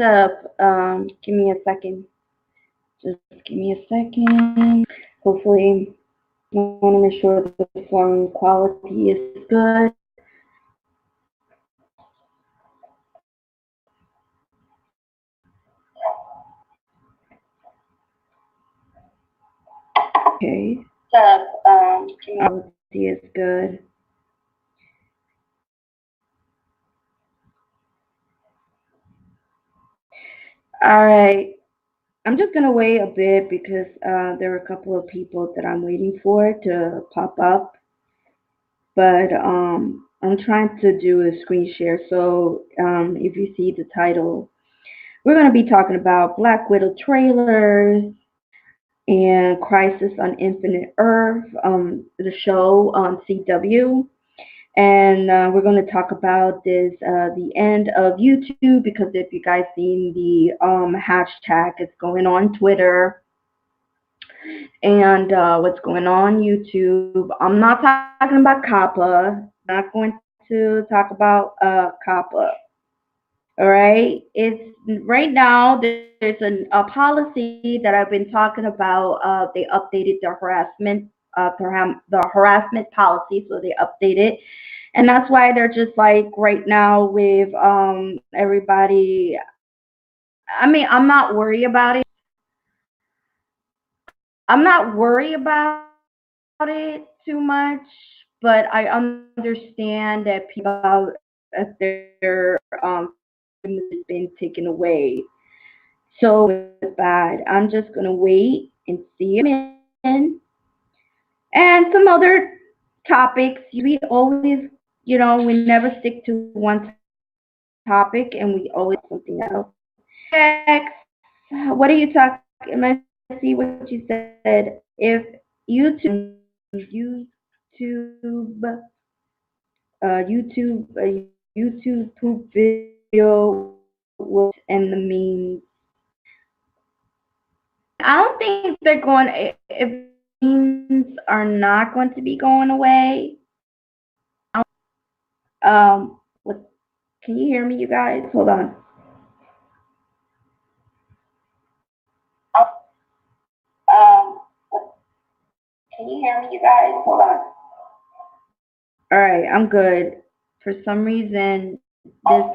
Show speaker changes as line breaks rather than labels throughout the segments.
up? Give me a second. Just give me a second. Hopefully, I want to make sure the phone quality is good. Okay. Quality is good. All right. I'm just gonna wait a bit because there are a couple of people that I'm waiting for to pop up. But I'm trying to do a screen share. So if you see the title, we're going to be talking about Black Widow trailers and Crisis on Infinite Earth, the show on CW. And we're going to talk about this, the end of YouTube, because if you guys seen the hashtag, it's going on Twitter and what's going on YouTube. I'm not talking about COPPA. Not going to talk about COPPA. All right. It's right now. There's a policy that I've been talking about. They updated the harassment policy, so they updated, and that's why they're just like right now with everybody. I mean, I'm not worried about it too much, but I understand that people about if their freedom has been taken away. So it's bad. I'm just gonna wait and see him in. And some other topics. We always, we never stick to one topic, and we always talk about something else. X, what are you talking? Let's see what you said. If YouTube, YouTube poop video will and the memes. I don't think they're going. If memes are not going to be going away, what? Can you hear me, you guys? Hold on. Um, can you hear me, you guys? Hold on. All right, I'm good. For some reason, I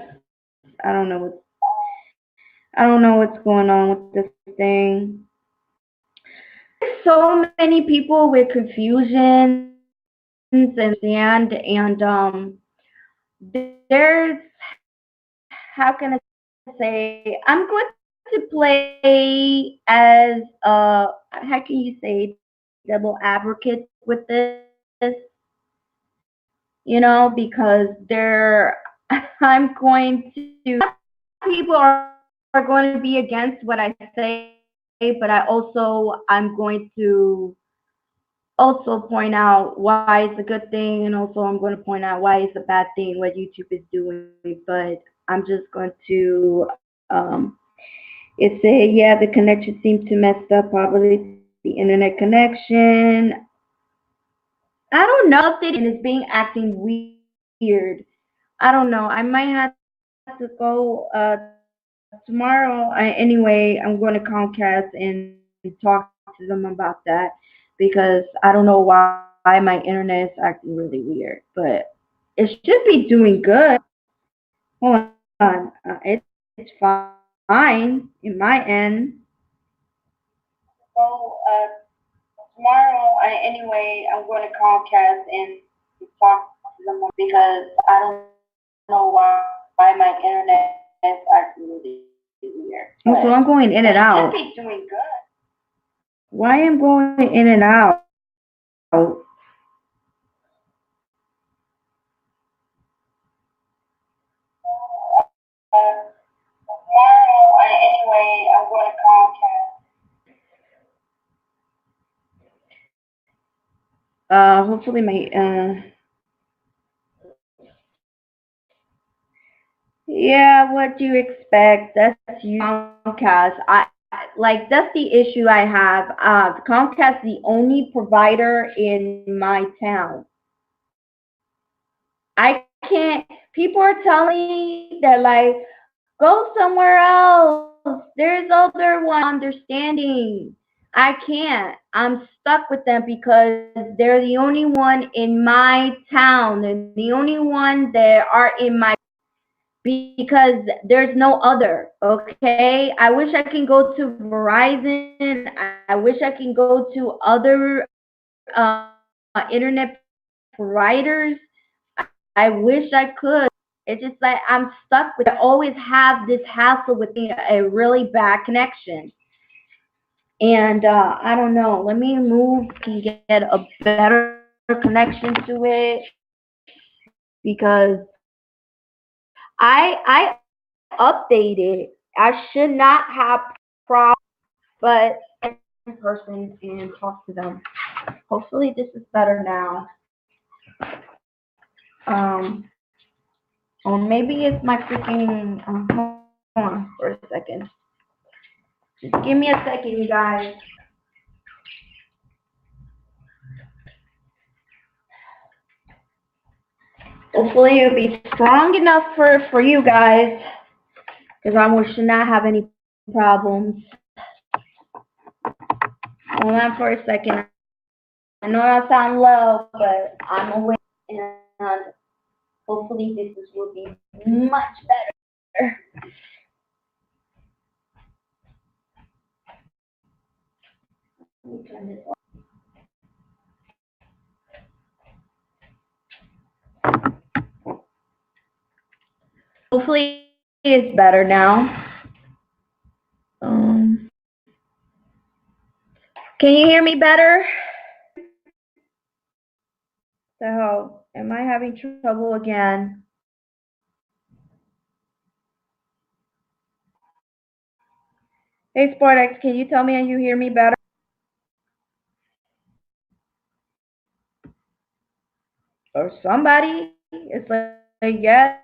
don't know what's going on with this thing. So many people with confusions and understand, and there's how can I say? I'm going to play as how can you say double advocate with this? Because I'm going to people are going to be against what I say, but I'm going to also point out why it's a good thing, and also I'm going to point out why it's a bad thing what YouTube is doing. But I'm just going to it say yeah, the connection seems to messed up, probably the internet connection. I don't know. And it's being acting weird. I don't know. I might have to go tomorrow. Anyway, I'm going to Comcast and talk to them about that because I don't know why my internet is acting really weird, but it should be doing good. Hold on. It's fine in my end. So tomorrow, anyway, I'm going to Comcast and talk to them because I don't know why my internet is acting really weird. So I'm going in and out. Should be doing good. Why am going in and out? Tomorrow, anyway, I'm going to Comcast. Hopefully my yeah, what do you expect? That's Comcast. Like that's the issue I have. Comcast the only provider in my town. I can't. People are telling me that like Go somewhere else. There's other one understanding. I can't. I'm stuck with them because they're the only one in my town. They're the only one that are in my because there's no other. Okay, I wish I can go to Verizon. I wish I can go to other internet providers. I wish I could. It's just like I'm stuck with it. I always have this hassle with getting a really bad connection. And I don't know. Let me move and get a better connection to it because I updated. I should not have problems, but in person and talk to them. Hopefully this is better now. Um, or maybe it's my freaking. Hold on for a second. Just give me a second, you guys. Hopefully it'll be strong enough for you guys, because I should not have any problems. Hold on for a second. I know I sound low, but I'm awake, and hopefully this will be much better. Let me turn this off. Hopefully it's better now. Um, can you hear me better? So, am I having trouble again? Hey, Sportex, can you tell me you hear me better? Or somebody? It's like, yes,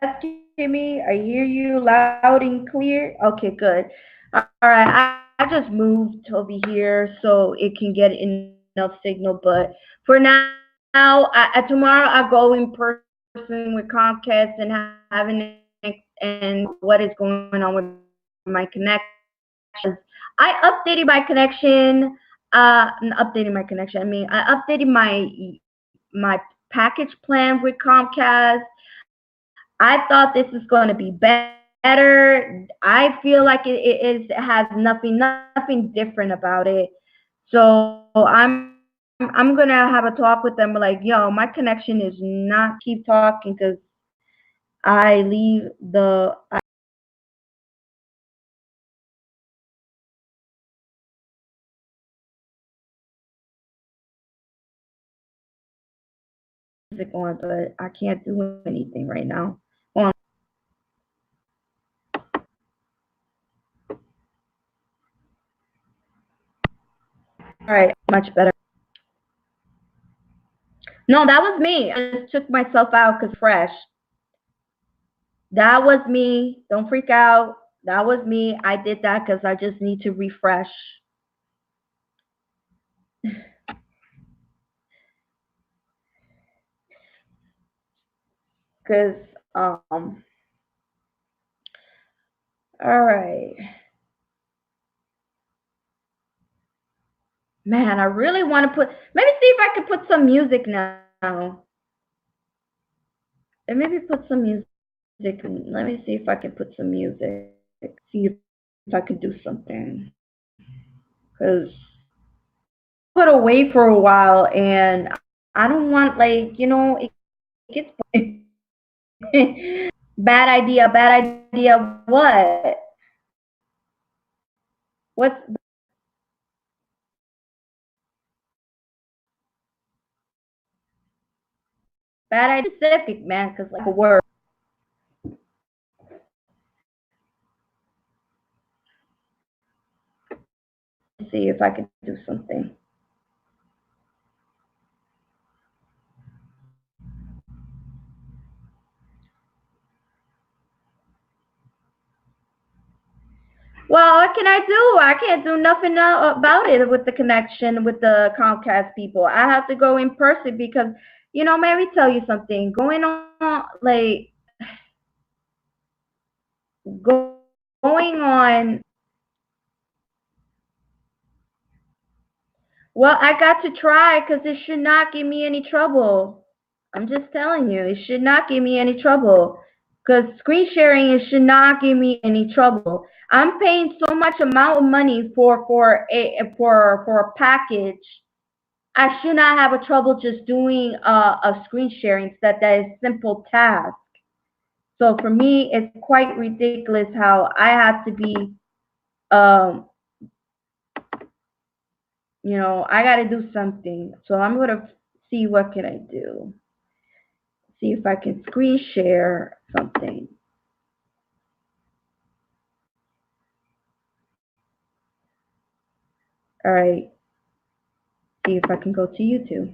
Kimmy, I hear you loud and clear. Okay, good. All right, I just moved over here so it can get enough signal. But for now, tomorrow I go in person with Comcast and having and what is going on with my connection because I updated my connection. Not updated my connection. I mean, I updated my package plan with Comcast. I thought this was going to be better. I feel like it has nothing different about it. So I'm gonna have a talk with them like, yo, my connection is not keep talking because I leave the music on, but I can't do anything right now. On. All right, much better. No, that was me. I just took myself out because fresh. That was me. Don't freak out. That was me. I did that because I just need to refresh. Because, all right. Man, I really want to maybe see if I can put some music now. And maybe put some music. Let me see if I can put some music. See if I can do something. Because put away for a while and I don't want, like, it gets bad idea, bad idea. What? What's bad idea? Specific, man, because like a word. See if I can do something. Well, what can I do? I can't do nothing about it with the connection with the Comcast people. I have to go in person because, let me tell you something. Going on, like, going on. Well, I got to try because it should not give me any trouble. I'm just telling you, it should not give me any trouble. Because screen sharing, it should not give me any trouble. I'm paying so much amount of money for a package. I should not have a trouble just doing a screen sharing. That is simple task. So for me, it's quite ridiculous how I have to be, um, I got to do something. So I'm gonna see what can I do. See if I can screen share something. All right. See if I can go to YouTube.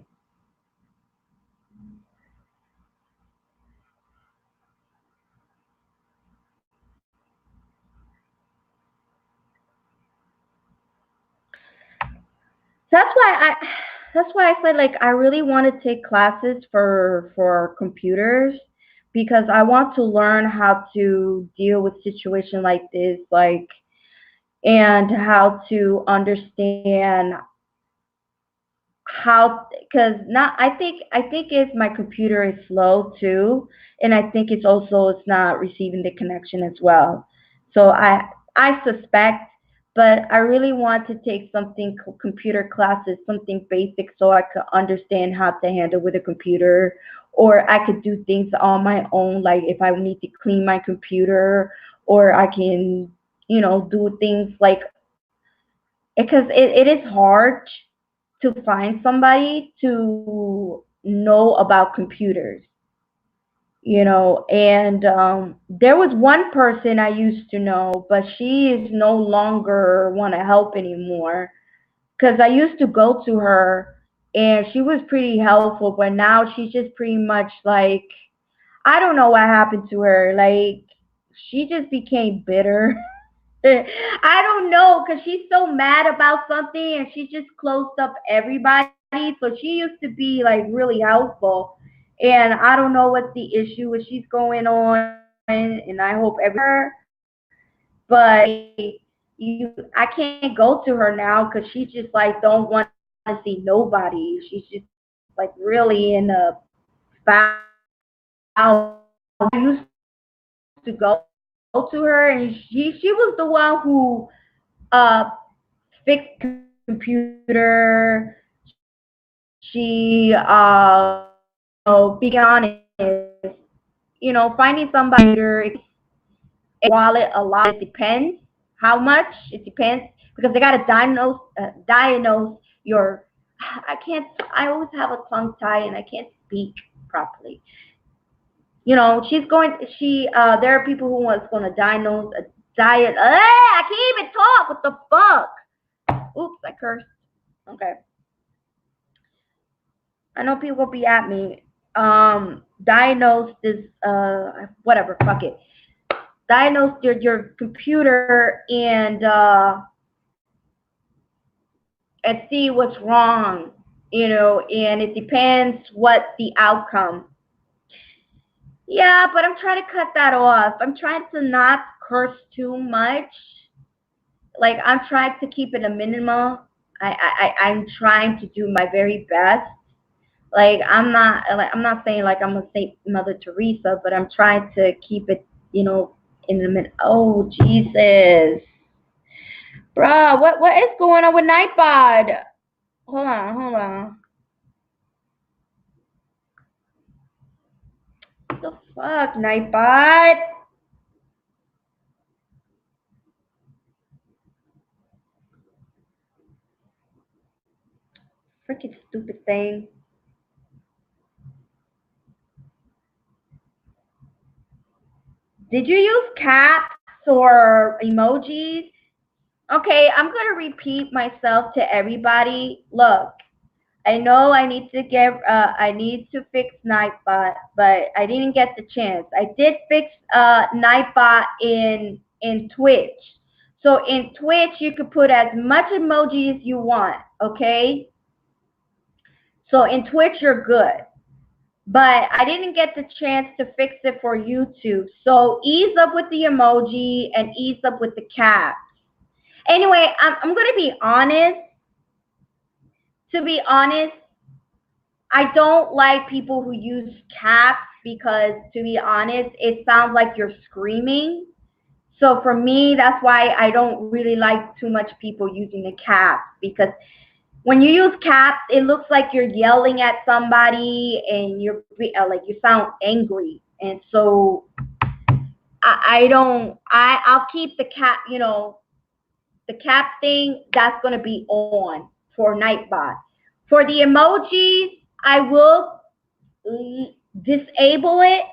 That's why I. That's why I said like I really want to take classes for computers because I want to learn how to deal with situation like this, like and how to understand how because not I think it's my computer is slow too, and I think it's not receiving the connection as well. So I suspect, but I really want to take something computer classes, something basic, so I could understand how to handle with a computer, or I could do things on my own, like if I need to clean my computer, or I can do things like because it is hard to find somebody to know about computers, and there was one person I used to know, but she is no longer want to help anymore because I used to go to her and she was pretty helpful, but now she's just pretty much like, I don't know what happened to her, like she just became bitter. I don't know, cause she's so mad about something, and she just closed up everybody. So she used to be like really helpful, and I don't know what the issue is she's going on, and I hope everything but I can't go to her now because she just like don't want to see nobody. She's just like really in a foul. I used to go to her, and she was the one who uh fixed computer. She be honest, finding somebody wallet a lot. It depends how much. It depends because they gotta diagnose your. I can't. I always have a tongue tie and I can't speak properly. She's going. There are people who was going to diagnose a diet. I can't even talk. What the fuck? Oops, I cursed. Okay. I know people will be at me. Diagnose this. Whatever. Fuck it. Diagnose your computer and see what's wrong. And it depends what the outcome. Yeah, but I'm trying to cut that off. I'm trying to not curse too much. Like I'm trying to keep it a minimum. I'm trying to do my very best. I'm not saying like I'm a Saint Mother Teresa, but I'm trying to keep it, in the minute. Oh Jesus, bruh, what is going on with Nightbot? Hold on. What the fuck, Nightbot? Freaking stupid thing. Did you use caps or emojis? Okay, I'm gonna repeat myself to everybody. Look, I know I need to fix Nightbot, but I didn't get the chance. I did fix Nightbot in Twitch. So in Twitch, you could put as much emoji as you want. Okay. So in Twitch, you're good. but I didn't get the chance to fix it for YouTube. So ease up with the emoji and ease up with the caps. Anyway, I'm going to be honest. To be honest, I don't like people who use caps because, to be honest, it sounds like you're screaming. So for me, that's why I don't really like too much people using the caps, because when you use caps, it looks like you're yelling at somebody and you're like you sound angry. And so I don't. I'll keep the cap. The cap thing, that's gonna be on for Nightbot. For the emojis, I will disable it.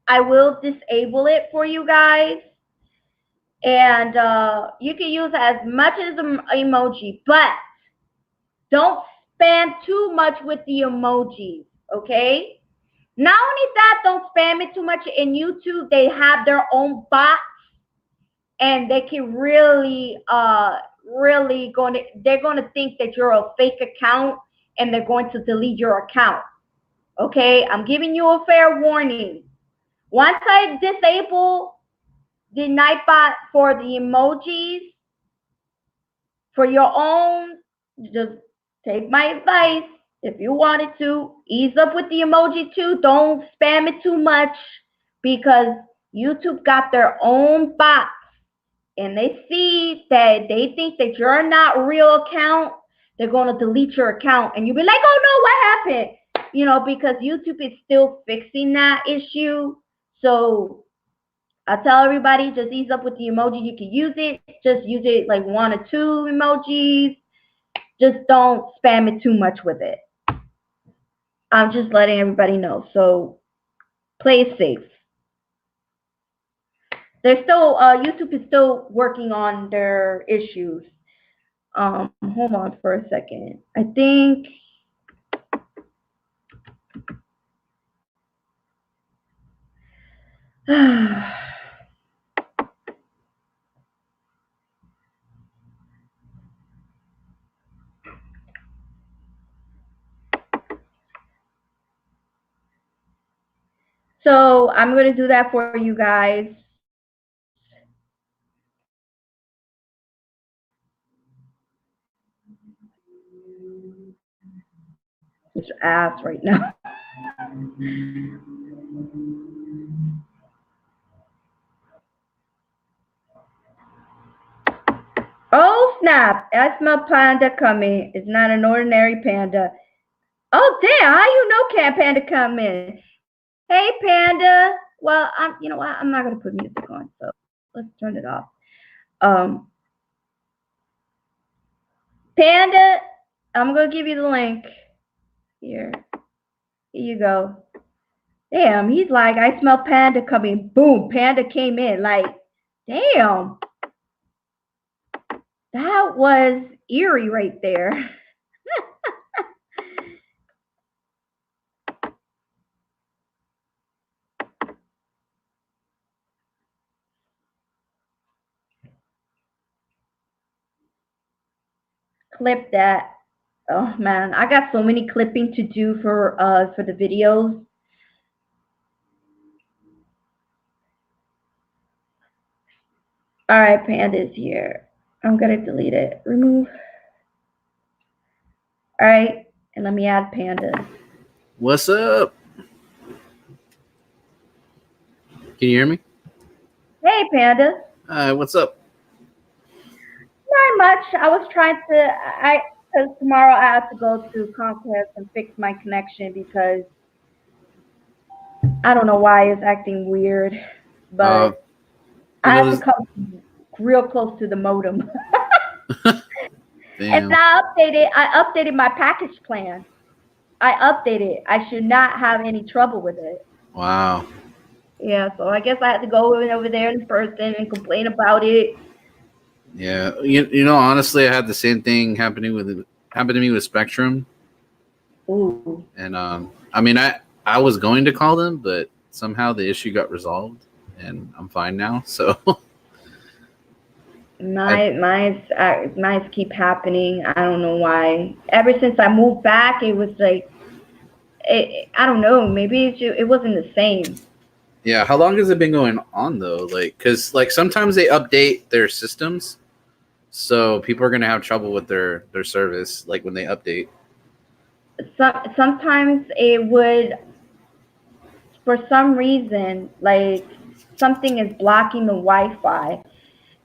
I will disable it for you guys, and you can use as much as an emoji, but don't spam too much with the emojis, okay? Not only that, don't spam it too much. In YouTube, they have their own bots, and they can really they're going to think that you're a fake account, and they're going to delete your account. Okay, I'm giving you a fair warning. Once I disable the Nightbot for the emojis, for your own, just take my advice. If you wanted to, ease up with the emoji too. Don't spam it too much, because YouTube got their own bots, and they see that they think that you're not a real account, they're going to delete your account, and you'll be like, oh no, what happened? Because YouTube is still fixing that issue. So I tell everybody, just ease up with the emoji. You can use it. Just use it like 1 or 2 emojis. Just don't spam it too much with it. I'm just letting everybody know. So play it safe. They're still YouTube is still working on their issues. Hold on for a second. I think so I'm gonna do that for you guys. Just ass right now. Oh snap! I smell panda coming. It's not an ordinary panda. Oh damn! How you know Can Panda coming? Hey Panda. Well, you know what? I'm not gonna put music on, so let's turn it off. Panda, I'm gonna give you the link. Here you go. Damn, he's like, I smell Panda coming. Boom, Panda came in. Like, damn. That was eerie right there. Clip that. Oh man, I got so many clipping to do for the videos. All right, Panda's here. I'm gonna delete it. Remove. All right, and let me add Panda.
What's up? Can you hear me?
Hey, Panda.
Hi, what's up?
Not much. I was trying to, because tomorrow I have to go to Conquest and fix my connection, because I don't know why it's acting weird, but I have to come real close to the modem. And I updated my package plan. I updated. I should not have any trouble with it.
Wow.
Yeah, so I guess I had to go over there in person and complain about it.
Yeah, you know, honestly, I had the same thing happened to me with Spectrum.
Ooh.
And I mean, I was going to call them, but somehow the issue got resolved, and I'm fine now. So
Mine's keep happening. I don't know why. Ever since I moved back, it was like I don't know. Maybe it wasn't the same.
Yeah, how long has it been going on though? Like, cause like sometimes they update their systems, so people are gonna have trouble with their service, like when they update.
Sometimes it would, for some reason, like something is blocking the Wi-Fi,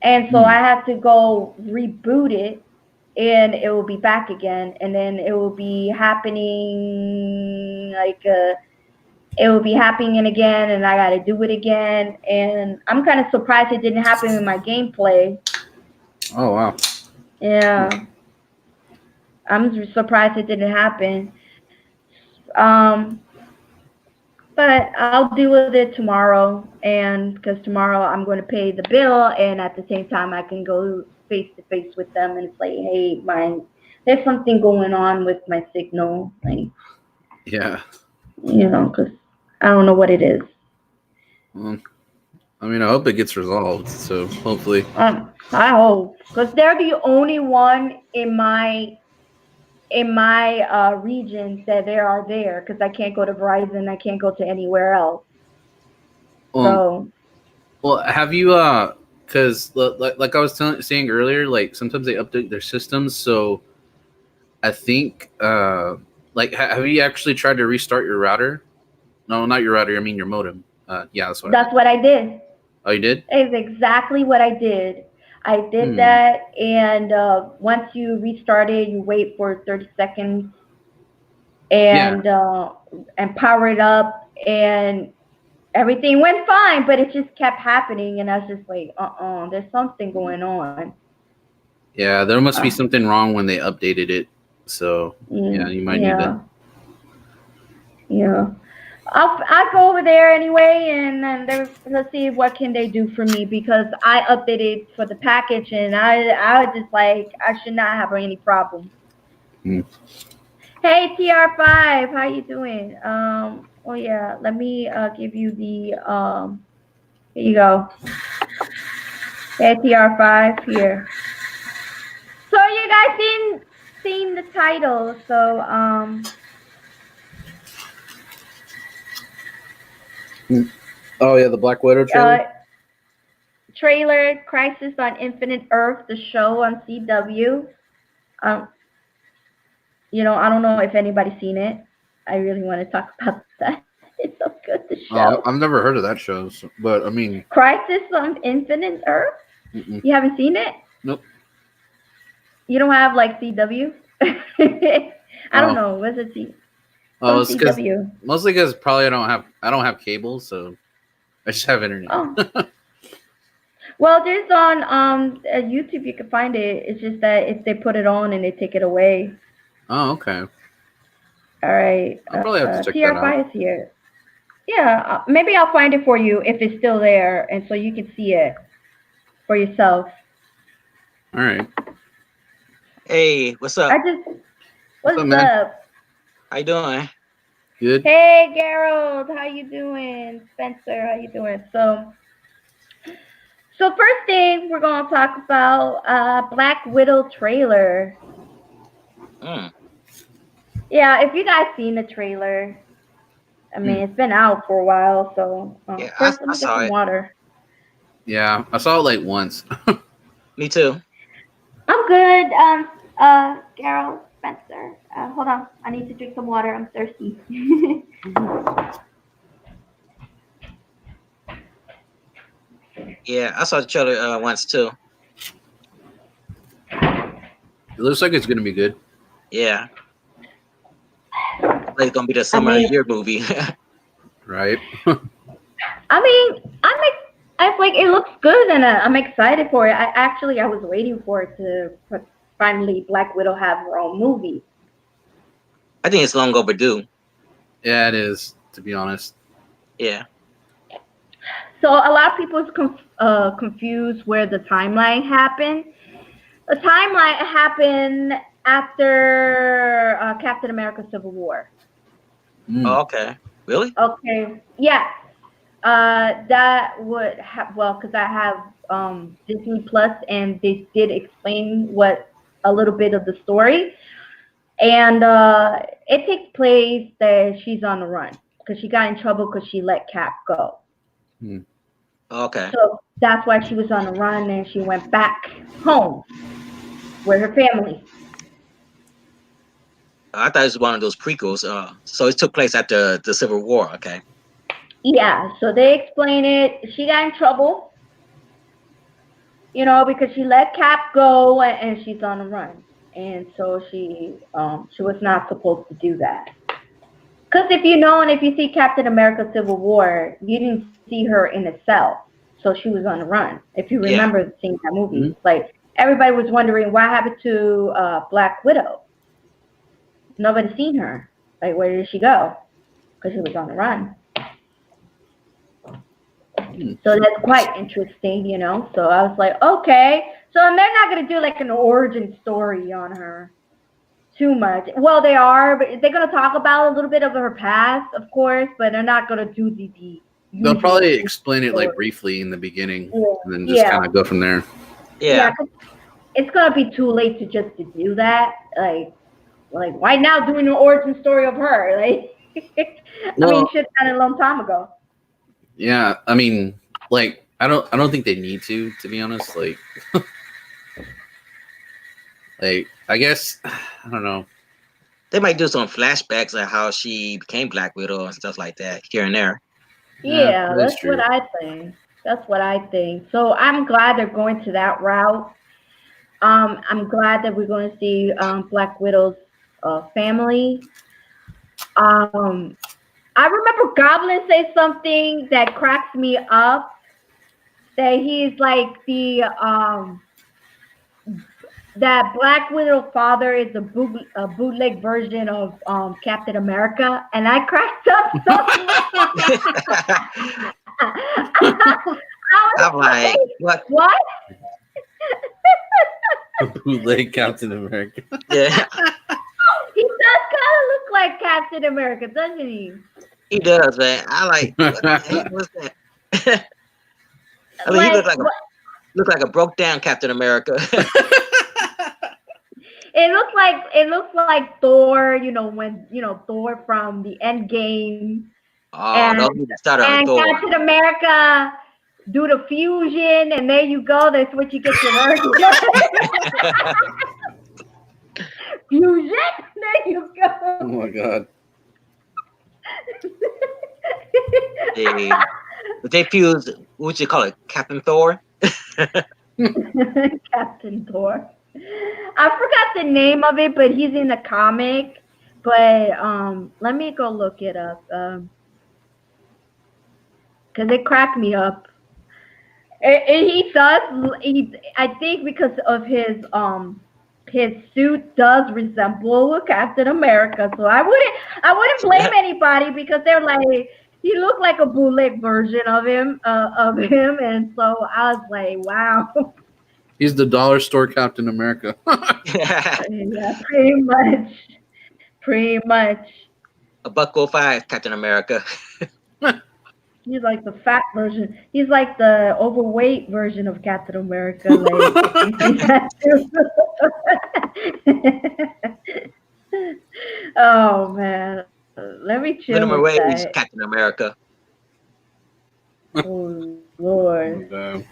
and so I
Hmm.
had to go reboot it, and it will be back again, and then it will be happening like it will be happening again, and I got to do it again, and I'm kind of surprised it didn't happen in my gameplay.
Oh wow.
Yeah, I'm surprised it didn't happen. Um, but I'll deal with it tomorrow, and because tomorrow I'm going to pay the bill, and at the same time I can go face to face with them and say, hey, there's something going on with my signal, like
Yeah.
because I don't know what it is.
Well, I mean, I hope it gets resolved. So hopefully.
I hope, because they're the only one in my region that they are there, because I can't go to Verizon, I can't go to anywhere else.
Um.
So
Well, have you because like I was saying earlier, like sometimes they update their systems, so I think like have you actually tried to restart your router? No, not your router. I mean your modem. Yeah, that's what I meant.
that's what I did.
Oh, you did?
Is exactly what I did. I did
Hmm.
that, and once you restart it, you wait for 30 seconds
Yeah.
and power it up, and everything went fine, but it just kept happening, and I was just like, there's something going on.
Yeah, there must be
Uh,
something wrong when they updated it. So yeah, you might need to.
yeah, yeah. I'll go over there anyway, and then let's see what can they do for me, because I updated for the package, and I was just like, I should not have any problems.
Hmm.
Hey TR5, how you doing? Oh yeah, let me give you the here you go. Hey TR5 here. So you guys seen the title? So
Oh yeah, the Black Widow trailer.
uh trailer Crisis on Infinite Earth, the show on CW. Um, I don't know if anybody's seen it. I really want to talk about that. It's so good, the show.
Oh, I've never heard of that show, but I mean,
Crisis on Infinite Earth.
mm-mm.
You haven't seen it?
Nope.
You don't have like CW? I don't
Oh,
know. What's it? It's
oh,
on
it's because
CW.
mostly because probably I don't have cable, so I just have internet.
Oh, well, there's on YouTube. You can find it. It's just that if they put it on and they take it away.
Oh, okay.
All right.
I'll probably have to check that out.
TR5 is here. Yeah, maybe I'll find it for you if it's still there, and so you can see it for yourself.
All right.
Hey, what's up?
I just,
What's up,
what's
man?
up?
How you doing?
Good.
Hey, Gerald, how you doing? Spencer, how you doing? So first thing we're gonna talk about Black Widow trailer.
Mm.
Yeah, if you guys seen the trailer, I mean
Hmm.
it's been out for a while. So
Yeah,
first, let
I
me get
saw
some
it.
water.
Yeah, I saw it like once.
Me too.
I'm good. Gerald, Spencer. Hold on, I need to drink some water. I'm thirsty.
Yeah, I saw the trailer once too.
It looks like it's gonna be good.
Yeah, like it's gonna be the
I
summer of the
mean,
year movie.
Right.
I mean, I like it looks good, and I'm excited for it. I was waiting for it to finally Black Widow have her own movie.
I think it's long overdue.
Yeah, it is. To be honest.
Yeah.
So a lot of people is confused where the timeline happened. The timeline happened after Captain America: Civil War.
Mm.
Oh, okay. Really?
Okay, yes, that would have well, because I have Disney Plus, and they did explain what a little bit of the story. And it takes place that she's on the run because she got in trouble because she let Cap go.
Hmm.
Okay.
So that's why she was on the run, and she went back home with her family.
I thought it was one of those prequels. So it took place after the Civil War. Okay.
Yeah, so they explain it. She got in trouble, because she let Cap go, and she's on the run, and so she was not supposed to do that. Because if you know, and if you see Captain America: Civil War, you didn't see her in a cell, so she was on the run. If you
Yeah.
remember seeing that movie,
Hmm.
like everybody was wondering what happened to Black Widow. Nobody's seen her. Like, where did she go? Because she was on the run.
Hmm.
So that's quite interesting. So I was like, okay. So and they're not gonna do like an origin story on her too much. Well, they are, but they're gonna talk about a little bit of her past, of course, but they're not gonna do the
They'll
usual
probably explain it like
story.
briefly in the beginning,
Yeah,
and then just
yeah,
kind of go from there.
yeah.
Yeah.
'Cause it's gonna be too late to just to do that. Like why now doing an origin story of her? Like, I mean,
Well,
you should have done it a long time ago.
yeah. I mean, like, I don't think they need to be honest. Like, I guess, I don't know.
They might do some flashbacks of how she became Black Widow and stuff like that here and there.
Yeah,
Yeah,
that is
that's what
true.
I think. That's what I think. So I'm glad they're going to that route. I'm glad that we're going to see Black Widow's family. Um, I remember Goblin say something that cracks me up. That he's like that Black Widow father is a bootleg version of Captain America, and I cracked up so I was
I'm like,
like,
what?
what?
Bootleg Captain America.
Yeah,
He does kind of look like Captain America, doesn't he?
he does, man. I like, what the heck was that? I mean, he
Like,
looked like a broke down Captain America.
it looks like Thor. When Thor from the End Game,
Oh,
and
don't get me started on
and
Thor.
Captain America do the fusion, and there you go. That's what you get your version. Fusion. There you
Oh
go.
my god.
They fused, what you call it, Captain Thor?
Captain Thor. I forgot the name of it, but he's in the comic. But let me go look it up. Because it cracked me up. And he does. I think because of his suit does resemble Captain America. So I wouldn't blame anybody because they're like he looked like a bootleg version of him, and so I was like, wow.
He's the dollar store Captain America.
Yeah, pretty much.
A buck 05 Captain America.
He's like the fat version. He's like the overweight version of Captain America. Like if you see that too. Oh man, let me chill
Minimum
with
wage
that.
Captain America.
Oh Lord.
And,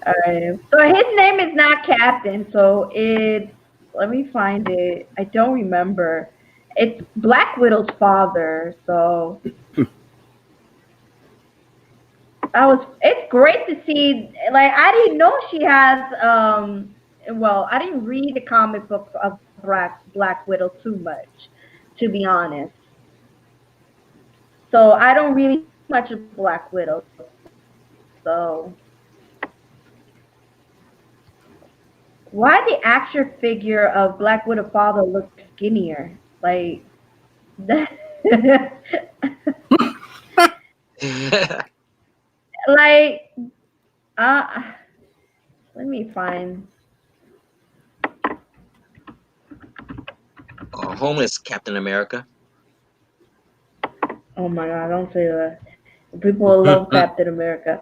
All right. So his name is not Captain. So it's. Let me find it. I don't remember. It's Black Widow's father. So it's great to see. Like I didn't know she has. Well, I didn't read the comic book of Black Widow too much, to be honest. So I don't really see much of Black Widow. So why the action figure of Black Widow father looks skinnier? Like that. Like uh let me find.
Homeless Captain America.
Oh my god, don't say that. People love Captain America.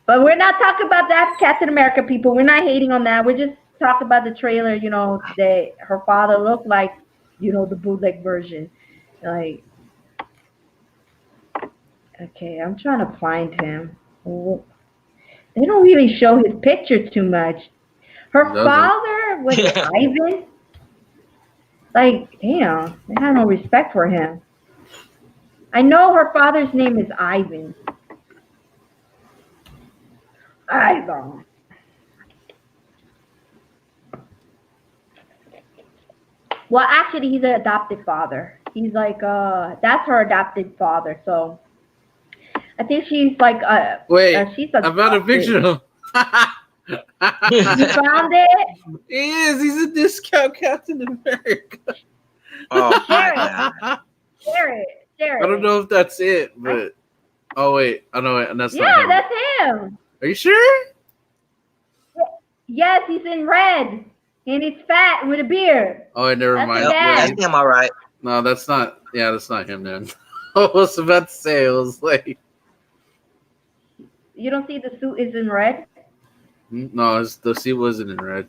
But we're not talking about that Captain America, people. We're not hating on that. We're just talking about the trailer, that her father looked like the bootleg version. Like, okay, I'm trying to find him. Oh, they don't really show his picture too much.
It
Her
doesn't.
father was it
Yeah.
Ivan? Like, damn, they had no respect for him. I know her father's name is Ivan. Ivan. Well, actually, he's an adopted father. He's like, that's her adopted father. So I think she's like,
Wait,
she's
I found a
adopted.
picture of him.
You found it?
He is. He's a discount Captain America.
Oh my
Share it.
god.
Share it. Share
I don't
it.
know if that's it, but oh wait, oh no, wait, that's not
Yeah,
him.
that's him.
Are you sure?
Yes, he's in red. And he's fat with a beard.
Oh, wait, never
That's the
mind.
Yep,
Yeah,
that's
dad.
him, all right.
no, that's not. Yeah, that's not him. Then I was about to say, I was like,
You don't see the suit is in red?
no, the seat wasn't in red.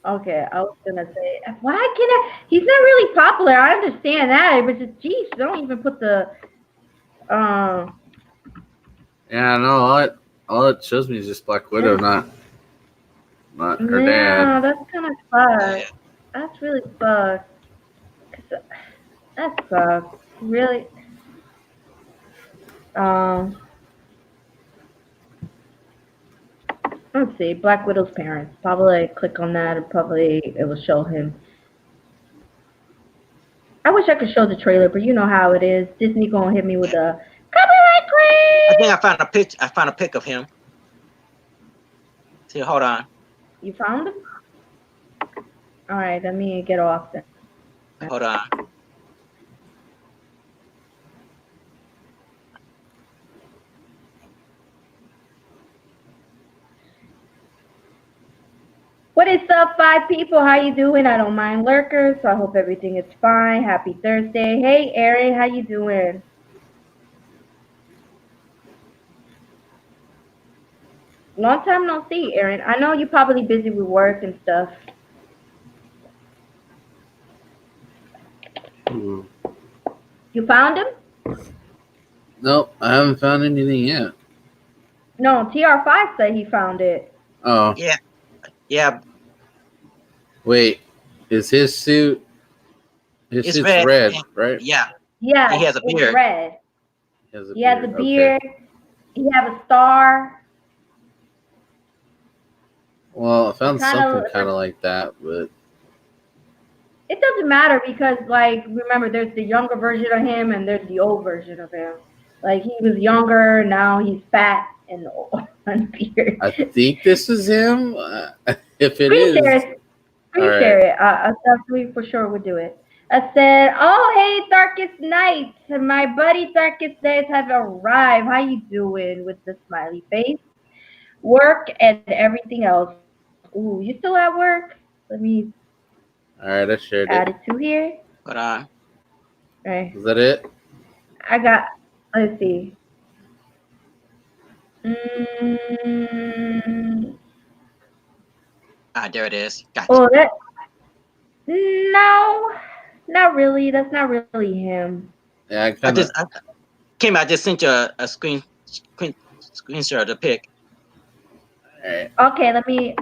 Okay, I was gonna say, why can I? He's not really popular. I understand that, but just geez, don't even put the. Uh,
Yeah, no, all it shows me is just Black Widow, not her dad.
yeah, that's kind of
Yeah.
fucked. That's really fucked. 'Cause that sucks. Really. Um, let's see, Black Widow's parents. Probably click on that, and probably it will show him. I wish I could show the trailer, but you know how it is. Disney gonna hit me with a copyright
I think
claim.
I found a picture. I found a pic of him. See, hold on.
You found him? All right, let me get off then.
Hold on.
What is up, five people? How you doing? I don't mind lurkers, so I hope everything is fine. Happy Thursday. Hey, Aaron, how you doing? Long time no see, Aaron. I know you're probably busy with work and stuff. You found him?
Nope, I haven't found anything yet.
No, TR5 said he found it.
Oh,
Yeah. Yeah.
wait, is his suit? His
It's
suit's
red.
red, right?
Yeah.
Yeah,
And he has a
it's
beard.
red.
He has a
He has a
beard.
beard.
Okay.
He have a star.
Well, I found
Kinda-
something kind of like that, but
It doesn't matter because, like, remember, there's the younger version of him and there's the old version of him. Like, he was younger, now he's fat and old and beard.
I think this is him. If it
Screen
is,
share it. Screen
all
share
right.
it. I definitely for sure would do it. I said, oh, hey, Darkest Night. My buddy Darkest Night have arrived. How you doing with the smiley face? Work and everything else. Ooh, you still at work? Let me
All right, I shared
add
it.
it to here.
Hold on.
All right.
Is that it?
I got, let's see. Mm,
Ah, there it is. Gotcha.
oh, no, not really. That's not really him.
Yeah, I kind of.
Kim, I just sent you a screenshot of the pic.
All right.
Okay, let me,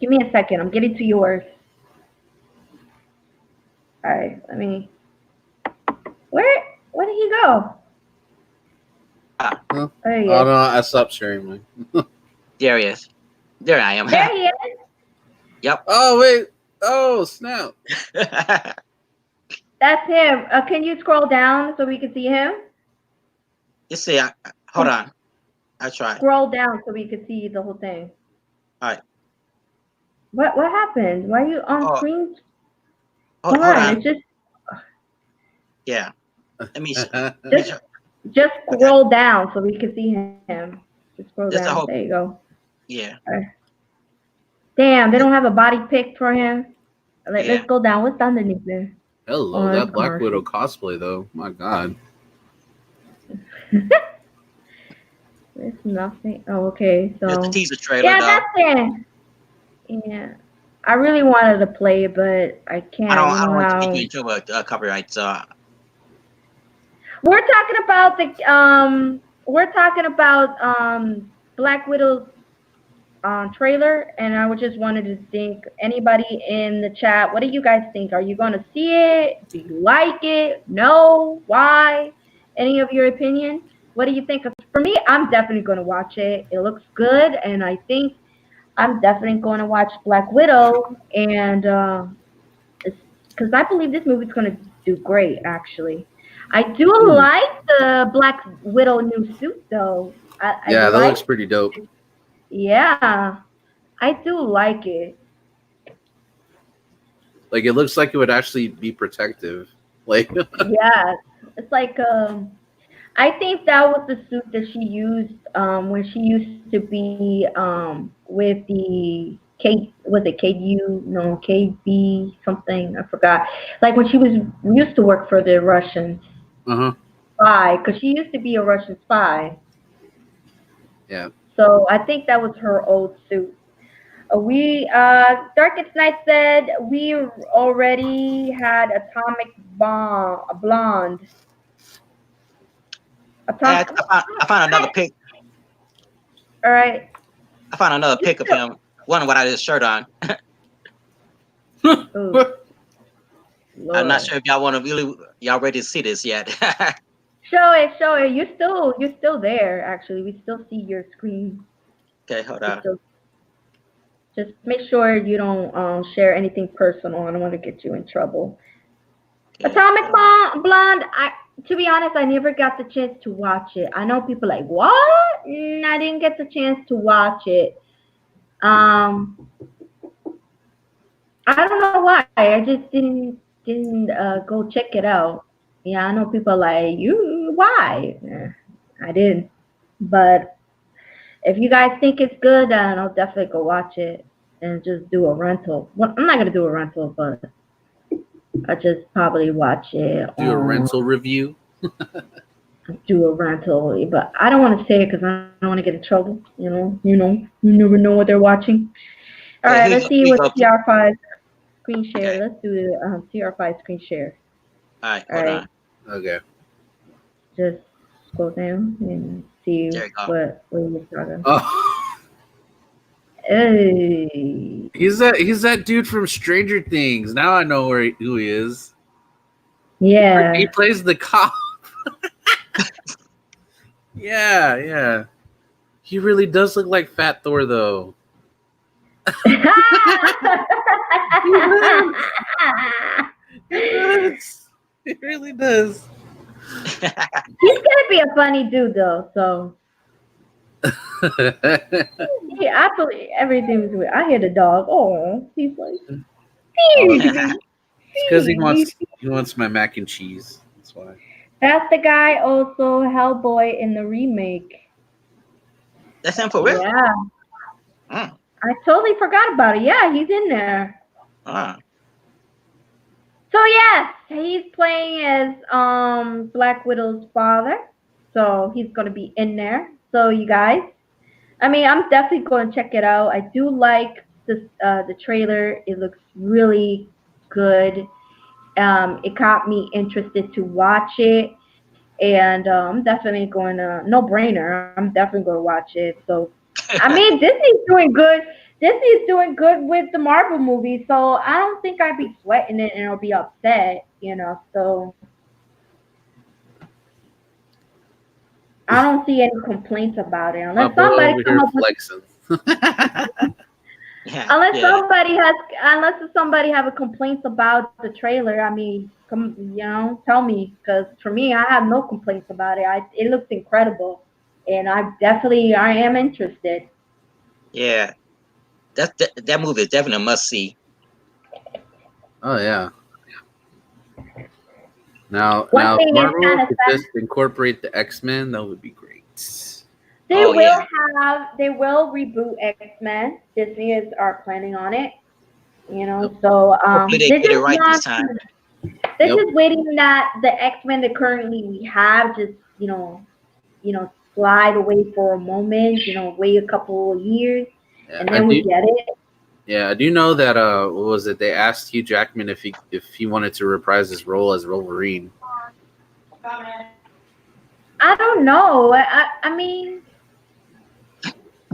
give me a second. I'm getting to yours. All right, let me, where did he go?
Huh?
There he
Oh
is.
no, I stopped sharing mine.
There he is. There I am.
There he is.
Yep.
Oh wait. Oh snap.
That's him. Can you scroll down so we can see him?
You see, hold on. I tried.
Scroll down so we can see the whole thing.
All right.
What happened? Why are you on
Oh,
screen?
hold
Come on,
on.
it's just
Yeah. Let me.
just scroll down so we can see him. Just scroll
There's a
down.
whole-
There you go.
Yeah.
Damn, they don't have a body pic for him.
Yeah.
Let's go down. What's underneath there?
Hello,
Oh,
that
that's
Black
commercial.
Widow cosplay though. My God.
There's nothing. Oh, okay.
There's the
So
teaser trailer,
yeah,
though.
that's him. Yeah. I really wanted to play it, but I
I don't
can't. You
I don't
know
want to get
how
you into a copyright. So
we're talking about Black Widow's trailer, and I would just wanted to think anybody in the chat, what do you guys think? Are you going to see it? Do you like it? No? Why? Any of your opinion? What do you think? For me, I'm definitely going to watch it. It looks good, and I think I'm definitely going to watch Black Widow, and because I believe this movie's going to do great. Actually, I do
Hmm.
like the Black Widow new suit, though. I
Yeah, that
like,
looks pretty dope.
yeah, I do like it.
Like it looks like it would actually be protective. Like
Yes, it's like I think that was the suit that she used when she used to be with the K, was it KU, no, KB something, I forgot. Like when she was used to work for the Russians
uh-huh.
spy, because she used to be a Russian spy.
Yeah.
So I think that was her old suit. We Darkest Night said we already had Atomic Bomb Blonde.
I,
Atomic.
I found another pic.
All right.
I found another
You
pic of him. One without his shirt on.
Oh,
I'm not
Lord.
sure if y'all want to y'all ready to see this yet.
Show it, show it. You're still there. Actually, we still see your screen.
Okay, hold
We
on.
still just make sure you don't share anything personal. I don't want to get you in trouble.
Okay,
Atomic
hold on.
Bomb Blonde. To be honest, I never got the chance to watch it. I know people like what? I didn't get the chance to watch it. Um, I don't know why. I just didn't go check it out. Yeah, I know people like you. Why? I didn't. But if you guys think it's good, then I'll definitely go watch it and just do a rental. Well, I'm not gonna do a rental, but I just probably watch it
Do a
on
rental review.
do a rental. But I don't want to say it because I don't want to get in trouble. You never know what they're watching. All
Okay,
right, let's see
here you
what
go.
TR5 screen share.
Okay,
Let's do the TR5 screen share.
all right,
All
hold
right,
on.
Okay.
just scroll down and see
There you go.
what you're talking.
Oh,
Hey,
he's that dude from Stranger Things. Now I know who he is. He
yeah.
plays the cop. Yeah, yeah. He really does look like Fat Thor, though. He does. He does. He really does.
He's gonna be a funny dude though, so yeah, I believe everything was weird. I hear the dog. Oh, he's like,
Oh,
feed me,
it's because he
feed me.
wants my mac and cheese. That's why.
That's the guy also Hellboy in the remake.
That's him for real?
Yeah,
Mm.
I totally forgot about it. Yeah, he's in there.
Ah.
So yes, he's playing as Black Widow's father. So he's gonna be in there. So you guys, I mean, I'm definitely going to check it out. I do like the trailer. It looks really good. It got me interested to watch it, and I'm definitely going to no brainer. I'm definitely going to watch it. So, I mean, Disney's doing good. Disney's doing good with the Marvel movies, so I don't think I'd be sweating it and I'll be upset. So I don't see any complaints about it
My
unless
boy
somebody
over
come
here
up with
flexing.
Yeah,
Unless
yeah,
somebody have a complaints about the trailer, I mean, come, tell me, because for me, I have no complaints about it. It looks incredible, and I am interested.
yeah. That movie is definitely a must see.
Oh yeah. Now,
One
if
thing is
Marvel
kind of
could
sad.
just incorporate the X-Men, that would be great.
Oh yeah.
They will reboot X-Men. Disney are planning on it.
Yep.
So
Hopefully they
they
get it
just
right this
want
time.
they're
Yep.
just waiting that the X-Men that currently we have just slide away for a moment, wait a couple of years,
Yeah.
and then we get it.
Yeah, I do know that. What was it? They asked Hugh Jackman if he wanted to reprise his role as Wolverine.
I don't know. I mean,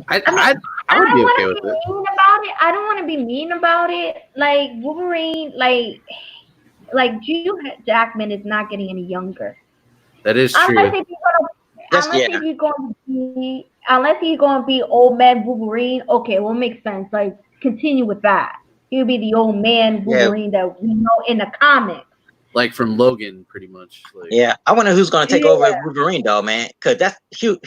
I
I mean,
I I
I
would
don't
be
want
okay
to
with
be
it.
mean about it. I don't want to be mean about it. Like Wolverine, like Hugh Jackman is not getting any younger.
That is
Unless
true.
if you're gonna,
That's
unless
yeah,
if you're going to be, unless he's going to be old man Wolverine. Okay, well, makes sense. Like continue with that. He'll be the old man
yeah,
Wolverine that we know in the comics.
Like from Logan, pretty much. Like,
yeah. I wonder who's gonna take
Yeah,
over Wolverine though, man. Because that's Hugh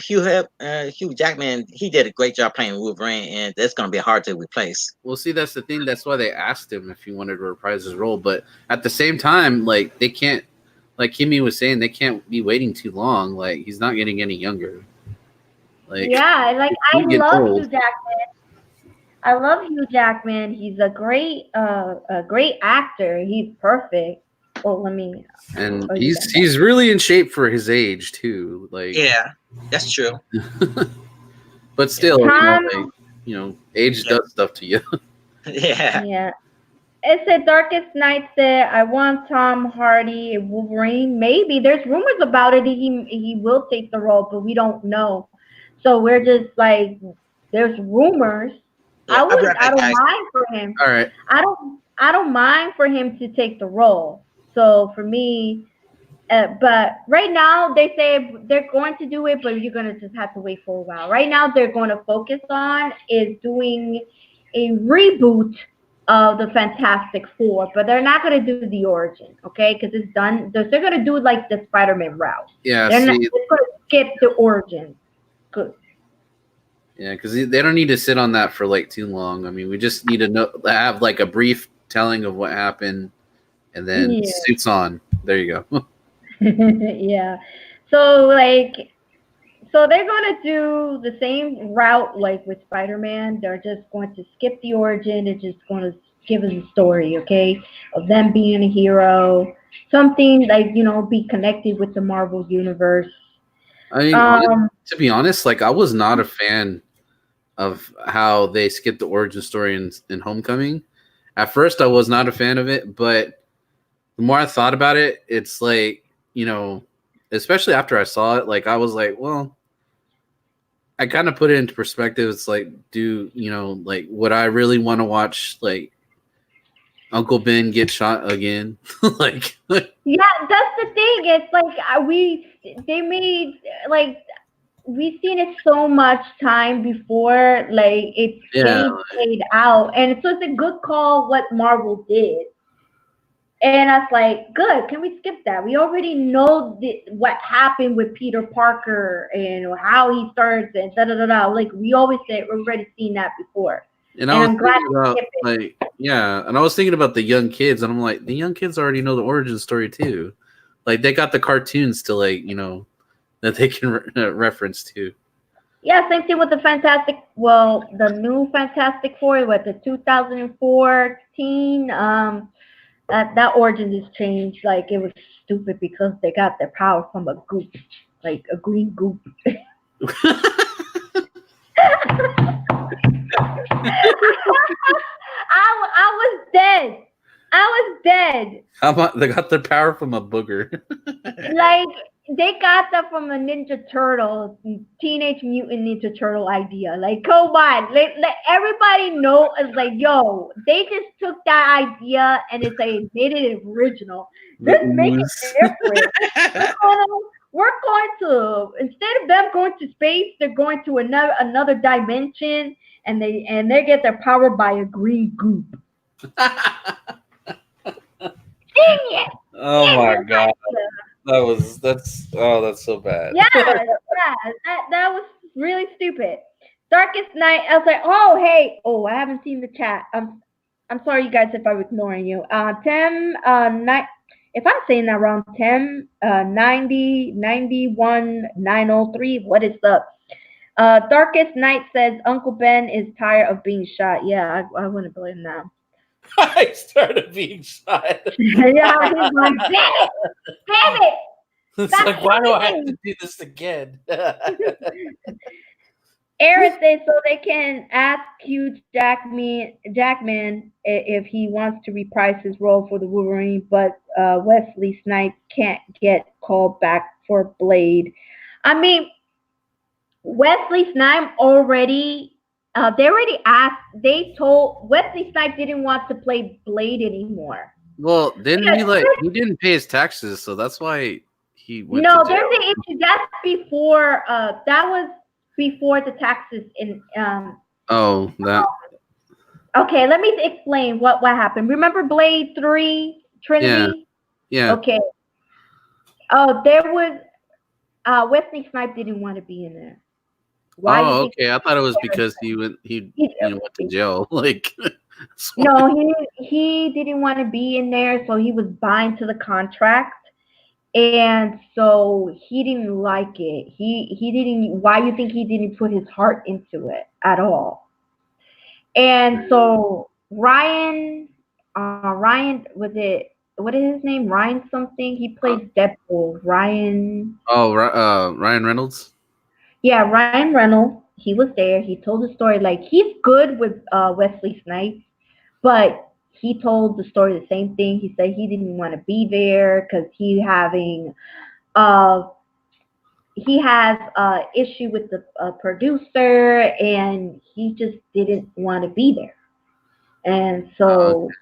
Jackman. He did a great job playing Wolverine, and that's gonna be hard to replace.
well, see, that's the thing. That's why they asked him if he wanted to reprise his role. But at the same time, like they can't. Like Kimmy was saying, they can't be waiting too long. Like he's not getting any younger. Like
yeah. Like I
he's getting
love Hugh
old,
Jackman. I love Hugh Jackman. He's a great actor. He's perfect. Well, let me
and
tell you that.
he's really in shape for his age too. Like,
Yeah, that's true.
but still,
Tom,
age does stuff to you.
Yeah,
yeah. It said Darkest Night said, I want Tom Hardy and Wolverine. Maybe there's rumors about it. He will take the role, but we don't know. So we're just like, there's rumors.
yeah. I'll be right
I
back,
don't
guys.
mind for him.
All right.
I don't mind for him to take the role. So for me, but right now they say they're going to do it, but you're going to just have to wait for a while. Right now they're going to focus on is doing a reboot of the Fantastic Four, but they're not going to do the origin, okay? Because it's done. They're going to do like the Spider-Man route.
Yeah.
They're not.
See.
They're going to skip the origin. Good.
Yeah, because they don't need to sit on that for like too long. I mean, we just need to have like a brief telling of what happened, and then
Yeah.
suits on. There you go.
Yeah. So so they're going to do the same route like with Spider-Man. They're just going to skip the origin and just going to give us a story, okay, of them being a hero, something like be connected with the Marvel universe.
I mean,
Um,
to be honest, like I was not a fan of how they skipped the origin story in Homecoming. At first, I was not a fan of it, but the more I thought about it, it's like especially after I saw it, like I was like, well, I kind of put it into perspective. It's like, like would I really want to watch like Uncle Ben get shot again? like,
yeah, that's the thing. It's like they made like we've seen it so much time before, like it's
yeah,
getting played out, and so it's a good call what Marvel did. And I was like, good. Can we skip that? We already know what happened with Peter Parker and how he starts and da da da da. Like we always said, we've already seen that before.
and
And
I was
I'm glad
thinking
to
about
skip it.
like, yeah, and I was thinking about the young kids, and I'm like, the young kids already know the origin story too. Like they got the cartoons to like, that they can reference to.
Yeah, same thing with the the new Fantastic Four, with the 2014. That origin is changed. Like it was stupid because they got their power from a goop, like a green goop. I was dead. I was dead.
How about they got their power from a booger?
Like they got that from a Ninja Turtle, Teenage Mutant Ninja Turtle idea. Like, come on, let everybody know. It's like, yo, they just took that idea and it's like made it original. Just make it different. We're going to instead of them going to space, they're going to another dimension, and they get their power by a green goop. Dang it!
Oh my
Dang it,
god.
idea.
That's so bad.
Yeah, that was really stupid. Darkest Night. I was like, oh hey, oh I haven't seen the chat. I'm sorry, you guys, if I'm ignoring you. Tem night. If I'm saying that wrong, Tem 90 91 903. What is up? Darkest Night says Uncle Ben is tired of being shot. Yeah, I wouldn't blame them.
I started being shot.
Yeah, he's like, damn it.
It's
That's
like, why do I have
crazy.
to do this again?
Aaron says so they can ask Hugh Jackman if he wants to reprise his role for the Wolverine, but Wesley Snipes can't get called back for Blade. I mean, Wesley Snipes already. They already asked. They told Wesley Snipes didn't want to play Blade anymore.
Well, didn't
Yeah,
he didn't pay his taxes, so that's why he went to
no,
jail.
there's an issue. That's before. That was before the taxes in.
Oh, that
Okay, let me explain what happened. Remember Blade 3
yeah,
Trinity?
yeah.
Okay. Oh, there was Wesley Snipes didn't want to be in there. Why you
Oh,
think
okay. I thought it was because
he,
went to jail. Like that's why.
no, he didn't want to be in there, so he was bind to the contract. And so he didn't like it. He didn't why you think he didn't put his heart into it at all? And so Ryan was it what is his name? Ryan something? He
Uh,
plays Deadpool. Ryan
oh, Ryan Reynolds.
Yeah, Ryan Reynolds. He was there. He told the story like he's good with Wesley Snipes, but he told the story the same thing. He said he didn't want to be there because uh he has issue with the producer and he just didn't want to be there. And so
Okay.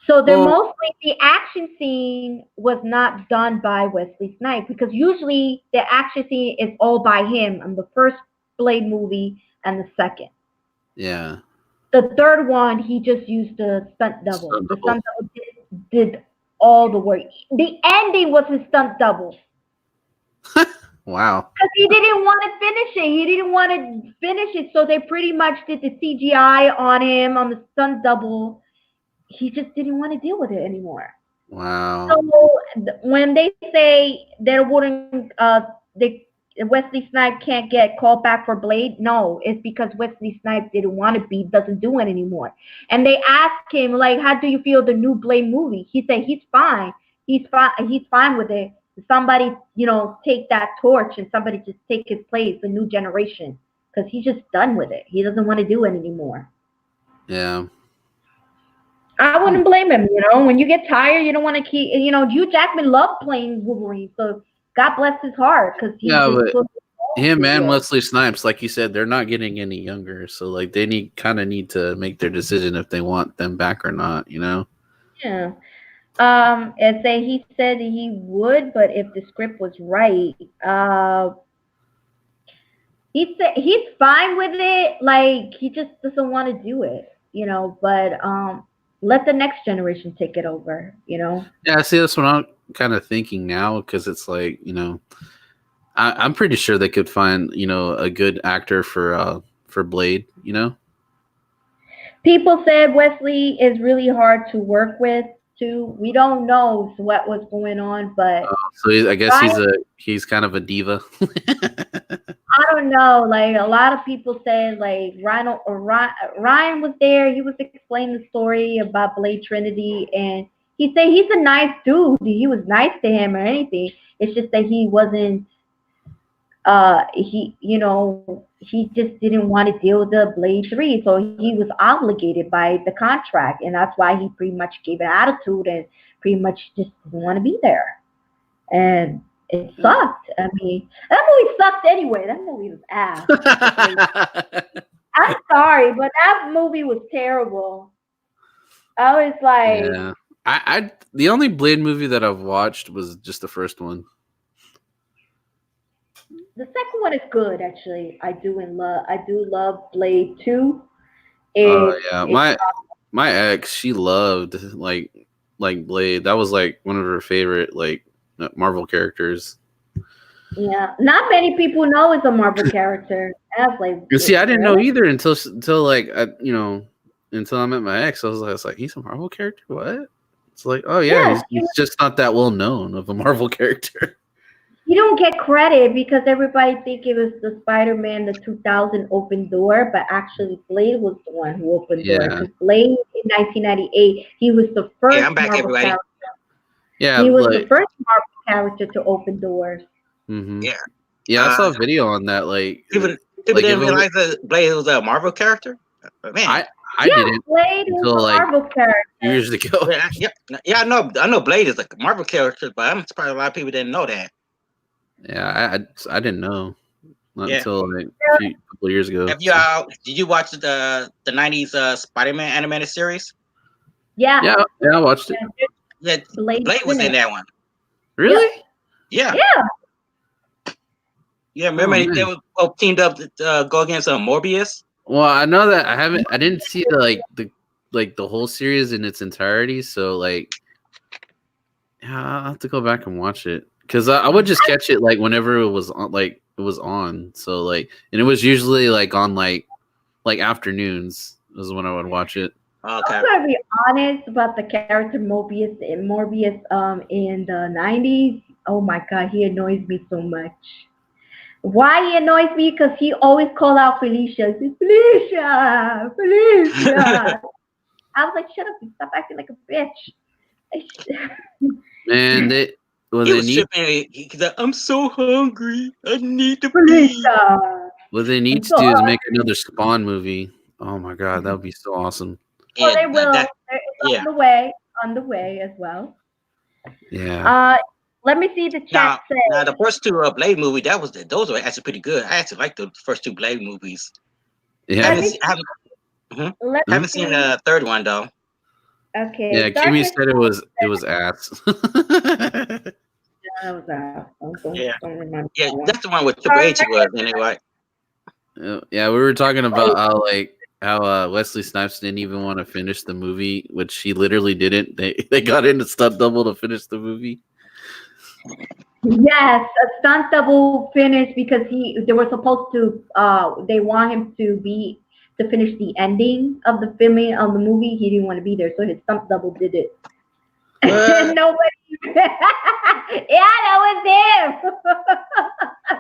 So they're
Well,
mostly the action scene was not done by Wesley Snipes because usually the action scene is all by him on the first Blade movie and the second.
yeah.
The third one he just used the stunt double.
Stunt
The
double.
stunt double did all the work. The ending was his stunt double
Wow.
because he didn't want to finish it. He didn't want to finish it, so they pretty much did the CGI on him on the stunt double. He just didn't want to deal with it anymore.
Wow.
So when they say there wouldn't, they Wesley Snipes can't get called back for Blade, no, it's because Wesley Snipes didn't want to be, doesn't do it anymore. And they asked him like, "How do you feel the new Blade movie?" He said he's fine. He's fine. He's fine with it. Somebody, take that torch and somebody just take his place, the new generation, because he's just done with it. He doesn't want to do it anymore.
Yeah.
I wouldn't blame him. When you get tired, you don't want to keep. Hugh Jackman loved playing Wolverine, so God bless his heart because he
Yeah,
just
but
put
him
his
and
role.
Wesley Snipes, like you said, they're not getting any younger. So like they need to make their decision if they want them back or not.
Yeah. And say he said he would, but if the script was right, he said he's fine with it. Like he just doesn't want to do it. But let the next generation take it over.
Yeah, see, that's what I'm kind of thinking now because it's like I'm pretty sure they could find a good actor for Blade.
People said Wesley is really hard to work with too. We don't know what was going on, but
So I guess
Ryan,
he's kind of a diva.
I don't know. Like a lot of people said, like Ryan was there. He was explaining the story about Blade Trinity, and he said he's a nice dude. He was nice to him or anything. It's just that he wasn't. He just didn't want to deal with the Blade 3, so he was obligated by the contract, and that's why he pretty much gave an attitude and pretty much just didn't want to be there. And it sucked. I mean, that movie sucked anyway. That movie was ass. I'm sorry, but that movie was terrible. I was like,
Yeah, I the only Blade movie that I've watched was just the first one.
the second one is good actually. I do love Blade 2.
Oh
It
yeah,
it
my ex, she loved like Blade. That was like one of her favorite like Marvel characters.
Yeah, not many people know it's a Marvel character. I was like,
You see, I didn't know
really?
either until like until I met my ex. I was like, he's a Marvel character. What? It's like, oh yeah,
Yeah,
he's just not that well known of a Marvel character.
you don't get credit because everybody think it was the Spider-Man, the 2000 open door, but actually Blade was the one who opened door.
Yeah,
Because Blade in 1998, he was the
Yeah,
first
I'm back,
Marvel
everybody.
character.
yeah,
He was the
like,
first Marvel character to open doors.
hmm
Yeah.
yeah. I
Uh,
saw a video on that. Like,
even People
Like if
didn't
it was,
realize that Blade was a Marvel character. Man,
I
Yeah,
didn't
Blade is
until
a
like
Marvel character.
years ago.
yeah, I know Blade is a Marvel character, but I'm surprised a lot of people didn't know that.
Yeah, I didn't know not
Yeah.
until like a couple years ago.
Have you did you watch the '90s Spider-Man animated series?
Yeah.
Yeah, I watched it.
Yeah,
Blade
Blade was
in
in
it.
that one.
Really?
Yeah,
Yeah.
Remember
Oh
they
man.
were both teamed up to go against Morbius.
Well, I know that I didn't see the whole series in its entirety. So like, yeah, I'll have to go back and watch it because I would just catch it like whenever it was on, like it was on. So like, and it was usually like on like afternoons was when I would watch it.
Okay.
I'm gonna be honest about the character Morbius in the 90s. Oh my god, he annoys me so much. Why he annoys me? Because he always called out Felicia. He says, Felicia, Felicia. I was like, shut up, stop acting like a bitch.
And they well
He
they
was
need
tripping. He's like, I'm so hungry. I need to eat.
Felicia.
what they need
I'm
to
so
do is make
hungry.
another Spawn movie. Oh my god, that would be so awesome.
Oh, they
And
will.
that
It's
yeah.
on the way as well.
Yeah.
Let me see the chat
Now
say.
the first two Blade movie those were actually pretty good. I actually like the first two Blade movies.
Yeah.
Let me
I haven't,
let me
haven't seen
see.
the third one though.
Yeah,
Okay,
Kimmy
Darkness.
said it was ass.
That was
Yeah,
don't remember
yeah,
that one.
that's the one with Triple H was anyway.
Yeah, we were talking about how Wesley Snipes didn't even want to finish the movie, which he literally didn't. They got in a stunt double to finish the movie.
Yes, a stunt double finished because they were supposed to they want him to finish the ending of the filming of the movie. He didn't want to be there, so his stunt double did it.
What?
Nobody. Yeah, that was him.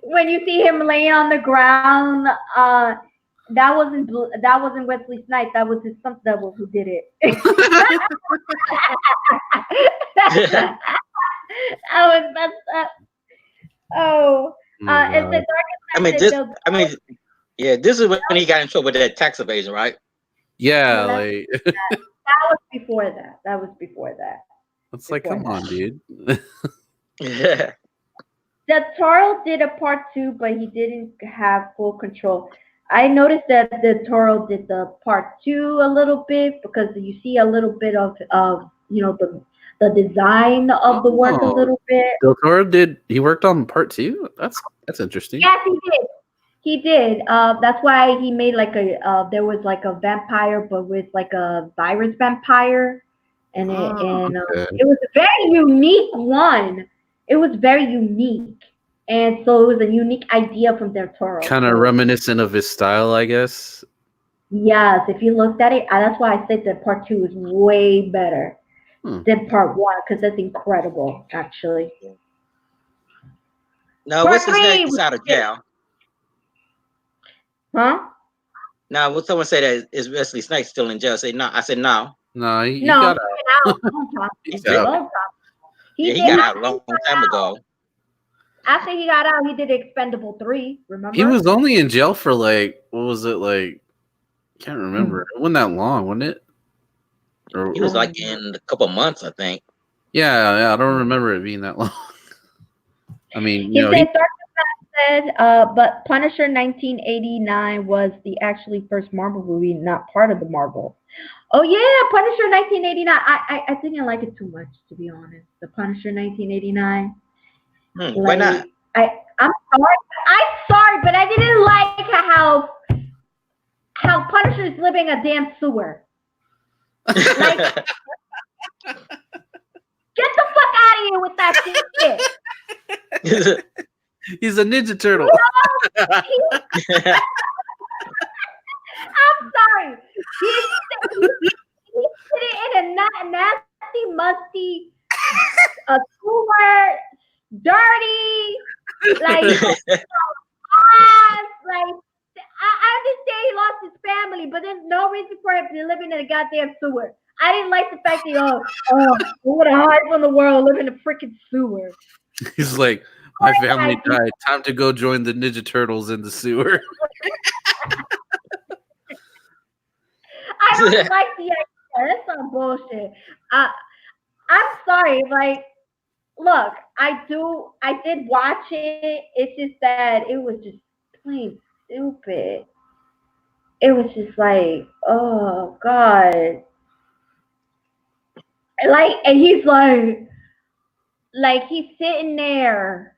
When you see him laying on the ground, that wasn't Wesley Snipes. That was his stunt double who did it. That was messed up. Oh,
Oh my
it's the
god.
I
darkest
mean
night
this.
that
I mean, yeah, this is when he got in trouble with that tax evasion, right?
Yeah,
that
like
was before that. That was before that.
it's like, come on, dude.
Yeah.
The Toro did a part two, but he didn't have full control. I noticed that the Toro did the part two a little bit because you see a little bit of the design of the work a
Oh,
little bit.
Del Toro he worked on part two? That's interesting.
Yes, he did. He did. That's why he made like there was like a vampire, but with like a virus vampire, and
Oh, okay.
it was a very unique one. It was very unique, and so it was a unique idea from Del Toro.
Kind of
So
reminiscent of his style, I guess.
yes, if you looked at it, that's why I said that part two is way better than part one because that's incredible, actually.
Now
Part
what's his name
three
is
was
out of jail?
huh?
Now would someone say that is Wesley Snipes still in jail? Say no. I said no.
No, he
No,
got
he
out.
went out a long time.
He's
Really?
out.
Long time.
Yeah, he
did
got out a
after he
long
got
time
out.
ago.
After he got out, he did Expendable 3. Remember?
He was only in jail for like what was it like? Can't remember. It wasn't that long, wasn't it? Or,
He was like in a couple months, I think.
yeah, I don't remember it being that long. I mean,
He said, but Punisher 1989 was the actually first Marvel movie, not part of the Marvel. Oh yeah, Punisher 1989. I didn't like it too much, to be honest. The Punisher 1989.
Why not?
I'm sorry, but I didn't like how Punisher's living a damn sewer. Like, get the fuck out of here with that shit.
He's a Ninja Turtle.
I'm sorry. He's sitting in a nasty, musty sewer, dirty, like, I understand he lost his family, but there's no reason for him to live in a goddamn sewer. I didn't like the fact that, we would have hide from the world, live in a freaking sewer.
He's like, My family died. Time to go join the Ninja Turtles in the sewer.
I don't like the idea. That's some bullshit. I'm sorry. Like, look, I did watch it. It's just that it was just plain stupid. It was just like, oh God. Like, and he's like he's sitting there,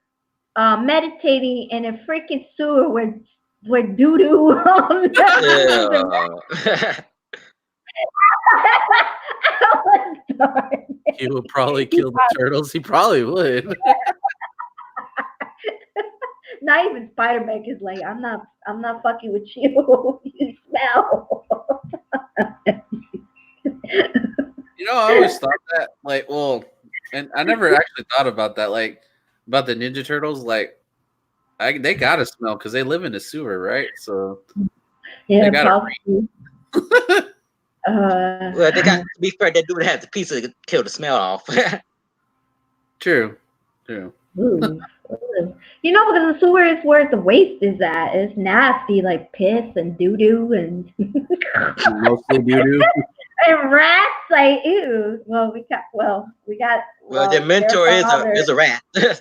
meditating in a freaking sewer with doo doo on
Yeah.
I was done.
He would probably kill the turtles. He probably would.
Not even Spider-Man is like, I'm not fucking with you. You smell.
You know, I always thought that, like, well, and I never actually thought about that, like, about the Ninja Turtles. Like, they gotta smell because they live in a sewer, right? So
Yeah,
they gotta
probably.
Well, they got to be fair. They do have the pizza to kill the smell off.
True.
Ooh. You know, because the sewer is where the waste is at. It's nasty, like piss and doo doo and
Mostly doo-doo.
and rats. Like, ew. Well,
Their mentor is a rat.
Yeah.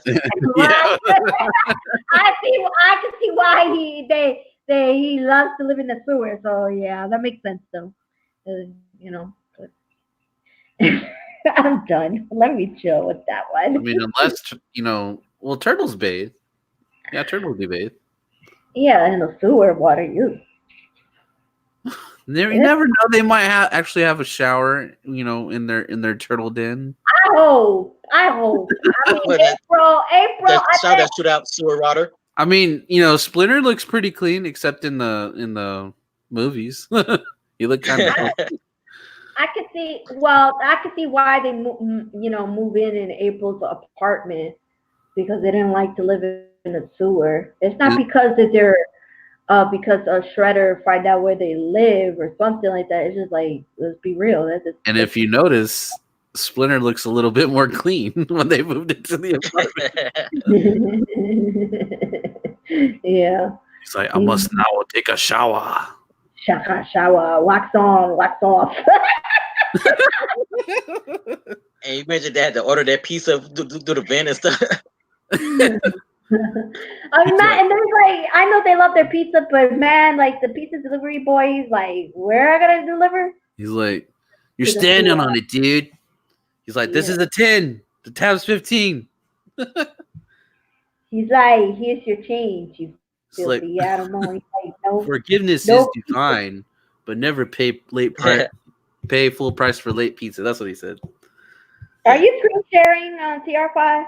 I can see why he loves to live in the sewer. So yeah, that makes sense though. You know, but I'm done. Let me chill with that one.
I mean, unless, well, turtles bathe. Yeah, turtles do bathe.
Yeah, in the sewer water, you.
You never know. They might actually have a shower, in their turtle den.
I hope. I mean, April.
Shout that shoot out sewer water.
I mean, Splinter looks pretty clean, except in the movies. He looked kind of.
I could see. Well, I could see why they move in April's apartment because they didn't like to live in a sewer. It's not because that they're because a Shredder find out where they live or something like that. It's just like, let's be real.
And if you notice, Splinter looks a little bit more clean when they moved into the
apartment. Yeah.
He's like, I must now take a shower.
Shower. Wax on, wax off.
And you mentioned they had to order their pizza do the vent and stuff.
And there's like, I know they love their pizza, but man, like the pizza delivery boy, he's like, where I gotta deliver?
He's like, you're standing on it, dude. He's like, this is a 10. The tab's 15.
He's like, here's your change, you filthy animal. He's like, no.
Forgiveness is divine, but never pay pay full price for late pizza. That's what he said.
Are you screen sharing on TR5?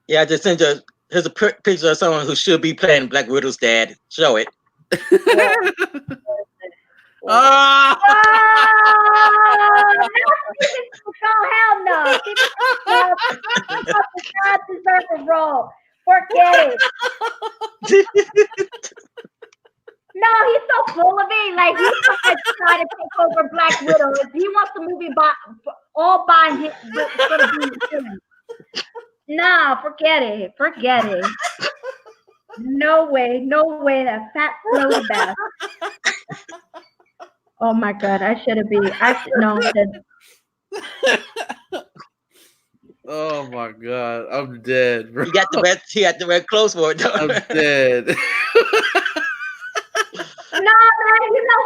Yeah, I just sent you. Here's a picture of someone who should be playing Black Widow's dad. Show it.
Oh, hell no. He does not deserve a role. Forget it. No, he's so full of it. Like, he's trying to take over Black Widow. If he wants the movie all by him, it's going to be him. No, forget it. No way, that fat floaty bastard. Oh my God,
Oh my God, I'm dead, bro.
He had the red clothes for it, though.
I'm dead.
No, man,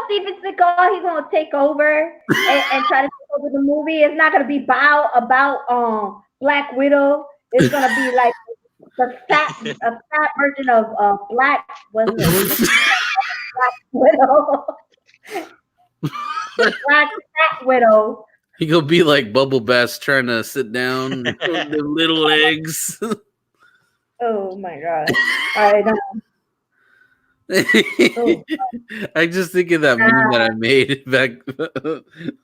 Steven Seagal, he's gonna take over and try to take over the movie. It's not gonna be about Black Widow. It's gonna be like a fat version of Black Widow. The Black Fat Widow.
He gonna be like Bubble Bass trying to sit down with the little legs.
Oh my God! I know.
I just think of that meme that I made back.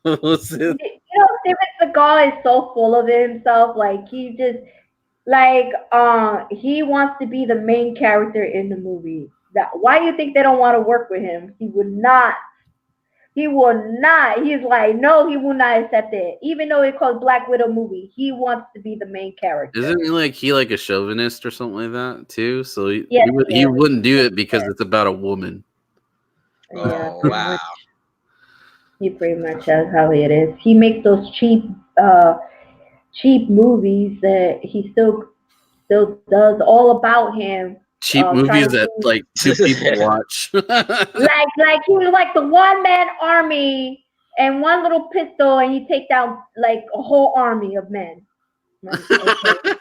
What was it?
Steven Seagal is so full of himself. Like, he just he wants to be the main character in the movie. Why do you think they don't want to work with him? He would not. He will not. He's like, no, he will not accept it. Even though it's called Black Widow movie, he wants to be the main character.
Isn't he like a chauvinist or something like that too? So
Yes,
he
yes,
wouldn't do it because
yes.
it's about a woman.
Yeah,
Oh
pretty
wow.
much. He pretty much has how it is. He makes those uh, cheap movies that he still does all about him.
Cheap
Trying
movies
to
that
do
like two people watch.
like he was like the one man army and one little pistol, and you take down like a whole army of men. Like, okay.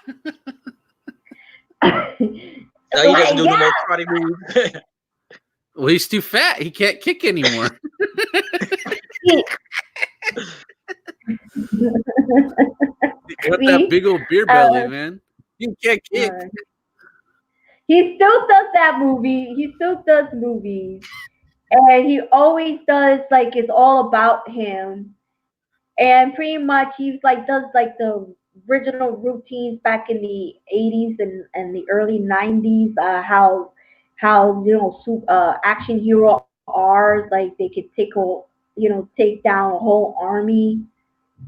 So he doesn't
Like,
do no more
yeah.
karate moves.
Well, he's too fat. He can't kick anymore. He got that
See,
big old beer
uh,
belly, man. He can't kick.
uh, he still does that movie. He still does movies, and he always does like it's all about him. And pretty much he's like does like the original routines back in the 80s and the early 90s. How action hero are like they could take down a whole army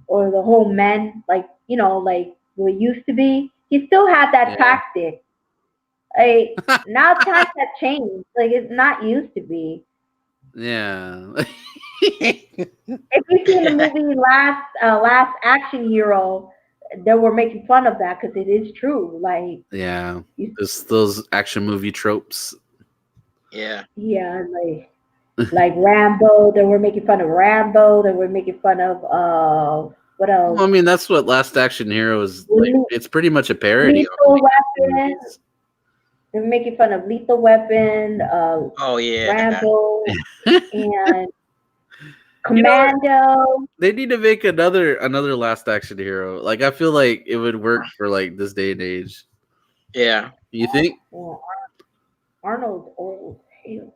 or the whole men like like what it used to be. He still had that
Yeah.
tactic. Like now times have changed. Like it's not used to be.
Yeah.
If you seen the movie Last Action Hero, they were making fun of that because it is true. Like
Yeah.
you,
Those action movie tropes.
Yeah.
yeah, like Rambo. They were making fun of Rambo. They were making fun of what
Well,
else?
I mean, that's what Last Action Hero is like.
Le-
It's pretty much a parody on
Lethal
the
Weapon.
movies.
They were making fun of Lethal Weapon,
Oh yeah.
Rambo, and
You know,
Commando.
they need to make another Last Action Hero. Like, I feel like it would work for like this day and age.
Yeah.
You think?
Well, Arnold's old. Hell.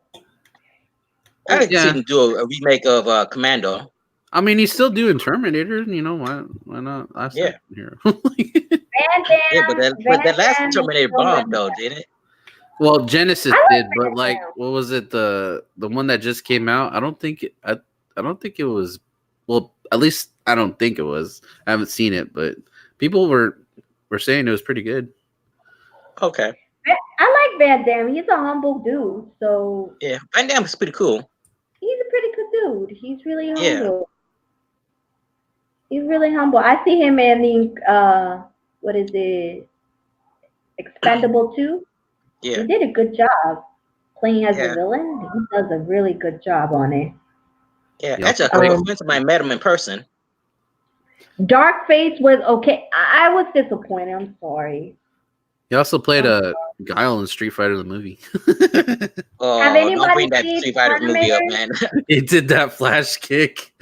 I
Oh,
could see
Yeah.
him do a remake of Commando.
I mean, he's still doing Terminator. You know why not Last
Yeah.
Action Hero?
Van
Yeah, but
Damme.
that
Van
last
Damme is
Terminator
still
bombed
Van
though,
Damme.
didn't it?
Well, Genesis
I like
did,
Van
but like,
Damme.
what was it? The one that just came out. I don't think it was. Well, at least I don't think it was. I haven't seen it, but people were saying it was pretty good.
Okay.
I like Van Damme. He's a humble dude, so
Yeah. Van Damme is pretty cool.
he's a pretty good dude. He's really
Yeah.
humble. He's really humble. I see him in the what is it? Expendable 2.
Yeah.
He did a good job playing as the
Yeah.
villain. He does a really good job on it.
Yeah.
He also
Actually, a
played.
couple of friends of mine met him in person.
Dark Face was okay. I was disappointed. I'm sorry.
He also played
I'm
a Guile in Street Fighter the movie.
Have
Oh, don't
anybody
bring that
seen
Street Fighter movie up,
Terminator?
man.
He did that flash kick.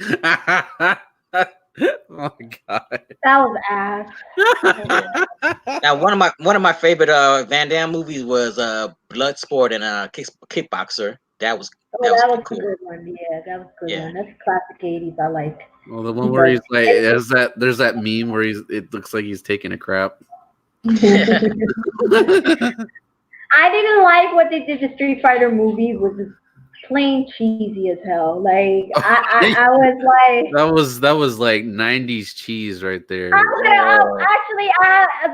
Oh my god.
That was ass.
Yeah. Now, one of my favorite Van Damme movies was Bloodsport and Kickboxer.
Oh,
That was
that
pretty
was a
cool.
good one. Yeah, that was a good
Yeah.
one. That's classic 80s. I like.
Well, the one where
But
he's like, there's that meme where it looks like he's taking a crap.
I didn't like what they did to Street Fighter movie. Was just plain cheesy as hell. Like I was like,
that was like 90s cheese right there.
Oh,
actually,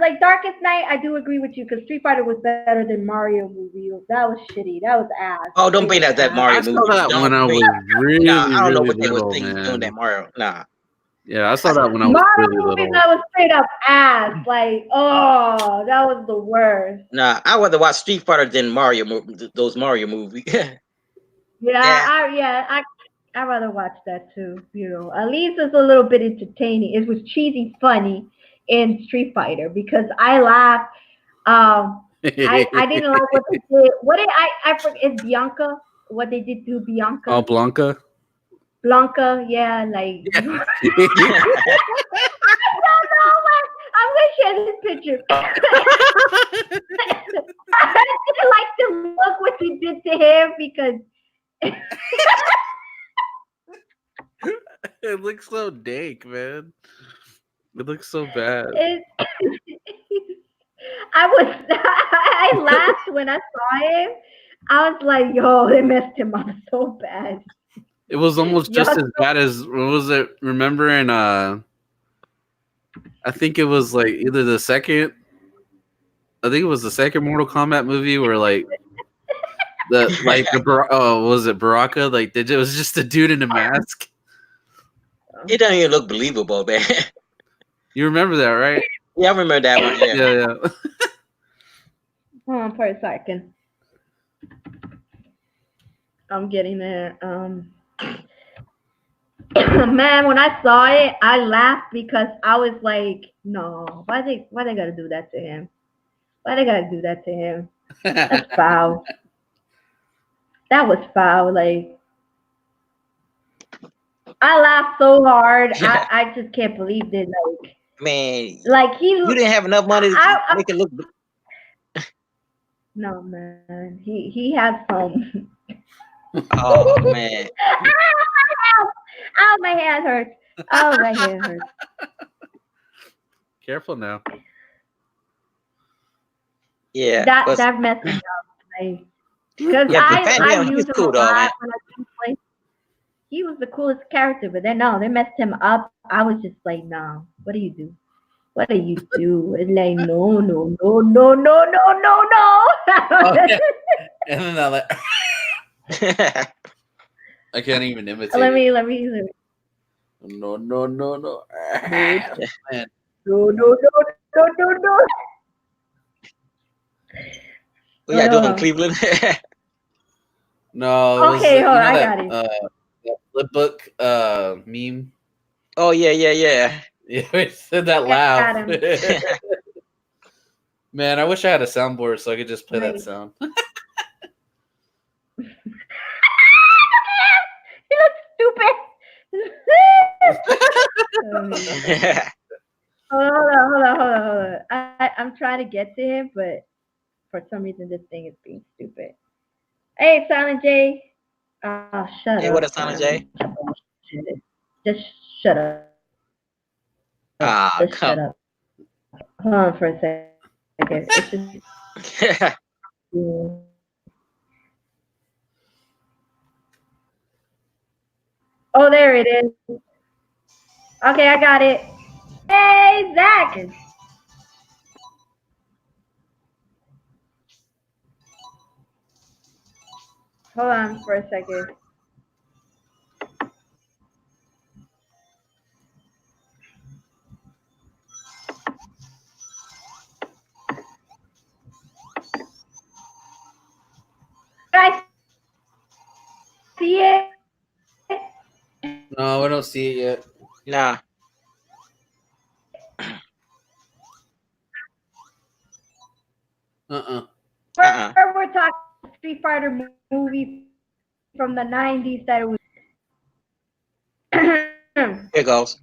like Darkest Night. I do agree with you because Street Fighter was better than Mario movie. That was shitty. That was ass.
don't
It
bring
was
that
ass.
Mario
I saw
movie.
that when
Don't
I
bring.
was really,
Nah, I don't know
really
what they was
little,
thinking doing that
man.
Mario. Nah.
Yeah, I saw
I,
that when I was
Mario
really
movie
little.
that was straight up ass. Like, oh, that was the worst.
nah, I rather watch Street Fighter than those Mario movies.
Yeah,
Yeah.
I rather watch that too. At least it's a little bit entertaining. It was cheesy, funny in Street Fighter because I laughed. I didn't like what they did. What did I forget? It's Bianca. What they did to
Oh,
Bianca,
Blanca.
Blanca. Yeah, like
Yeah.
no, I'm gonna share this picture. I didn't like to look what you did to him because
It looks so dank, man. It looks so bad.
it, I laughed when I saw him. I was like, yo, they messed him up so bad.
It was almost just
Y'all
as bad as what was it? Remember in I think it was like either the second. I think it was the second Mortal Kombat movie where like was it Baraka? Like it was just a dude in a mask.
It doesn't even look believable, man.
You remember that, right?
Yeah, I remember that one. Yeah.
Yeah.
Hold on for a second. I'm getting there. Man, when I saw it, I laughed because I was like, no, why they gotta do that to him? Why they gotta do that to him? That's foul. That was foul. Like I laughed so hard. I just can't believe it.
Man,
Like he
you didn't have enough money to make it look.
no man. He has some.
Oh man.
Oh, my hand hurts. Oh, my hand hurts.
Careful now.
Yeah.
That messed me up. Like, because
Yeah, but
I
Batman, he was
used him a
cool though, man.
lot when I was playing. He was the coolest character, but then no, they messed him up. I was just like, no, what do you do? What do you do? It's like, no, no, no, no, no, no, no, no.
Oh, yeah. And then I like I can't even imitate
let
it.
me.
No. Man.
No, no, no, no, no, no.
What y'all doing in Cleveland?
No, it was
Okay, hold on, I
that,
got it.
that flip book meme.
Oh yeah.
Yeah, we said that
Got
laugh.
him.
Man, I wish I had a soundboard so I could just play that
Wait.
sound.
He looks stupid. Hold on. I'm trying to get to him, but for some reason this thing is being stupid. Hey, Silent J. Oh, shut
Hey,
up,
what up, Silent J?
Just shut up.
Ah,
Just
come.
shut up. Hold on for a second. It's just. Oh, there it is. Okay, I got it. Hey, Zach. Hold on for a second. Guys, see it?
No, we don't see it yet.
Nah.
We're talking Street Fighter movie from the 90s that it was.
Here goes.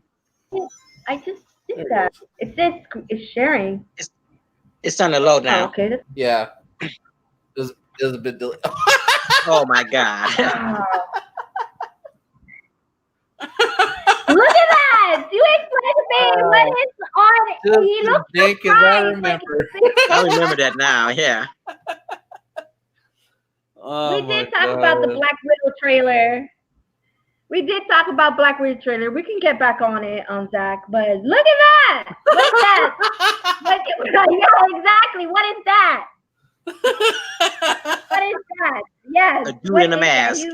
I just did that. It says it's sharing.
It's on the low now.
Oh, okay.
Yeah. It was a bit delayed.
Oh my god.
Look at that! You explained to me when it's on. He looks
Jake, as I remember.
I remember that now. Yeah.
Oh,
we did talk about the Black Widow trailer. We did talk about Black Widow trailer. We can get back on it, Zach. But look at that! What's that? Yeah, exactly. What is that? What is that? Yes.
A dude in a mask.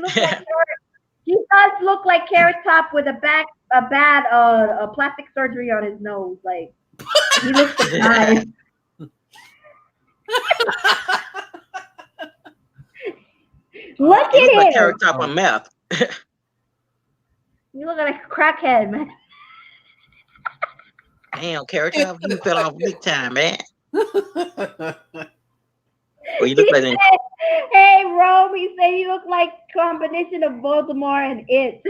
He does look like Carrot Top with a bad plastic surgery on his nose. Like he looks nice. Look at
like
him.
Carrot Top on meth.
You look like a crackhead, man.
Damn, Carrot Top, you fell off big time, man. Well, you look like
hey, Rome, he said you look like combination of Baltimore and it.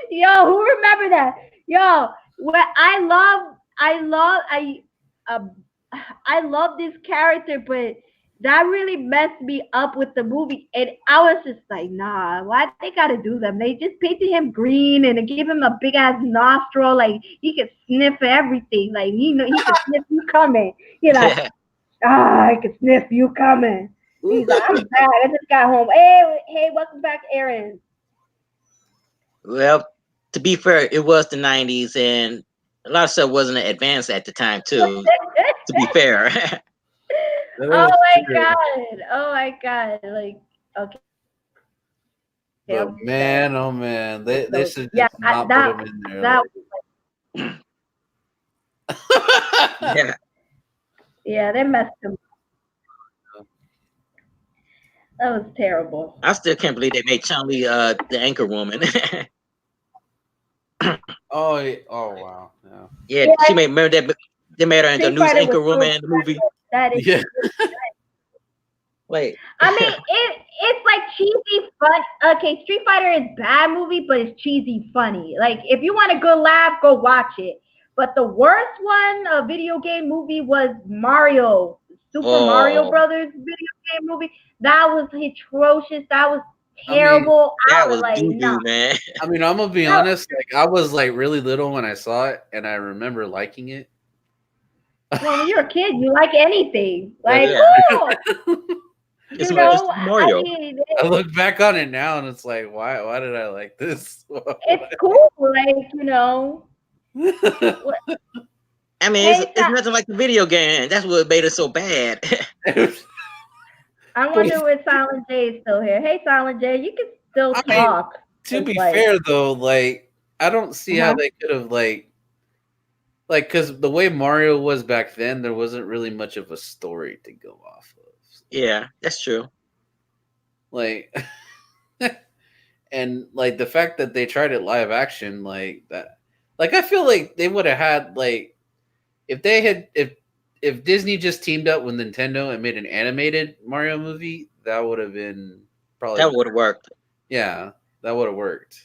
Yo, who remember that? Yo, what I love this character, but that really messed me up with the movie. And I was just like, nah, why they gotta do them? They just painted him green and give him a big ass nostril, like he could sniff everything. Like he could sniff you coming. I could sniff you coming. He's like, I'm back. I just got home. Hey, welcome back, Aaron.
Well, to be fair, it was the 90s, and a lot of stuff wasn't advanced at the time, too. To be fair.
Oh
That is
my
true.
god. Oh my god. Like, okay, I'm
But
sorry.
man, oh man,
So
they
yeah,
should just not put him in there.
that
Like.
Yeah.
yeah, they messed him. That was terrible.
I still can't believe they made Chun-Li the anchor woman.
Oh wow, yeah,
Yeah,
Yeah,
she made remember that they made her into a
Street
news
Fighter was
anchor
so
woman in the movie.
that is.
yeah.
Wait.
I mean, it's like cheesy fun. Okay, Street Fighter is bad movie, but it's cheesy funny. Like if you want a good laugh, go watch it. But the worst one, a video game movie, was Mario, Super Mario
Oh,
Brothers video game movie. That was atrocious. That was
I mean,
terrible. I
that
was
was
like,
doo
no.
doo, man.
I'm gonna be
That
honest. Like I was like really little when I saw it, and I remember liking it.
well, when you're a kid, you like anything.
That
Like,
is
Yeah,
oh,
it's
you I
Mario.
mean,
I look back on it now, and it's like, why did I like this?
it's cool. Like,
I mean,
hey,
it's nothing like the video game. That's what made it so bad.
I wonder if Silent J is still here. Hey, Silent J, you can still
I mean,
talk.
to
It's
be
like,
fair though, like I don't see how
uh-huh.
they could have because the way Mario was back then, there wasn't really much of a story to go off of.
Yeah, that's true.
Like, and like the fact that they tried it live action, like that, like I feel like they would have had like if they had if Disney just teamed up with Nintendo and made an animated Mario movie, that would have been probably
That would have worked.
yeah, that would have worked.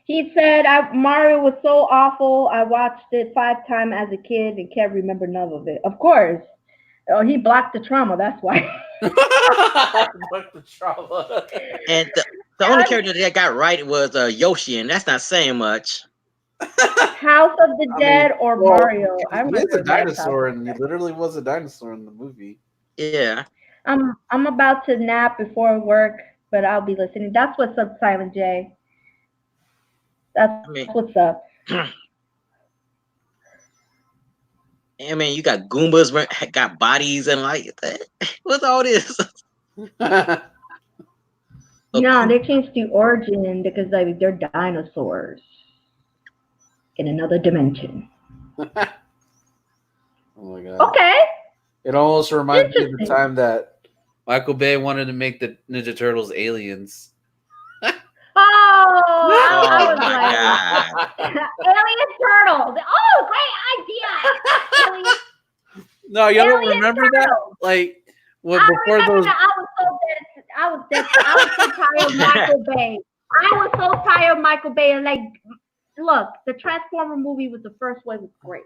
He said, Mario was so awful. I watched it 5 times as a kid and can't remember none of it. Of course. Oh, he blocked the trauma. That's why.
What the trauma?
And the only character that got right was Yoshi, and that's not saying much.
House of the
I mean,
Dead or
well,
Mario. I
he is a
remember that House.
dinosaur, and he literally was a dinosaur in the movie.
Yeah.
I'm about to nap before work, but I'll be listening. That's what's up, Silent J. That's
I mean,
what's up.
you got Goombas got bodies and like what's all this?
No, they changed the origin because like they're dinosaurs in another dimension.
Oh my god!
Okay,
It almost reminds me of the
interesting.
time that Michael Bay wanted to make the Ninja Turtles aliens.
Oh, I
Oh
was
my
like,
god.
Alien Turtles. Oh, great idea.
No, y'all don't
Alien
remember that?
Turtles.
Like, what
I
before
remember
those?
that. I was so tired of Michael Bay. I was so tired of Michael Bay. And like, look, the Transformer movie was the first one was great,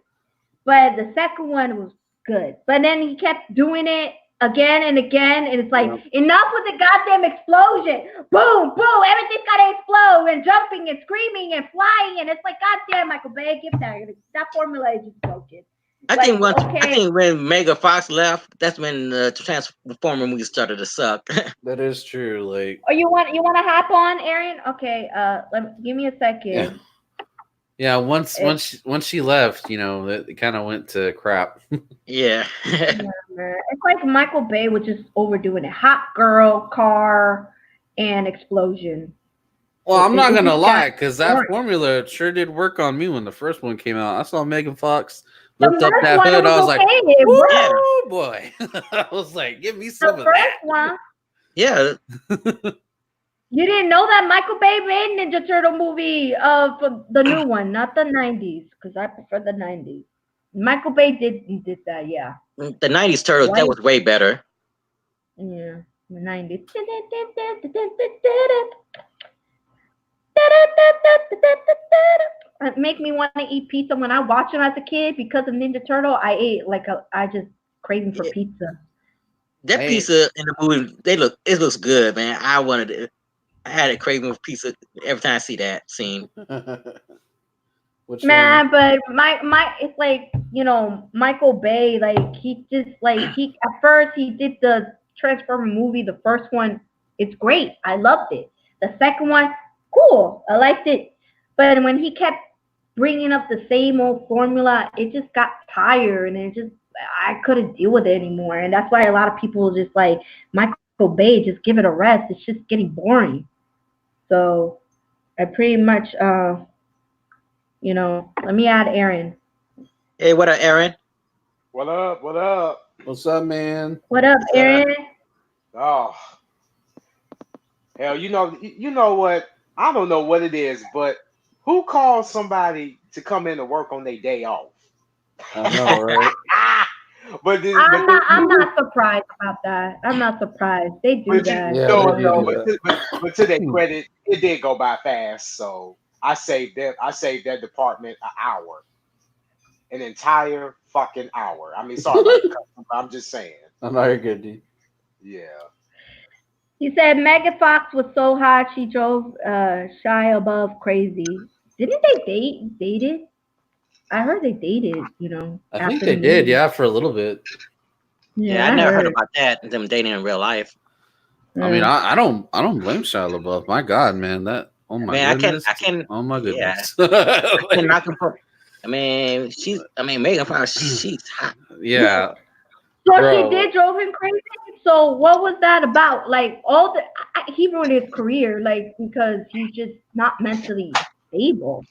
but the second one was good. But then he kept doing it again and again, and it's like enough with the goddamn explosion. Boom, boom, everything's gotta explode and jumping and screaming and flying, and it's like, goddamn, Michael Bay, get that formula is just broken.
I
Like,
think
okay.
I think when Mega Fox left, that's when the Transformer movie started to suck.
That is true. Like,
Oh, you want to hop on, Aaron? Okay, give me a second.
yeah. Once she left, it kind of went to crap.
Yeah.
It's like Michael Bay was just overdoing it. Hot girl, car, and explosion.
Well, I'm not gonna
just
lie, because that
work.
formula sure did work on me when the first one came out. I saw Megan Fox
The
lift up
first
that
one, it
hood. I was like,
okay. It worked.
"Oh boy!" I was like, "Give me some
The
of
first
that."
one,
Yeah.
you didn't know that Michael Bay made Ninja Turtle movie for the new one, not the 90s, because I prefer the 90s. Michael Bay did that, yeah.
The 90s Turtles, that was way better.
Yeah, the 90s. It make me want to eat pizza. When I watched them as a kid because of Ninja Turtle, I ate I just craving for pizza.
That pizza in the movie, it looks good, man. I had a craving for pizza every time I see that scene.
Man, but my it's like, Michael Bay, like he just like at first he did the Transformer movie, the first one, it's great. I loved it. The second one, cool. I liked it. But when he kept bringing up the same old formula, it just got tired, and it just I couldn't deal with it anymore. And that's why a lot of people just like Michael Bay, just give it a rest. It's just getting boring. So I pretty much, let me add Aaron.
Hey, what up, Aaron?
What up? What up?
What's up, man?
What up, Aaron?
Oh, hell, you know what? I don't know what it is, but who calls somebody to come in to work on their day off?
I know, right?
I'm not surprised about that. I'm not surprised. They do that.
Yeah,
no,
they
no,
do
but to their credit, it did go by fast. So I saved that department an hour, an entire fucking hour. I mean, sorry about the customer, I'm just saying.
I'm not good, dude.
Yeah.
He said Megan Fox was so hot she drove Shia above crazy. Didn't they dated? I heard they dated,
I
after
think they
the
did,
movie.
yeah, for a little bit.
Yeah, I never heard about that. Them dating in real life.
I mean, I don't blame Shia LaBeouf. My God, man, that
Man,
goodness.
I can.
Oh my
Yeah,
goodness.
I cannot compare. I mean, Megan Fox, she's hot.
Yeah.
So
Bro.
she did drove him crazy. So what was that about? Like he ruined his career, like because he's just not mentally stable.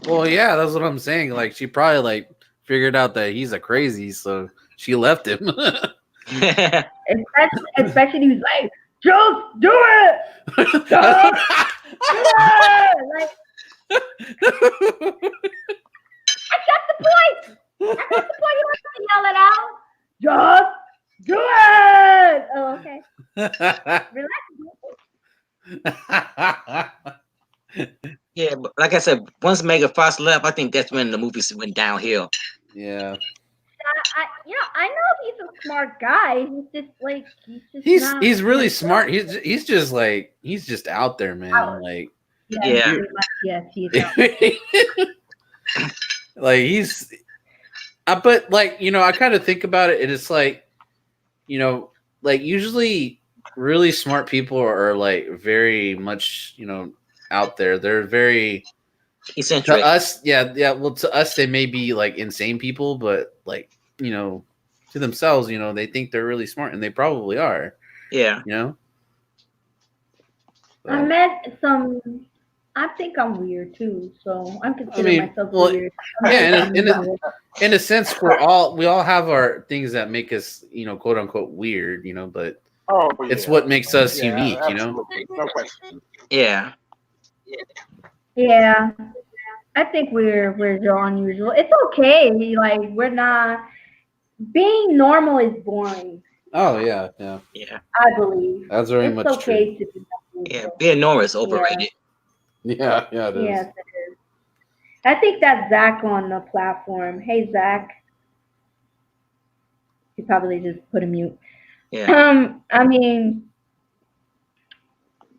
Well, yeah, that's what I'm saying. Like, she probably like figured out that he's a crazy, so she left him.
Especially he was like, just do it, just do it. Like I got the point. You don't have to yell it out. Just do it. Oh, okay. Relax.
Yeah, but like I said, once Megan Fox left, I think that's when the movies went downhill.
Yeah.
I know he's a smart guy.
He's really smart. He's just out there, man. Like,
Yeah.
Yes, he is out there.
like but like, I kind of think about it, and it's like, like usually really smart people are like very much, out there. They're very
eccentric.
To us, yeah. Well, to us, they may be like insane people, but like, to themselves, they think they're really smart, and they probably are.
Yeah.
So,
I met some. I think I'm weird too, so I'm considering myself weird.
Yeah, in a sense, we all have our things that make us, quote unquote weird, but it's what makes us unique,
No question.
Yeah.
Yeah, I think we're unusual. It's okay. Like we're not being normal is boring.
Oh yeah.
I believe
that's very
it's
much
okay
true.
to be unusual.
Yeah, being normal is overrated.
Yeah, it is.
Yes, it is. I think that's Zach on the platform. Hey, Zach. You probably just put a mute.
Yeah.
I mean,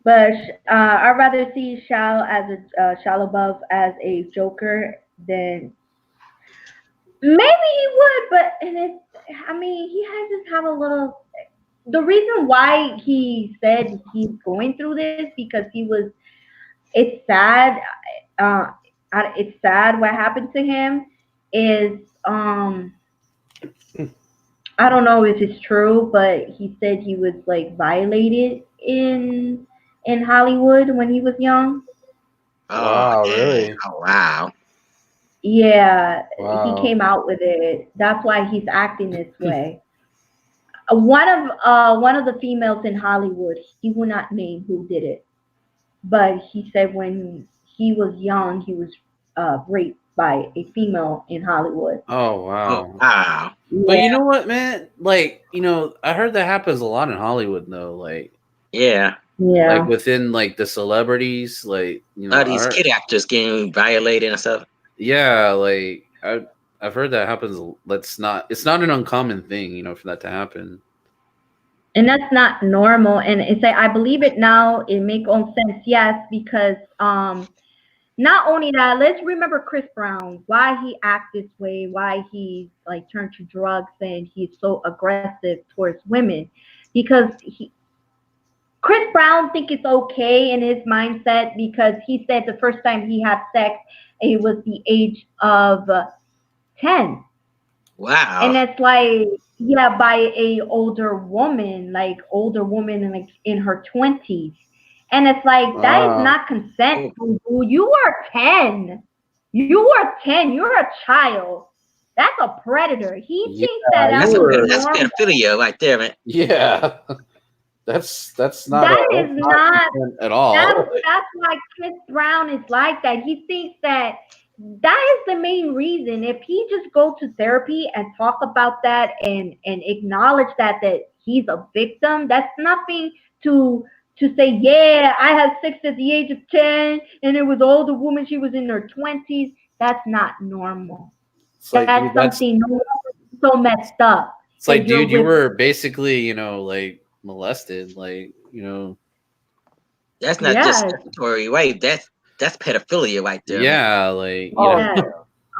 but I'd rather see Shia LaBeouf as a Joker than maybe he would, but he has to have a little. The reason why he said he's going through this because it's sad. It's sad what happened to him. Is I don't know if it's true, but he said he was like violated in Hollywood when he was young.
Wow, really?
Oh, wow.
Yeah,
Wow.
he came out with it. That's why he's acting this way. One of the females in Hollywood, he will not name who did it, but he said when he was young, he was raped by a female in Hollywood.
Oh wow.
Oh, wow.
But you know what, man? Like, I heard that happens a lot in Hollywood, though. Like,
Yeah.
like within like the celebrities, like
These kid actors getting violated and stuff.
Yeah, like I've heard that happens. It's not an uncommon thing, for that to happen.
And that's not normal. And I believe it now. It make all sense. Yes, because Not only that, let's remember Chris Brown, why he act this way, why he like turned to drugs and he's so aggressive towards women. Because Chris Brown think it's okay in his mindset because he said the first time he had sex, it was the age of 10.
Wow.
And it's like, yeah, by a older woman, like older woman in like in her 20s. And it's like that is
Ah,
not consent.
Oh,
You are 10. You are 10. You're a child. That's a predator. He
yeah,
thinks that
you
that's
that's
a
were.
that's
normal.
pedophilia right there, man.
Yeah, that's not
That is
that's not
not.
consent at all.
That's why Chris Brown is like that. He thinks that that is the main reason. If he just go to therapy and talk about that and acknowledge that he's a victim, that's nothing to say. Yeah, I had sex at the age of 10, and it was older woman. She was in her 20s. That's not normal.
It's like,
That's
dude, that's
something so messed up
it's
that
like,
you're
dude, you
with.
were basically, like molested, like,
That's not just
Yes,
statutory rape. That's pedophilia right there, man.
yeah, like,
Oh
yes.
yeah.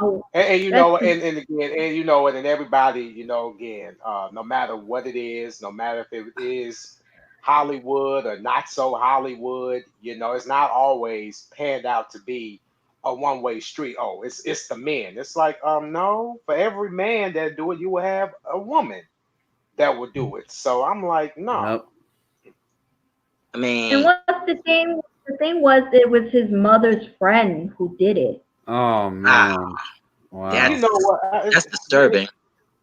Oh,
And you
that's
know, and again, and you know, and everybody, again, no matter what it is, no matter if it is Hollywood or not so Hollywood, it's not always panned out to be a one-way street. Oh, it's the men. It's like, no, for every man that do it, you will have a woman that will do it. So I'm like, no.
yep.
I
And
mean,
what's the thing? The thing was, it was his mother's friend who did it.
Oh
ah,
man,
You
wow,
know
that's
what?
that's disturbing.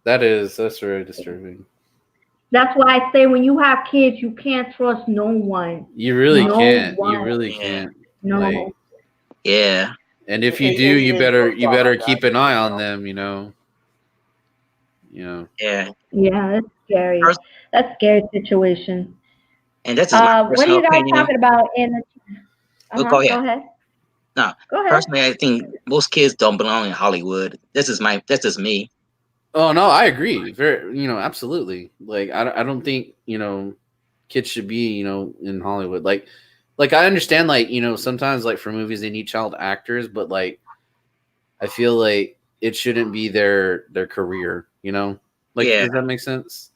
that's very disturbing.
That's why I say when you have kids, you can't trust no one.
You really
Oh,
No
can't. You
one.
really
yeah,
can't. Like,
No.
yeah.
and if you
And,
do,
and,
you
and
better
I'm
you
sorry
better
about that.
keep an eye on them. You know.
Yeah.
Yeah, that's scary.
Pers-
That's scary situation.
and that's just my
What are
personal
you guys
opinion.
talking about in the? Uh
We'll
huh.
go ahead.
Go ahead.
No,
Go ahead.
personally, I think most kids don't belong in Hollywood. That's just me.
Oh no, I agree. Very, absolutely. Like, I don't think kids should be in Hollywood. Like I understand, like, sometimes, like, for movies they need child actors, but like I feel like it shouldn't be their career. Like,
Yeah.
does that make sense?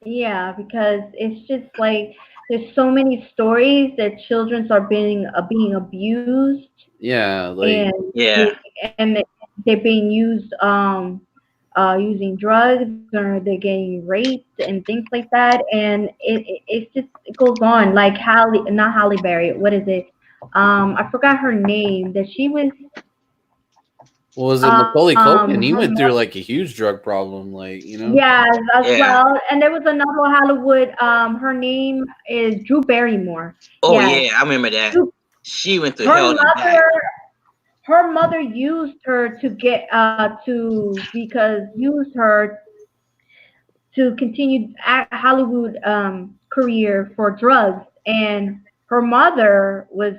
Yeah, because it's just like there's so many stories that children are being abused
Yeah,
and
like,
Yeah.
they, and they're being used using drugs or they're getting raped and things like that and it goes on like Halle not Halle Berry, what is it, I forgot her name, that she was
what was it, Macaulay
her
Culkin? He went through like a huge drug problem, like,
yeah, as
Yeah.
well. And there was another Hollywood. Her name is Drew Barrymore.
Oh
Yes,
yeah, I remember that.
Drew,
She went through
her
hell and back.
mother. Her mother used her to get to because used her to continue Hollywood career for drugs, and her mother was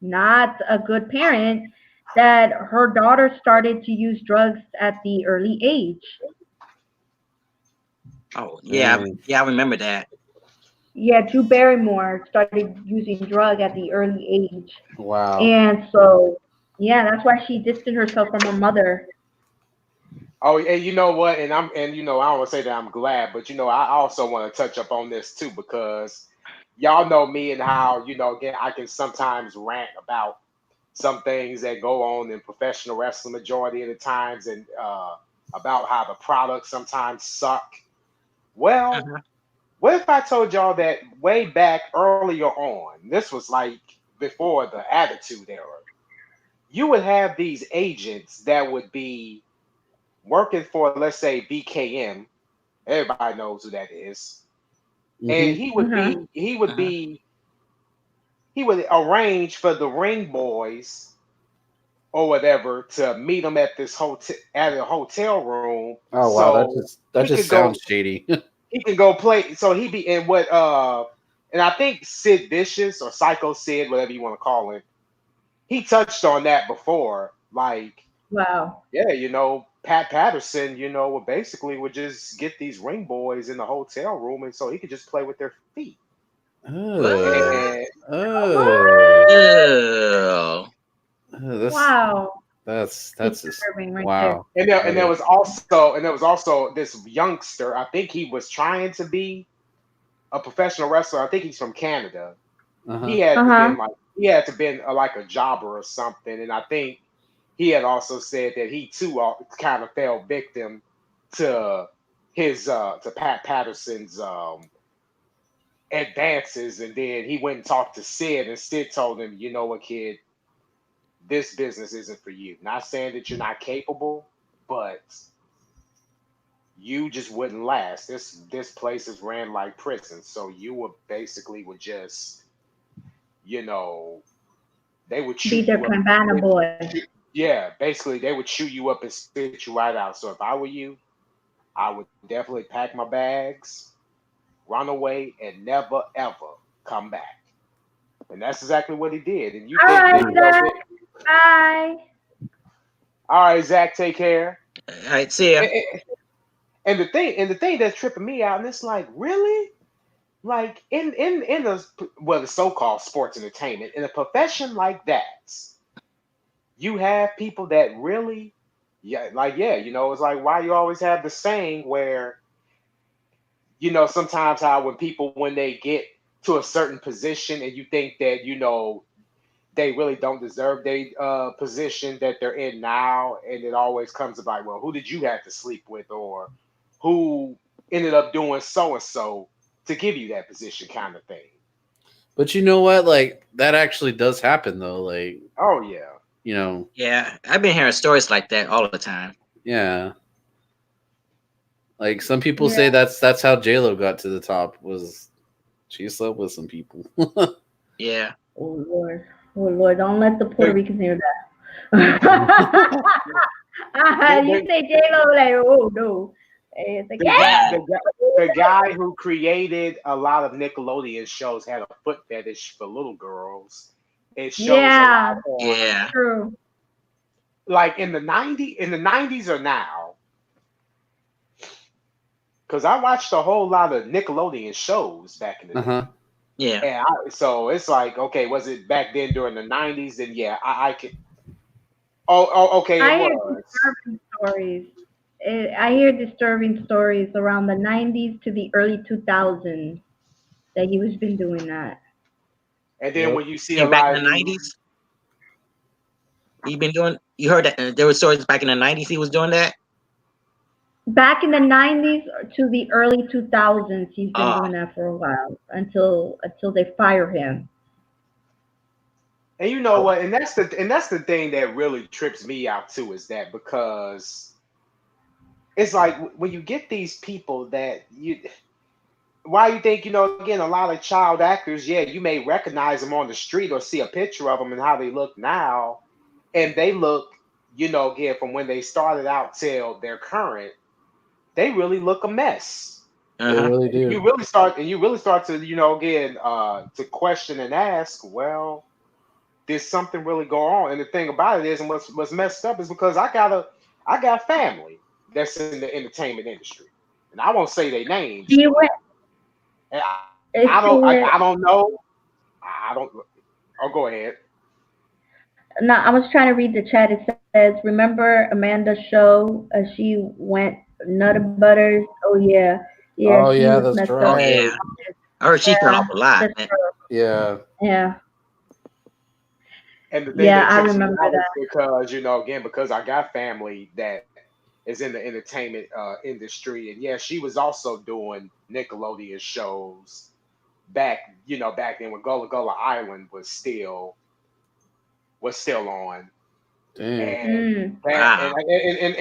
not a good parent. That her daughter started to use drugs at the early age.
Oh yeah,
man,
yeah, I remember that.
Yeah, Drew Barrymore started using drug at the early age.
wow.
And so, yeah, that's why she distanced herself from her mother.
Oh, and you know what? I don't want to say that I'm glad, but I also want to touch up on this too because y'all know me and how again I can sometimes rant about some things that go on in professional wrestling majority of the times, and about how the products sometimes suck. Well,
Uh-huh.
what if I told y'all that way back earlier on? This was like before the Attitude Era. You would have these agents that would be working for, let's say, BKM. Everybody knows who that is. And
Hmm.
Uh-huh.
Uh-huh.
he would arrange for the ring boys or whatever to meet him at this hotel at a hotel room.
Oh wow,
So
that
he
just
could go
sounds shady.
he can go play. So he be in what and I think Sid Vicious or Psycho Sid, whatever you want to call him, he touched on that before. Like,
Wow.
yeah, Pat Patterson, would basically would just get these ring boys in the hotel room and so he could just play with their feet.
Oh,
What?
And
oh,
What?
Ew.
Wow.
That's just
Disturbing right there.
wow.
And there was also this youngster. I think he was trying to be a professional wrestler. I think he's from Canada.
Uh huh.
He had to
Uh-huh.
been like he had to been like a jobber or something. And I think he had also said that he too kind of fell victim to his to Pat Patterson's advances. And then he went and talked to Sid, and Sid told him, you know what, kid, this business isn't for you. Not saying that you're not capable, but you just wouldn't last. This place is ran like prison. So you would just, you know, they would
Be
chew
their
you up.
cabana boy.
Yeah, basically they would chew you up and spit you right out. So if I were you, I would definitely pack my bags, run away, and never ever come back. And that's exactly what he did. And you
All
think that,
right,
Damn.
Zach. Bye.
all right, Zach, take care.
All right, see ya.
And, and the thing that's tripping me out, and it's like, really? Like in the well, the so-called sports entertainment, in a profession like that, you have people that really, yeah, like, yeah, it's like, why you always have the saying where, sometimes how when people, when they get to a certain position and you think that, they really don't deserve their position that they're in now, and it always comes about, well, who did you have to sleep with, or who ended up doing so and so to give you that position, kind of thing.
But you know what? Like that actually does happen though. Like
Oh yeah.
you know,
Yeah, I've been hearing stories like that all the time.
yeah. Like some people
Yeah.
say that's how JLo got to the top was she slept with some people.
Yeah.
Oh Lord. Oh Lord. Don't let the Puerto
The,
Ricans hear
the,
that. You
the,
say J Lo like, oh no. It's like,
the guy
yeah.
the guy who created a lot of Nickelodeon shows had a foot fetish for little girls. It shows a lot
Yeah.
on,
Yeah.
True.
like, in the 90s or now, because I watched a whole lot of Nickelodeon shows back in the
Uh
day.
huh.
Yeah.
And so it's like, okay, was it back then during the 90s? Then yeah, I could. Oh, okay, it
I hear
was.
disturbing stories. I hear disturbing stories around the 90s to the early 2000s that he was been doing that.
And then
Yep.
when you see a
And back
lot
in
of
the
these,
90s, he been doing. You heard that there were stories back in the 90s he was doing that.
Back in the 90s to the early 2000s, he's been
Oh,
doing that for a while until they fire him.
and you know what, and that's the thing that really trips me out too, is that because it's like when you get these people that why you think, again, a lot of child actors, yeah, you may recognize them on the street or see a picture of them and how they look now, and they look, again, from when they started out till their current, they really look a mess.
uh
They
huh.
really
And you
do.
really start and you really start to, again, to question and ask, well, did something really go on? And the thing about it is, and what's messed up is because I got family that's in the entertainment industry, and I won't say their names,
He
but
went.
I
It's
don't I don't know. I don't. Oh, go ahead.
No, I was trying to read the chat. It says, "Remember Amanda's show? She went Nutter Butters. Oh yeah, yeah.
Oh
She
yeah,
was
that's
messed up.
Oh
right.
yeah. I heard she fell off
Yeah,
a lot.
that's true.
Yeah.
Yeah,
And the thing
yeah.
that
I
trips me
remember
out is
that.
because, again, because I got family that is in the entertainment industry, and yeah, she was also doing Nickelodeon shows back, back then when Gullah Gullah Island was still on.
Dang.
And
Mm.
that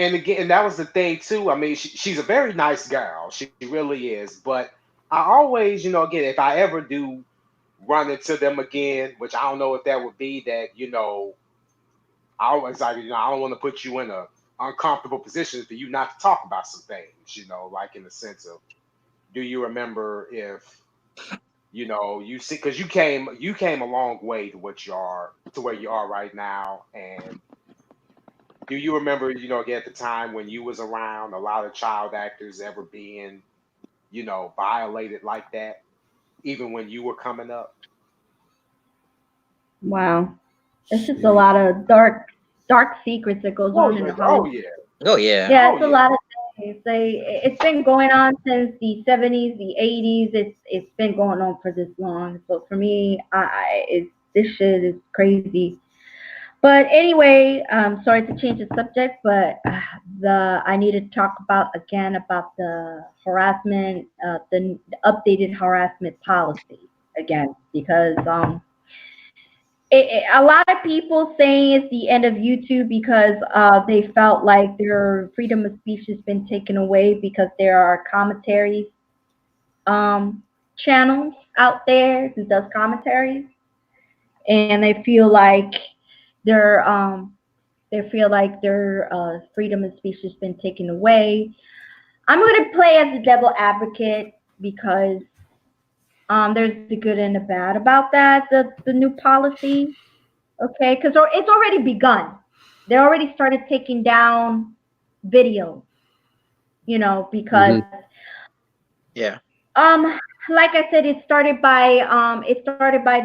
and again, and that was the thing too. I mean, she's a very nice girl. She really is. But I always, again, if I ever do run into them again, which I don't know if that would be that, I always like, I don't want to put you in a uncomfortable position for you not to talk about some things, like in the sense of, do you remember if, you see, because you came a long way to what you are, to where you are right now. And do you remember, again, at the time when you was around, a lot of child actors ever being, violated like that, even when you were coming up?
Wow. It's just a
Sheesh.
lot of dark dark secrets that goes
Oh
on in
yeah.
the
Oh
Hollywood.
yeah.
Oh yeah.
Yeah,
Oh
it's a
yeah.
lot of things. It's been going on since the 70s, the 80s. It's been going on for this long. So for me, this shit is crazy. But anyway, sorry to change the subject, but the I need to talk about again about the harassment, the updated harassment policy again because a lot of people saying it's the end of YouTube because they felt like their freedom of speech has been taken away because there are commentaries channels out there who does commentaries, and their they feel like their freedom of speech has been taken away. I'm going to play as the devil advocate because there's the good and the bad about that, the new policy. Okay, because it's already begun. They already started taking down videos, because
Mm-hmm.
Yeah.
um, like I said, it started by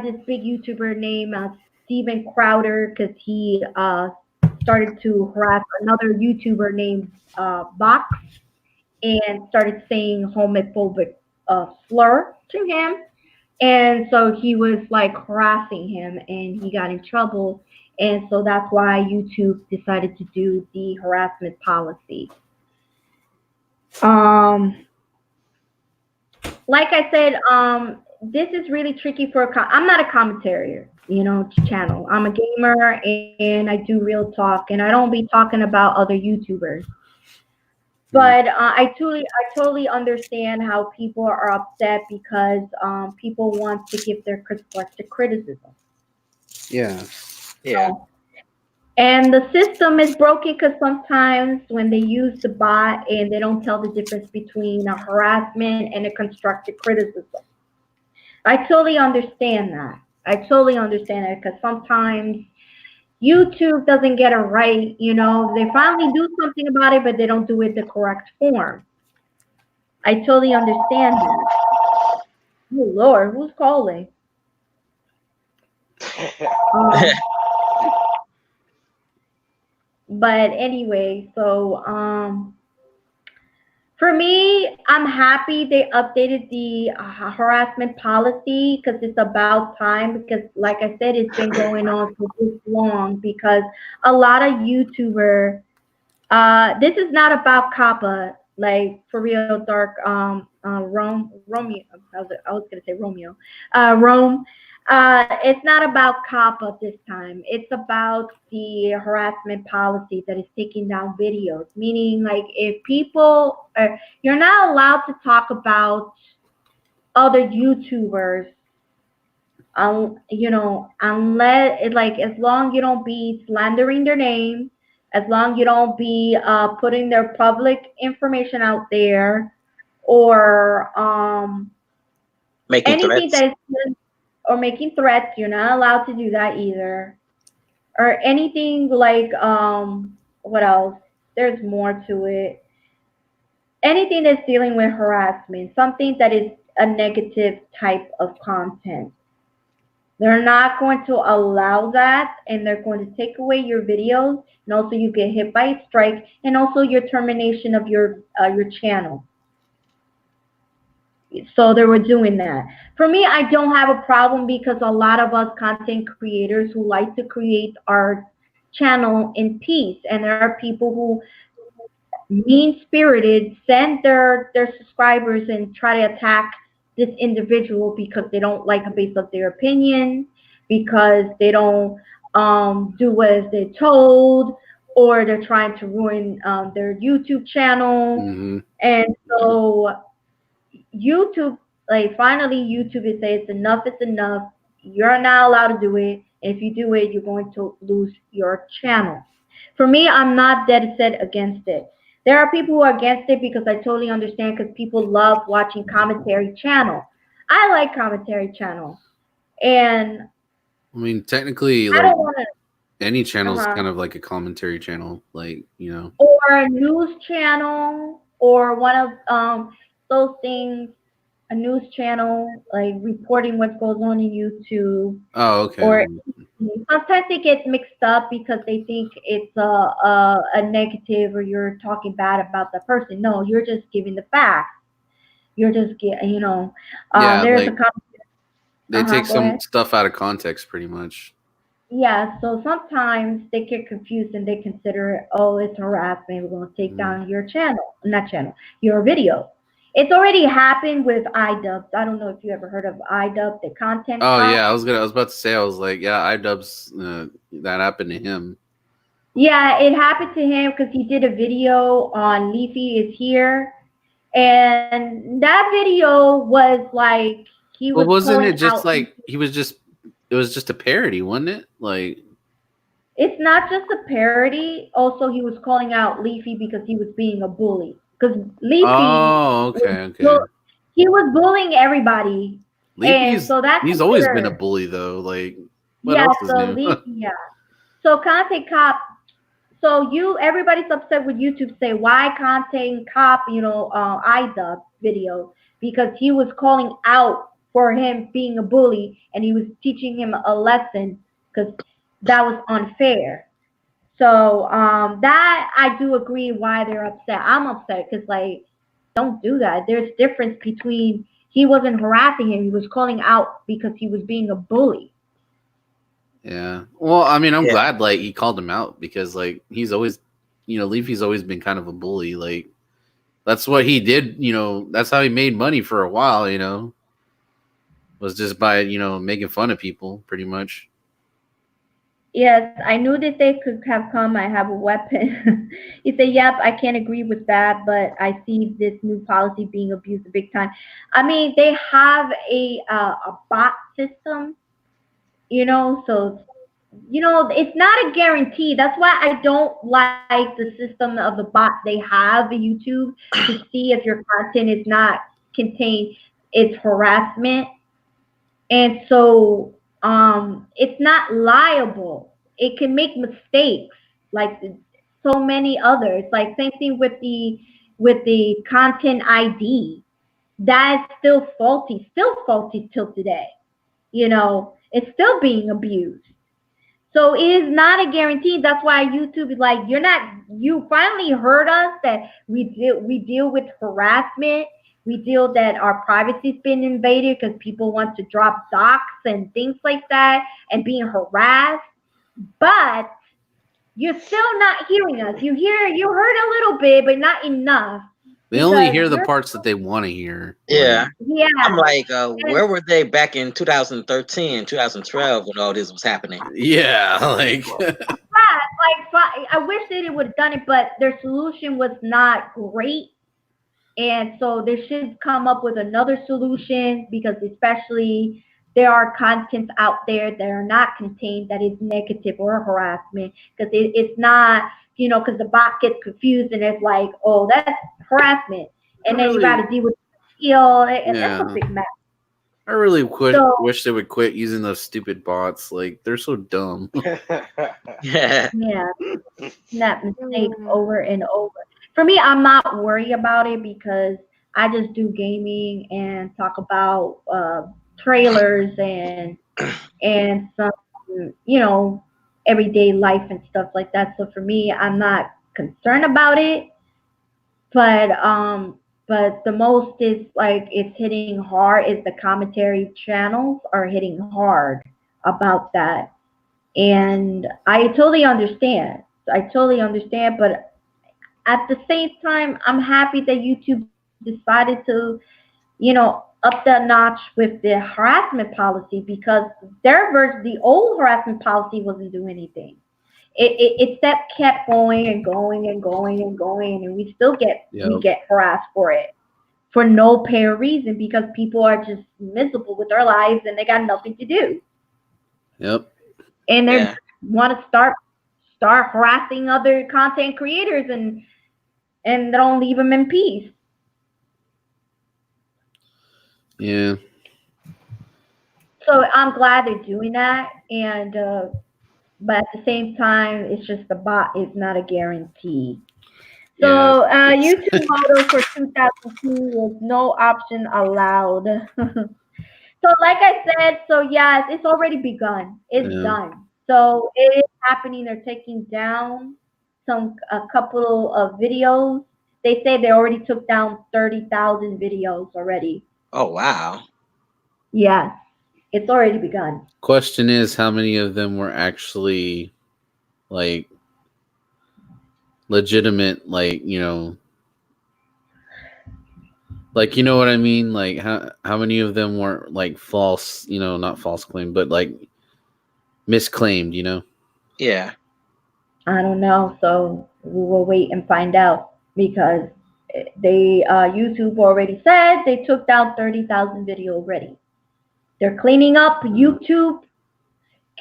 this big YouTuber named Steven Crowder because he started to harass another YouTuber named Box and started saying homophobic slur to him. And so he was like harassing him and he got in trouble. And so that's why YouTube decided to do the harassment policy. Um, like I said, this is really tricky for I'm not a commentator, channel. I'm a gamer and I do real talk and I don't be talking about other YouTubers.
Mm-hmm.
But I totally understand how people are upset because people want to give their constructive criticism.
Yeah.
Yeah.
And the system is broken because sometimes when they use the bot and they don't tell the difference between a harassment and a constructive criticism. I totally understand that. I totally understand that because sometimes YouTube doesn't get it right. They finally do something about it, but they don't do it the correct form. I totally understand that. Oh Lord, who's calling? Um, but anyway, so for me, I'm happy they updated the harassment policy because it's about time. Because, like I said, it's been going on for this long. Because a lot of YouTuber, this is not about Kappa, like for real, dark. Romeo. I was gonna say Romeo. Rome. It's not about Kappa this time. It's about the harassment policy that is taking down videos. Meaning, like, if people, you're not allowed to talk about other YouTubers, unless like as long you don't be slandering their name, as long you don't be putting their public information out there, or
Making
anything
threats.
that is or making threats. You're not allowed to do that either, or anything like what else? There's more to it. Anything that's dealing with harassment, something that is a negative type of content. They're not going to allow that, and they're going to take away your videos, and also you get hit by a strike, and also your termination of your channel. So they were doing that. For me, I don't have a problem because a lot of us content creators who like to create our channel in peace, and there are people who mean spirited send their subscribers and try to attack this individual because they don't like a base of their opinion, because they don't do as they're told, or they're trying to ruin their YouTube channel.
Mm-hmm.
And so YouTube, like finally YouTube is saying it's enough. You're not allowed to do it. If you do it, you're going to lose your channel. For me, I'm not dead set against it. There are people who are against it because I totally understand because people love watching commentary channel. I like commentary channel. And
I mean, technically,
I
like
don't want to,
any channel is
uh-huh,
kind of like a commentary channel. Like,
or a news channel or one of those things. a news channel, like reporting what goes on in YouTube,
Oh, okay.
or sometimes they get mixed up because they think it's a negative or you're talking bad about the person. No, you're just giving the facts. You're just
Yeah,
there's a
like
comment.
they take
Go
some
ahead.
stuff out of context, pretty much.
Yeah, so sometimes they get confused and they consider it, oh, it's harassment. We're going to take
Mm.
down your channel, not channel, your video. It's already happened with iDubbbz. I don't know if you ever heard of iDubbbz, the content
Oh
cop.
yeah, I was about to say, I was like, yeah, iDubbbz, that happened to him.
Yeah, it happened to him because he did a video on Leafy is here. And that video was like he
Well,
was
wasn't it
calling
just
out.
like it was just a parody, wasn't it? Like,
It's not just a parody. Also, he was calling out Leafy because he was being a bully. Because Leafy
oh,
was
okay, okay.
he was bullying everybody, and
Leafy's
so that's
he's always been a
considered.
bully though. Like, what
Yeah,
else is
so
new?
Leafy, yeah. So content cop. So everybody's upset with YouTube. Say why content cop? iDub video because he was calling out for him being a bully and he was teaching him a lesson because that was unfair. So that I do agree why they're upset. I'm upset because like don't do that. There's difference between he wasn't harassing him. He was calling out because he was being a bully.
Yeah. Well, I mean, I'm
Yeah,
glad like he called him out because like he's always, Leafy's always been kind of a bully. Like that's what he did. That's how he made money for a while. Was just by making fun of people, pretty much.
Yes, I knew that they could have come. I have a weapon. He said, "Yep, I can't agree with that, but I see this new policy being abused big time." I mean, they have a bot system, so it's not a guarantee. That's why I don't like the system of the bot they have in YouTube to see if your content is not contained it's harassment. And so it's not liable. It can make mistakes like so many others. Like same thing with the content ID. That is still faulty till today. It's still being abused. So it is not a guarantee. That's why YouTube is like, you finally heard us that we deal with harassment. We deal that our privacy's been invaded because people want to drop docs and things like that and being harassed. But you're still not hearing us. You heard a little bit, but not enough
They only
because
hear the
you're,
parts that they want to hear.
yeah.
Like,
I'm
yeah.
like,
And
where were they back in 2013, 2012 when all this was happening?
yeah, like,
I wish that it would have done it, but their solution was not great. And so they should come up with another solution because especially there are contents out there that are not contained that is negative or harassment because it's not, because the bot gets confused and it's like, oh, that's harassment.
I
And then you got
really,
to deal with skill. And that's a
yeah,
big mess.
I really
So,
wish they would quit using those stupid bots. Like, they're so dumb.
Yeah,
yeah, that mistake over and over. For me, I'm not worried about it because I just do gaming and talk about trailers and some, you know, everyday life and stuff like that. So for me, I'm not concerned about it. But the most is like it's hitting hard is the commentary channels are hitting hard about that. And I totally understand. I totally understand, but at the same time, I'm happy that YouTube decided to, up the notch with the harassment policy because the old harassment policy wasn't doing anything. It kept going and going and going and going, and we
Yep.
get harassed for it for no pay reason because people are just miserable with their lives and they got nothing to do,
Yep.
and they
yeah,
want to start harassing other content creators and they don't leave them in peace.
Yeah.
So I'm glad they're doing that, and but at the same time, it's just the bot is not a guarantee.
Yeah.
So YouTube model for 2002 was no option allowed. So like I said, so yes, it's already begun. It's
Yeah.
done. So it is happening. They're taking down a couple of videos. They say they already took down 30,000 videos already.
Oh wow.
Yes, it's already begun.
Question is, how many of them were actually like legitimate? Like like you know what I mean? Like how many of them weren't like false? Not false claim, but like misclaimed.
Yeah.
I don't know. So we will wait and find out because they YouTube already said they took down 30,000 video already. They're cleaning up YouTube.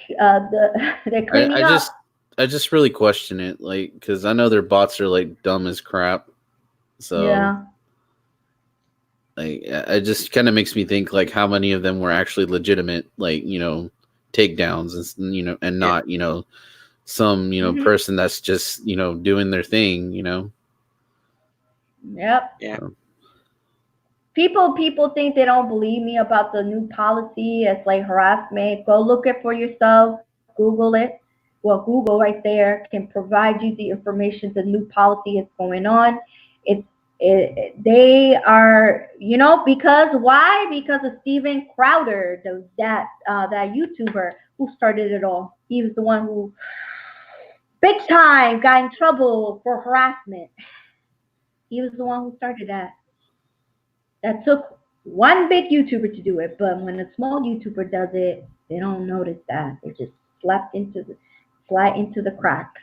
They're
I
cleaning
just
up.
I just really question it, like, because I know their bots are like dumb as crap. So
Yeah.
like, it just kind of makes me think like how many of them were actually legitimate, like takedowns and
Yeah.
not some
Hmm.
person that's just doing their thing.
Yep.
Yeah.
So,
People think they don't believe me about the new policy. It's like harassment. Go look it for yourself. Google it. Well, Google right there can provide you the information. The new policy is going on. It's they are because why? Because of Steven Crowder, that YouTuber who started it all. He was the one who big time got in trouble for harassment. He was the one who started that. That took one big YouTuber to do it, but when a small YouTuber does it, they don't notice that. They just slide into the cracks.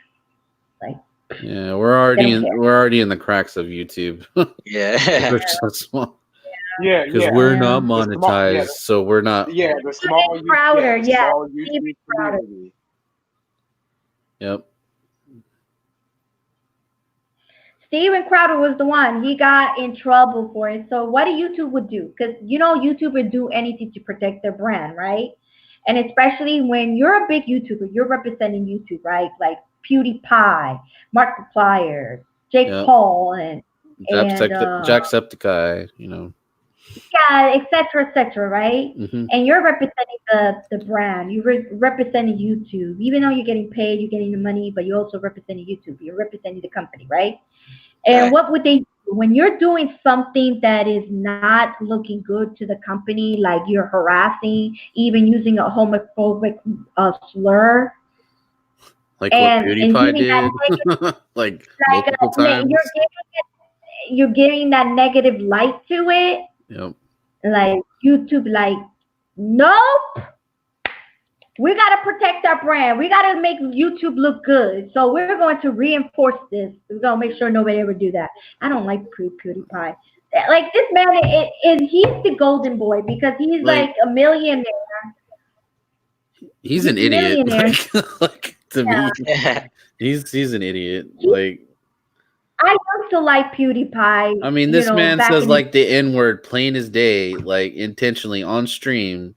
Like
yeah, we're
they
already
don't
in
care.
we're already in the cracks of YouTube.
Yeah.
We're so small
Yeah,
because
yeah.
we're not
Yeah.
The small,
monetized, so we're not.
yeah,
Steven Crowder,
the
yeah,
small
Steven
YouTube
Crowder.
community.
Yep.
Steven Crowder was the one. He got in trouble for it. So what YouTube would do? Because YouTube would do anything to protect their brand, right? And especially when you're a big YouTuber, you're representing YouTube, right? Like PewDiePie, Markiplier, Jake
Yep.
Paul, and
Jacksepticeye.
yeah, etc., right?
Hmm.
And you're representing the brand. You're representing YouTube, even though you're getting paid, you're getting the money, but you're also representing YouTube. You're representing the company, right? And
Right.
what would they do when you're doing something that is not looking good to the company, like you're harassing, even using a homophobic slur,
Like what
and
PewDiePie
giving that
did, like
like
multiple times.
you're giving that negative light to it,
Yep.
like YouTube, like no, we got to protect our brand. We got to make YouTube look good. So we're going to reinforce this. We're going to make sure nobody ever do that. I don't like PewDiePie. Like this man he's the golden boy because he's
Like
like a millionaire.
he's
He's
an
a
idiot.
millionaire.
Like to me,
Yeah.
he's an idiot.
He,
Like
I used to like PewDiePie,
I mean, this man
back
says
in the
like the N word plain as day, like intentionally on stream,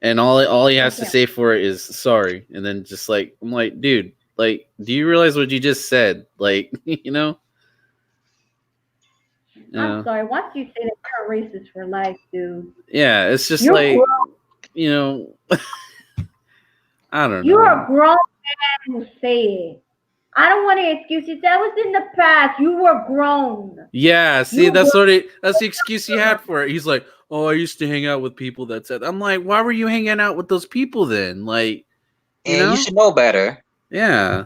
and all he has to
yeah.
say for it is sorry, and then just like I'm like, dude, like, do you realize what you just said? Like,
I'm
yeah,
sorry. Once you say that you're a racist for life, dude,
yeah, it's just
you're
like
grown.
I don't
You're
know.
a grown man who say it. I don't want any excuses. That was in the past. You were grown.
Yeah, see,
You
that's
were.
that's the excuse he had for it. He's like, "Oh, I used to hang out with people that said." I'm like, "Why were you hanging out with those people then?" Like,
And you should know better.
Yeah.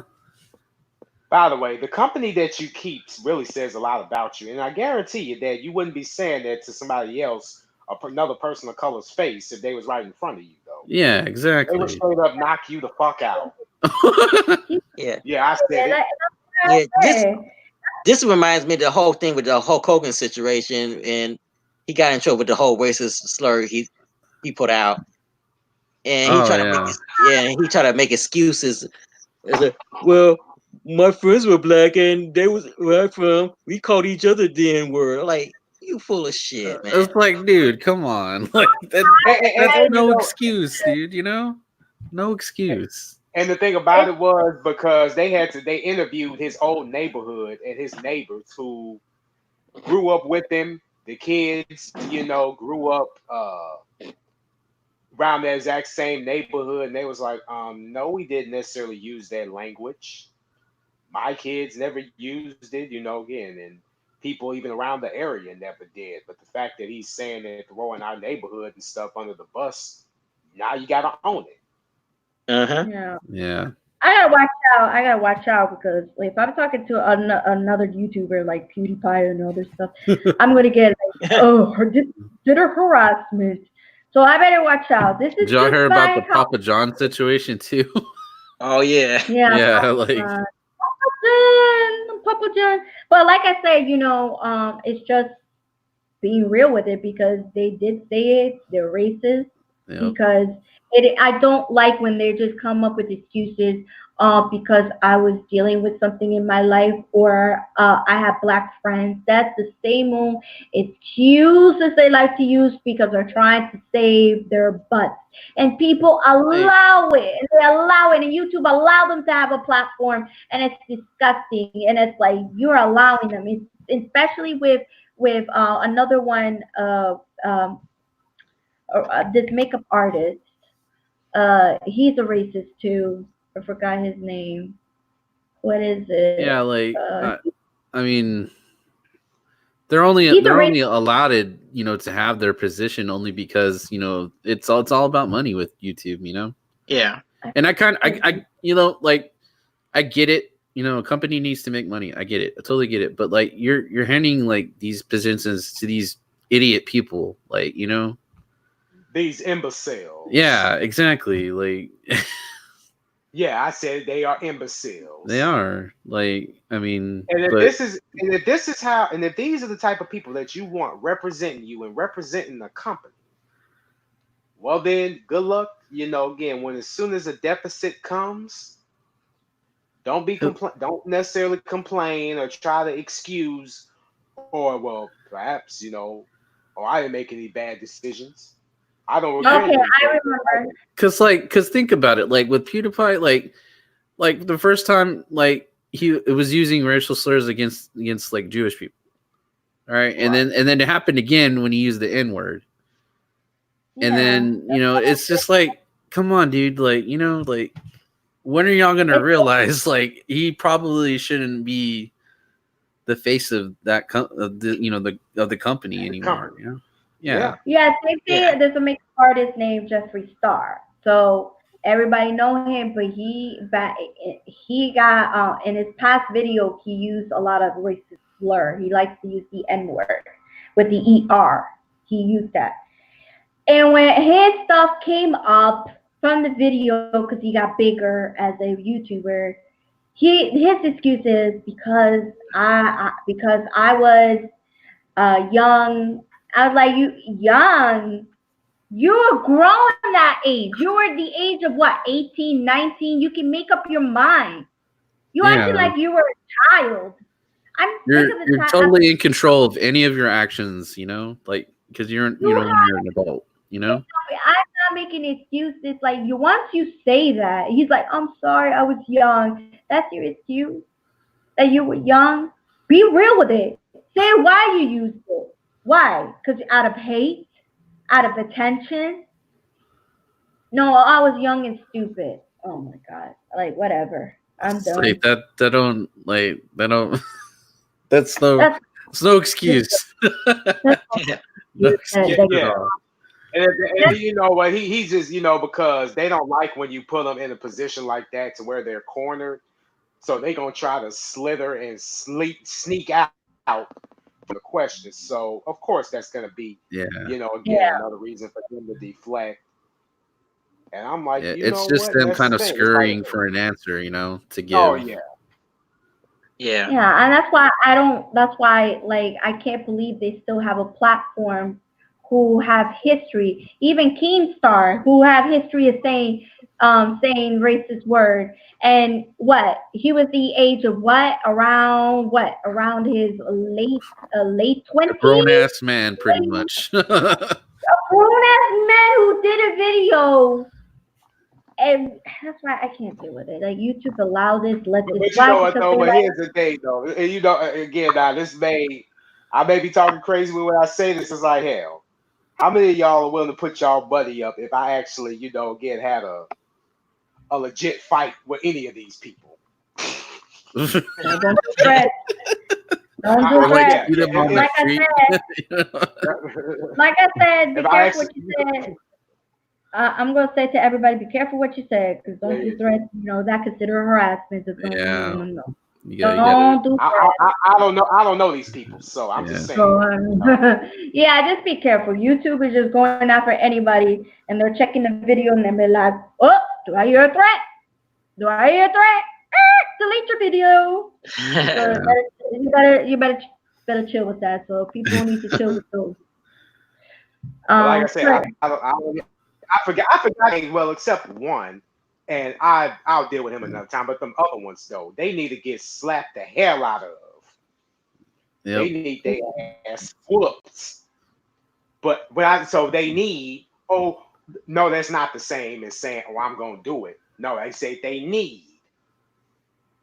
By the way, the company that you keep really says a lot about you, and I guarantee you that you wouldn't be saying that to somebody else, another person of color's face, if they was right in front of you, though.
Yeah,
They would
exactly.
straight up knock you the fuck out.
Yeah.
Yeah, I said
Yeah,
it.
that's what
Yeah.
I said.
This reminds me of the whole thing with the Hulk Hogan situation, and he got in trouble with the whole racist slur he put out, and he
Oh
tried to make
yeah.
he tried to make excuses. It's like, well, my friends were black and they was where I'm from. We called each other the N word. Like, you full of shit, man.
It's like, dude, come on. Like
And
that's
you
no
know,
excuse, dude, No excuse.
And the thing about it was because they interviewed his old neighborhood and his neighbors who grew up with him. The kids, grew up around the exact same neighborhood, and they was like, no, we didn't necessarily use that language. My kids never used it, again, and people even around the area never did. But the fact that he's saying that throwing our neighborhood and stuff under the bus, now you gotta own it.
Uh-huh.
Yeah.
Yeah.
I gotta watch out. I gotta watch out because like, if I'm talking to another YouTuber like PewDiePie and other stuff, I'm gonna get like, oh, consider harassment. So I better watch out. This
Did
is
y'all
just
hear about the
my help.
Papa John situation too?
Oh yeah.
Yeah,
Yeah, like
Papa John, Papa John. But like I said, it's just being real with it because they did say it. They're racist
yep.
because I don't like when they just come up with excuses because I was dealing with something in my life or I have black friends. That's the same old excuses they like to use because they're trying to save their butts. And people
Hey,
allow it, and they allow it, and YouTube allow them to have a platform, and it's disgusting. And it's like you're allowing them, especially with another one, this makeup artist. He's a racist too. I forgot his name. What is
yeah,
it?
like
Uh,
I mean, they're only
he's a
they're
racist.
only allowed it, to have their position only because it's all about money with YouTube,
Yeah.
And I like I get it. A company needs to make money. I get it. I totally get it. But like you're handing like these positions to these idiot people, like
These imbeciles.
Yeah, exactly. Like
Yeah, I said they are
they
imbeciles.
are. Like I mean,
And if
but
this is and if this is how and if these are the type of people that you want representing you and representing the company, well then good luck. Again, when as soon as a deficit comes, don't necessarily complain or try to excuse or well perhaps, or I didn't make any bad decisions. I don't regret
Okay, I
anything.
remember.
cause think about it. Like with PewDiePie, like the first time, like it was using racial slurs against like Jewish people. All right, and
Right.
then it happened again when he used the N word. And
Yeah,
then it's just like, come on, dude. Like like when are y'all gonna
it's
realize like he probably shouldn't be the face of that of the of the company
The
anymore?
company.
Yeah,
Yeah.
yeah. They
Yeah.
say there's a makeup artist named Jeffree Star, so everybody know him. But he got in his past video he used a lot of racist slur. He likes to use the N word with the ER. He used that. And when his stuff came up from the video, because he got bigger as a YouTuber, his excuse is because I was young. I was like, you young. You were grown that age. You were the age of what, 18, 19? You can make up your mind. You acting
yeah.
like you were a child. I'm sick of the
You're
time.
totally in control of any of your actions. Like because you're
You
when you're an adult.
I'm not making excuses. Like you, once you say that, he's like, "I'm sorry, I was young." That's your excuse that you were young. Be real with it. Say why you used it. Why? Because out of hate, out of attention. No, I was young and stupid. Oh my god. Like whatever. I'm
It's like
done.
that don't like that don't. That's no.
That's
It's no excuse.
that's
Yeah.
No
that,
excuse
that,
at
Yeah.
all.
And you know what? He's just, because they don't like when you put them in a position like that to where they're cornered. So they gonna try to slither and sneak out from the question. So of course that's gonna be,
Yeah.
again another reason for them to deflect. And I'm like,
Yeah,
you
it's
know
just
what? And
them
that's the
kind of
thing. It's like,
scurrying for an answer, to
oh
give.
yeah,
Yeah.
Yeah, and that's why I don't. That's why, like, I can't believe they still have a platform who have history. Even Keemstar, who have history of saying racist word. And what he was the age of what around his late
A grown
20s.
ass man, pretty much.
A grown ass man who did a video And that's why I can't deal with it. Like YouTube allow this, let this
But you know
slide
what
because
though?
they're
But
like,
here's the thing though. And you know, again, now I may be talking crazy when I say this. It's like hell. How many of y'all are willing to put y'all buddy up if I actually, again, had a legit fight with any of these people?
don't do threats. Don't do
Or like
threats.
Yeah,
shoot
yeah.
him on the
Like I
street.
said,
You know?
like I said, be
If I
careful
actually,
what you said. I'm gonna say to everybody, be careful what you say, because
yeah,
don't do threats. That consider harassment. Just don't, no,
Yeah,
no, no.
you got
Don't do threats.
I don't know. I don't know these people, so I'm
yeah.
just saying.
So, yeah, just be careful. YouTube is just going after anybody, and they're checking the video, and they're like, "Oh, do I hear a threat? Do I hear a threat? Delete your video." So
Yeah.
you better chill with that. So people need to chill with those.
But like I said,
But
I forgot names, well, except one, and I'll deal with him another time. But them other ones though, they need to get slapped the hell out of. They
Yep.
need their ass whoops. But so they need. Oh no, that's not the same as saying, "Oh, I'm gonna do it." No, they say they need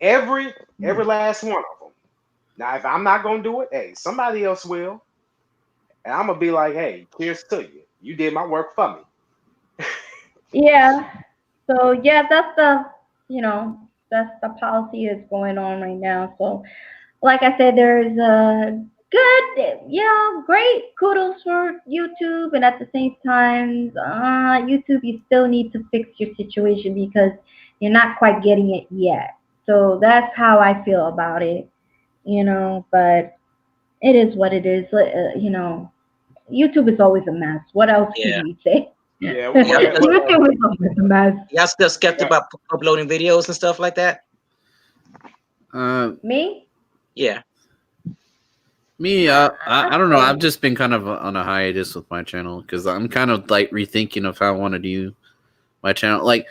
every last one of them. Now, if I'm not gonna do it, hey, somebody else will, and I'm gonna be like, "Hey, cheers to you. You did my work for me."
yeah, so yeah, that's the policy is going on right now. So like I said, there's a good, great kudos for YouTube, and at the same time, YouTube, you still need to fix your situation because you're not quite getting it yet. So that's how I feel about it, but it is what it is. YouTube is always a mess. What else can
Yeah.
we say?
Yeah,
Y'all
yeah.
still,
Well,
YouTube is always a mess.
y'all still skeptical about uploading videos and stuff like that?
Uh,
Me?
Yeah.
Me, I don't know.
Okay.
I've just been kind of on a hiatus with my channel because I'm kind of like rethinking of how I want to do my channel. Like,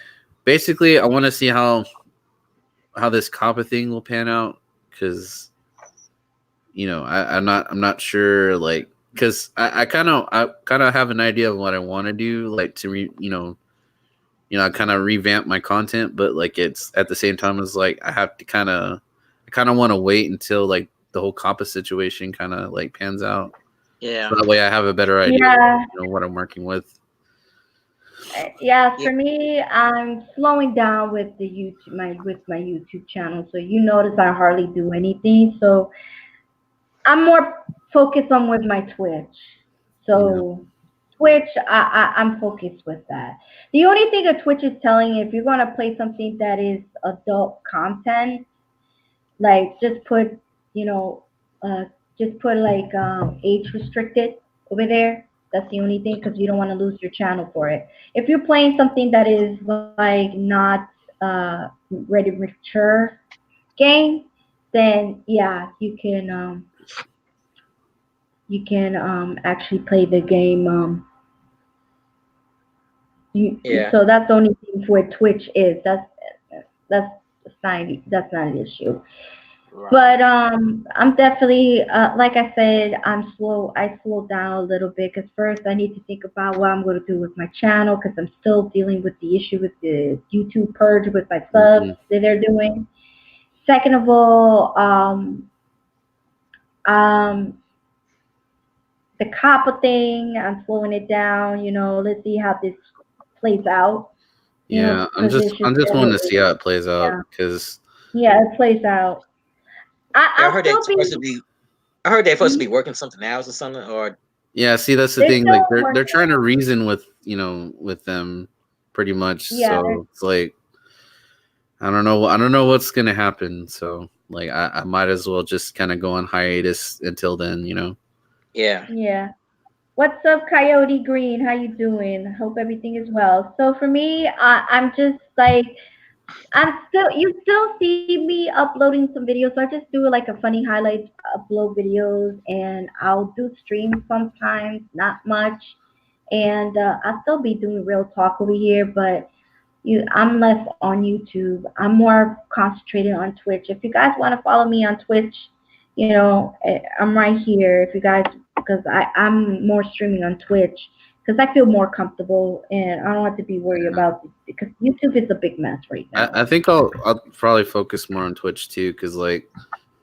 basically, I want to see how this COPPA thing will pan out because I'm not sure, like, because I kind of have an idea of what I want to do, like to I kind of revamp my content, but like it's at the same time as like I kind of want to wait until like the whole COPPA situation kind of like pans out,
Yeah.
so that way I have a better idea of
Yeah.
what I'm working with.
Yeah,
Yeah.
for me, I'm slowing down with my YouTube channel. So you notice I hardly do anything. So I'm more focused on with my Twitch.
Yeah,
So Twitch, I'm focused with that. The only thing that Twitch is telling you, if you're gonna play something that is adult content, like you know, uh, just put like age restricted over there. That's the only thing because you don't want to lose your channel for it. If you're playing something that is like not ready mature game, then yeah, you can actually play the game.
Yeah.
So that's the only thing where Twitch is. That's that's not an issue.
right.
But I'm definitely like I said, I slowed down a little bit because first I need to think about what I'm going to do with my channel because I'm still dealing with the issue with the YouTube purge with my subs
hmm
that they're doing. Second of all, um, the copper thing, I'm slowing it down. Let's see how this plays out.
yeah. I'm
Because
just
it's just
I'm just wanting to see
really,
how it plays out
yeah,
because
yeah, it plays out.
Yeah, I
I'll
heard they're
still
supposed
be.
to be. I heard they're supposed to
Mhm.
be working something else or something. Or
yeah. See, that's the
They're
thing. Like
still
they're
working.
trying to reason with them pretty much.
Yeah,
So it's like I don't know what's gonna happen. So like I might as well just kind of go on hiatus until then.
yeah.
yeah. What's up, Coyote Green? How you doing? Hope everything is well. So for me, I'm just like you still see me uploading some videos. So I just do like a funny highlights, upload videos, and I'll do streams sometimes, not much. And I'll still be doing real talk over here, but I'm less on YouTube. I'm more concentrated on Twitch. If you guys want to follow me on Twitch, I'm right here. If you guys, because I'm more streaming on Twitch, because I feel more comfortable and I don't have to be worried
Yeah.
about it because YouTube is a big mess right now.
I think I'll probably focus more on Twitch too, because like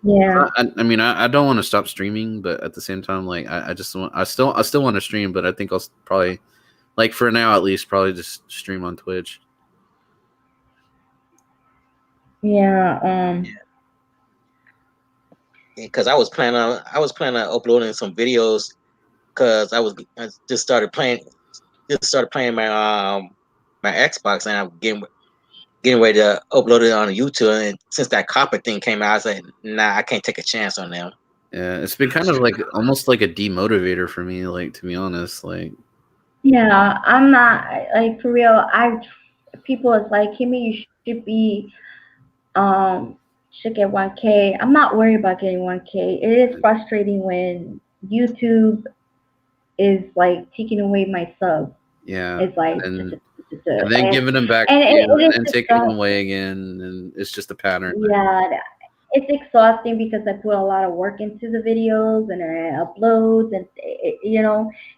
Yeah,
I mean I don't want to stop streaming, but at the same time like I just want I still want to stream, but I think I'll probably like for now at least probably just stream on Twitch.
yeah.
Because I was planning on uploading some videos because I just started playing my Xbox, and I'm getting ready to upload it on YouTube. And since that copper thing came out, I was like, nah, I can't take a chance on them.
Yeah, it's been kind of like almost like a demotivator for me, like to be honest. Like
Yeah, I'm not like for real. I people is like, Kimmy, you should be um should get 1K. I'm not worried about getting 1K. It is frustrating when YouTube is like taking away my subs.
yeah,
It's like
and and then
and
giving them back
and
to you,
it
and
is
then
just
taking them away again, and it's just a pattern.
yeah, it's exhausting because I put a lot of work into the videos and I uploads and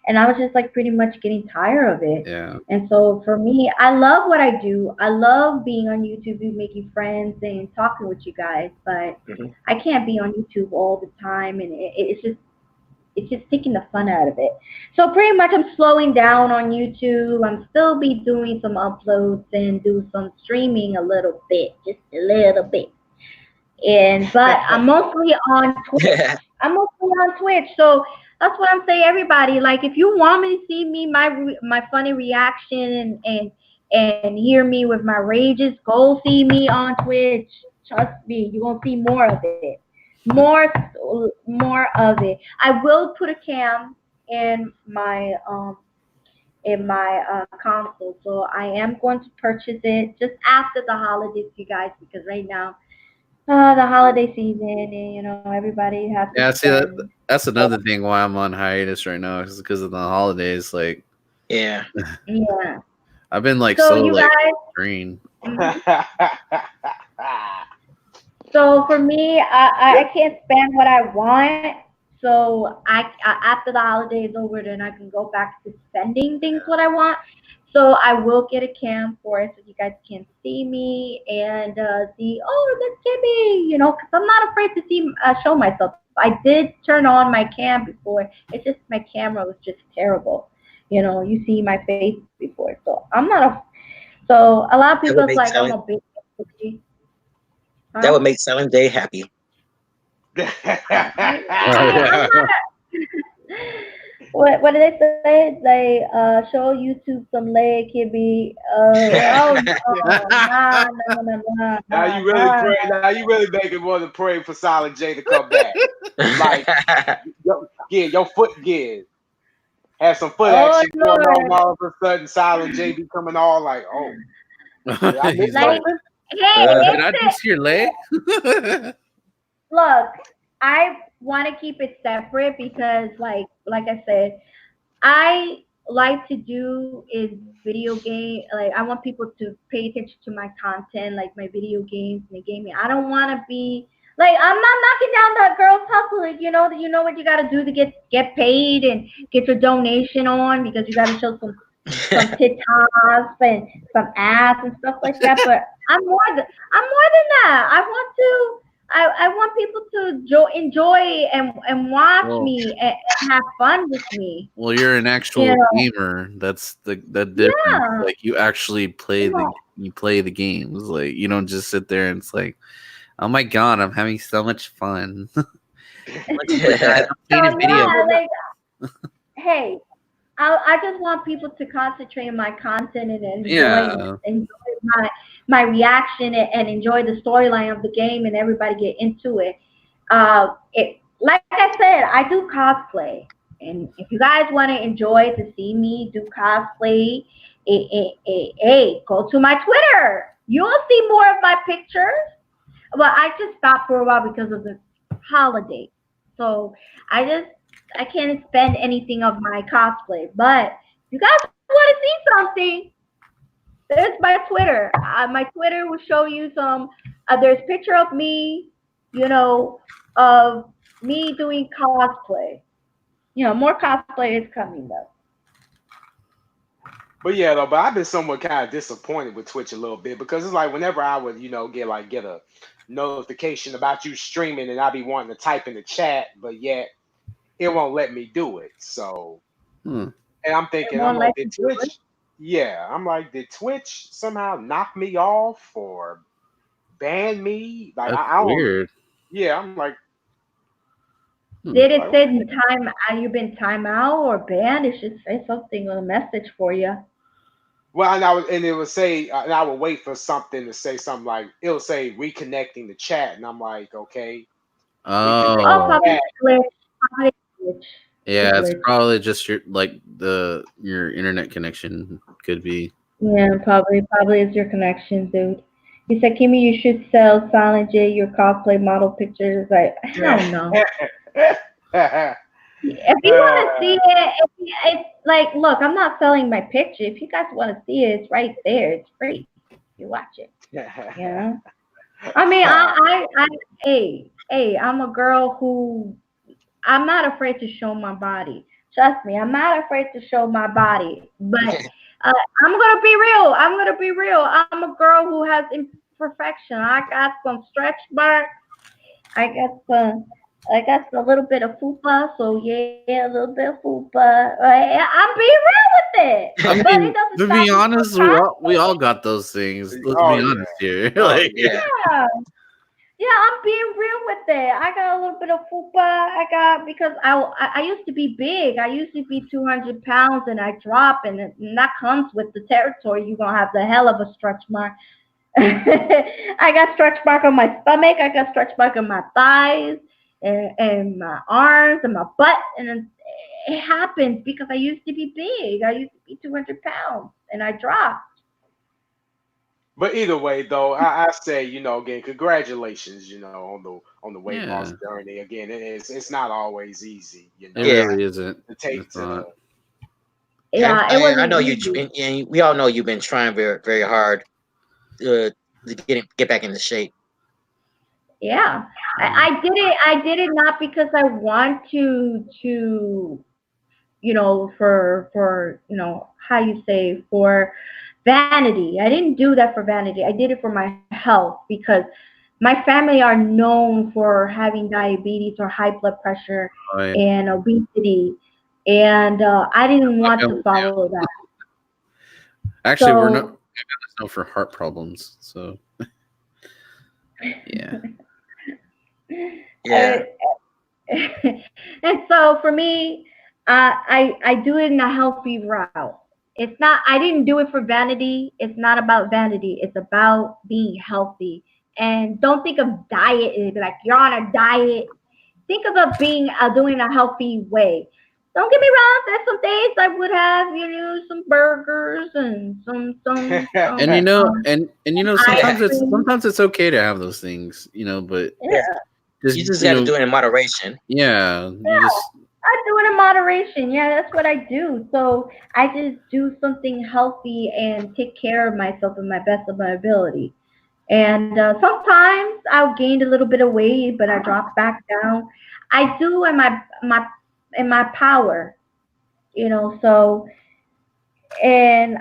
and I was just like pretty much getting tired of it.
Yeah,
And so for me, I love what I do. I love being on YouTube, making friends and talking with you guys, but
Mhm.
I can't be on YouTube all the time, and it's just taking the fun out of it. So pretty much I'm slowing down on YouTube. I'm still be doing some uploads and do some streaming a little bit, just a little bit. And but I'm mostly on Twitch. I'm mostly on Twitch. So that's what I'm saying, everybody. Like if you want me to see me my funny reaction and hear me with my rages, go see me on Twitch. Trust me, you won't see more of it. More more of it. I will put a cam in my console. So I am going to purchase it just after the holidays, you guys, because right now the holiday season, and everybody has to
yeah. See
spend.
that's another thing why I'm on hiatus right now is because of the holidays. Like
Yeah.
Yeah.
I've been like
So
so
you
like
guys,
green.
mhm. So for me, I can't spend what I want. So after the holiday is over, then I can go back to spending things what I want. So I will get a cam for it so you guys can see me and see. Oh, that's Kimmy, because I'm not afraid to see show myself. I did turn on my cam before. It's just my camera was just terrible. You see my face before, so I'm not a. So a lot of
That
people
would
is
make
like I'm
selling
a big.
that
Huh?
would make selling day happy.
Oh
I'm
yeah.
not what did they say? They show YouTube some leg can be oh no
Now you really
nah.
pray. Now you really make it want to pray for Silent J to come back. Like, your foot again. Have some foot
Oh
action going on.
Lord.
All of a sudden, Silent J be coming all like, "Oh, did I miss
He's like,
Like
something?"
hey,
oh,
Uh,
did I just hear leg?
look, I want to keep it separate because like I said, I like to do is video game. Like I want people to pay attention to my content, like my video games and the gaming. I don't want to be like I'm not knocking down that girl's hustle. Like you know what you got to do to get paid and get your donation on because you got to show some TikToks and some ass and stuff like that. But I'm more than that. I want people to enjoy and watch
Well,
me and have fun with me.
well, you're an
You
actual
know,
gamer. That's the difference.
yeah.
Like you actually play
You know,
the games. Like you don't just sit there and it's like, oh my god, I'm having so much fun. Like, oh my god, I'm
so
playing a video.
yeah, like hey, I just want people to concentrate on my content and
Yeah.
enjoy my reaction and enjoy the storyline of the game and everybody get into it. It like I said, I do cosplay, and if you guys want to enjoy to see me do cosplay, hey, go to my Twitter. You'll see more of my pictures. Well, I just stopped for a while because of the holiday. So I can't spend anything of my cosplay. But if you guys want to see something, there's my Twitter. My Twitter will show you some. There's picture of me, of me doing cosplay. More cosplay is coming though.
But yeah, though, but I've been somewhat kind of disappointed with Twitch a little bit because it's like whenever I would, get a notification about you streaming and I be wanting to type in the chat, but yet it won't let me do it. So,
Hmm.
and I'm
It
thinking, I'm
won't
like,
let
did
you do it.
Twitch? Yeah, I'm like, did Twitch somehow knock me off or ban me? Like,
That's
I don't.
weird.
Yeah, I'm like,
Hmm.
Did it
like
say
okay.
you've been time out or banned? It should say something on a message for you.
Well, and it would say, and I would wait for something to say something like it'll say reconnecting the chat, and I'm like, okay, reconnect
Oh,
Oh,
the
probably
chat.
a glitch. Probably a glitch. It's a
yeah. It's
glitch.
probably just your internet connection could be.
Yeah, probably is your connection, dude. He said, Kimmy, you should sell Silent J your cosplay model pictures. Like, hell no. If you want to see it, it's like, look, I'm not selling my picture. If you guys want to see it, it's right there. It's free. You watch it. You know. I mean, hey, I'm a girl who I'm not afraid to show my body. Trust me, I'm not afraid to show my body. But I'm gonna be real. I'm gonna be real. I'm a girl who has imperfection. I got some stretch marks. I got some. I got a little bit of fupa. So yeah, a little bit of fupa. I'm being real with it.
I
But it
mean,
doesn't
to
stop
be
me from
honest, we all got those things. Let's
Oh
be
yeah,
honest here.
Oh
Like,
yeah.
trying. Yeah, I'm being real with it. I got a little bit of fupa. I got because I used to be big. I used to be 200 pounds, and I drop, and that comes with the territory. You're gonna have the hell of a stretch mark. I got stretch mark on my stomach. I got stretch mark on my thighs and my arms and my butt, and it happens because I used to be big. I used to be 200 pounds, and I dropped.
but either way, though, I say, again, congratulations, on the weight loss
yeah,
journey. Again, it's not always easy,
it
Yeah.
really isn't.
to take
It's
to.
not.
Yeah, it
I
wasn't
know
easy.
and we all know you've been trying very, very hard to get back into shape.
Yeah,
Mhm.
I did it. I did it not because I want for how you say, for vanity. I didn't do that for vanity. I did it for my health because my family are known for having diabetes or high blood pressure
Right.
and obesity, and I didn't
My
want to
family too.
follow that.
Actually, we're not
So
known for heart problems. So yeah,
uh,
Yeah.
and so for me, I do it in a healthy route. It's not. I didn't do it for vanity. It's not about vanity. It's about being healthy. And don't think of diet and be like you're on a diet. Think of it being doing a healthy way. Don't get me wrong. There's some days I would have some burgers and
and
ice
sometimes
cream.
it's okay to have those things, but
Yeah.
Yeah,
just
You just got to do it in moderation.
yeah, you just
I do it in moderation. Yeah, that's what I do. So I just do something healthy and take care of myself in my best of my ability. And sometimes I'll gain a little bit of weight, but I drop back down. I do in my power, So and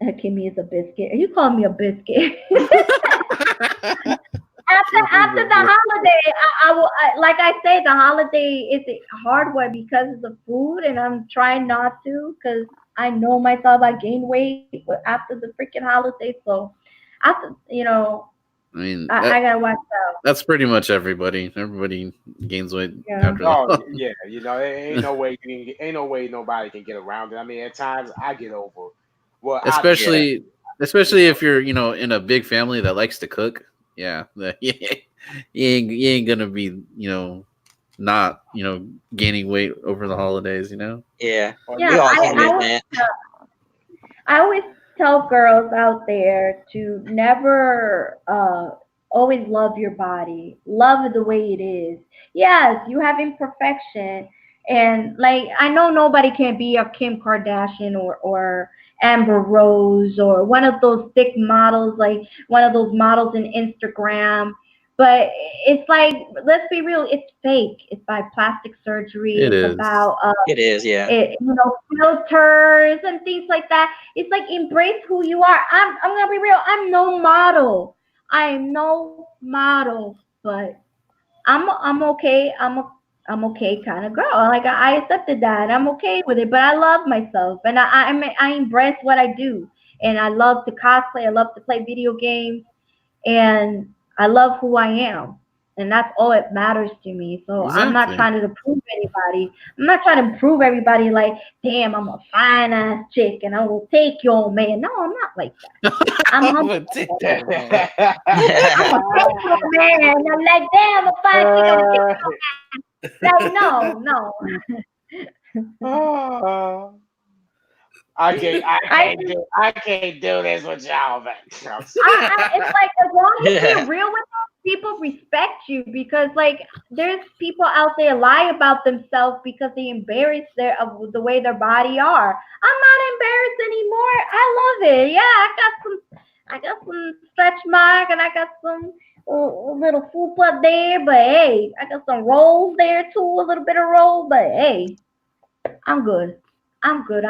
Kimmy is a biscuit. Are you calling me a biscuit? After the holiday, I will like I say, the holiday is a hard one because of the food, and I'm trying not to because I know myself. I gain weight after the freaking holiday, so after
I mean
I gotta watch out.
that's pretty much everybody. Everybody gains weight
Yeah,
after
Oh
the
yeah, ain't no way ain't no way nobody can get around it. I mean, at times I get over. Well, I do.
Yeah.
especially
You
especially
know.
if you're in a big family that likes to cook. Yeah, you ain't gonna be not gaining weight over the holidays.
Yeah.
Oh
We
yeah.
all
yeah.
I
human,
always
man.
I always tell girls out there to never always love your body. Love it the way it is. Yes, you have imperfection. And like I know nobody can be a Kim Kardashian or Amber Rose or one of those thick models, like one of those models in Instagram. But it's like, let's be real, it's fake. It's by plastic surgery.
It
It's
is.
about
It is, yeah.
filters and things like that. It's like, embrace who you are. I'm gonna be real. I'm no model. I'm no model, but I'm okay. I'm okay kind of girl. Like, I accepted that, and I'm okay with it. But I love myself, and I embrace what I do, and I love to cosplay. I love to play video games, and I love who I am. And that's all that matters to me. So I'm not
Exactly.
trying to prove anybody. I'm not trying to prove everybody like, damn, I'm a fine ass chick and I will take your man. No, I'm not like that. I'm humble.
But take that, man.
I'm gonna take your man. I'm like, damn, I'm a fine chick. I'm gonna take your man. Like, no, no.
uh, I can't, I
I
can't do, I can't do this with y'all, man. I'm
it's like, as long as
Yeah.
you're real with them, people respect you, because like, there's people out there lie about themselves because they embarrass of the way their body are. I'm not embarrassed anymore. I love it. Yeah, I got some stretch mark, and I got some little fupa there, but hey, I got some rolls there too, a little bit of roll, but hey, I'm good. I'm good.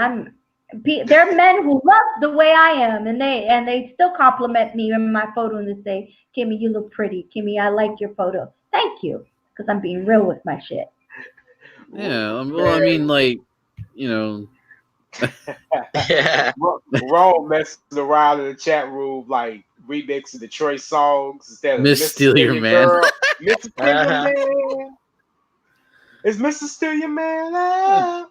There are men who love the way I am, and they still compliment me in my photo, and they say, "Kimmy, you look pretty. Kimmy, I like your photo. Thank you," because I'm being real with my shit.
Yeah. Well, I mean, like, you know,
Yeah.
Rome messing around in the chat room, like remixing the Trey songs instead of
Miss
Mr.
Steal
Still
Your
Your
Man.
Girl. Mr. Still Your
Uh-huh.
Man. Is Mr. Still Your Man? Ah.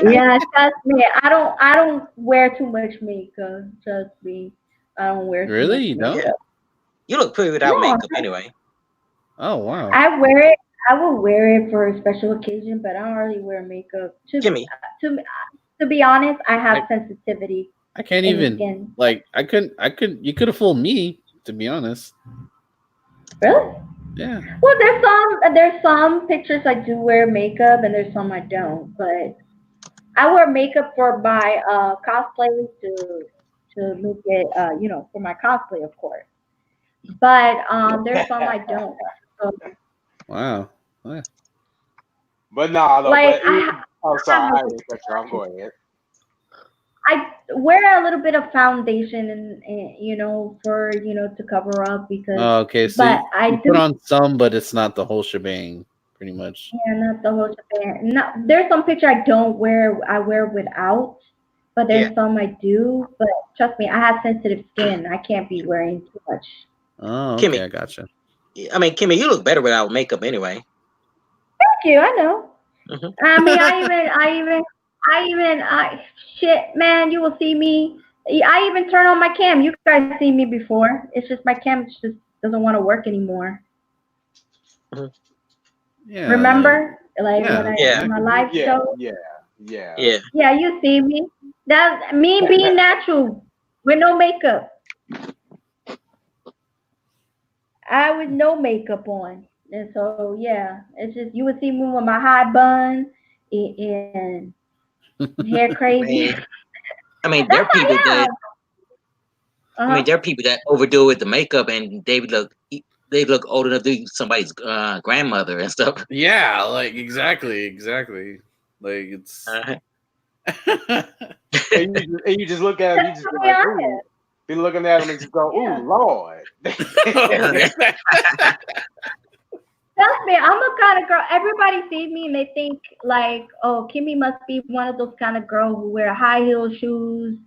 Yeah, trust me. I don't wear too much makeup. Trust me. I don't wear too
Really?
much
You don't?
Yeah.
makeup.
You look pretty without
No,
makeup anyway.
Oh, wow.
I wear it. I will wear it for a special occasion, but I don't really wear makeup.
Kimmy.
To be honest, I have
I,
sensitivity
I can't
in the
even,
skin.
like, you could have fooled me, to be honest.
Really?
Yeah.
Well, there's some pictures I do wear makeup, and there's some I don't. But I wear makeup for my cosplay, to make it for my cosplay, of course. But there's some I don't. So,
Wow. Yeah.
But no, no,
like,
but
I,
oh,
I have
sorry, I
no
didn't cut you off. Go ahead.
I wear a little bit of foundation, and for to cover up, because,
Oh, okay. So
but I
you
do.
put on some, but it's not the whole shebang, pretty much.
Yeah, not the whole shebang. No, there's some picture I don't wear. I wear without, but
Yeah.
there's some I do. But trust me, I have sensitive skin. I can't be wearing too much.
Oh, okay.
Kimmy.
I gotcha.
I mean, Kimmy, you look better without makeup anyway.
Thank you. I know.
Hmm.
I mean, I shit, man. You will see me. I even turn on my cam. You guys seen me before. It's just my cam just doesn't want to work anymore.
Yeah, like,
Remember, like, when
yeah,
Yeah.
my
exactly.
live
Yeah,
show.
yeah, yeah.
Yeah.
Yeah, you see me. That's me being natural with no makeup. I with no makeup on. And so yeah, it's just, you would see me with my high bun, and hair
I
crazy.
mean, there
That's
are people
how I
that
am. Uh-huh.
there are people that overdo it with the makeup and they look old enough to be somebody's grandmother and stuff.
Yeah, like, exactly. Like, it's.
Uh,
And you just look at him, you
Just
just
to
be
be
like,
honest.
ooh. Be looking at him and just go, ooh,
Yeah.
Lord.
Trust me, I'm a kind of girl. Everybody sees me and they think like, oh, Kimmy must be one of those kind of girls who wear high heel shoes,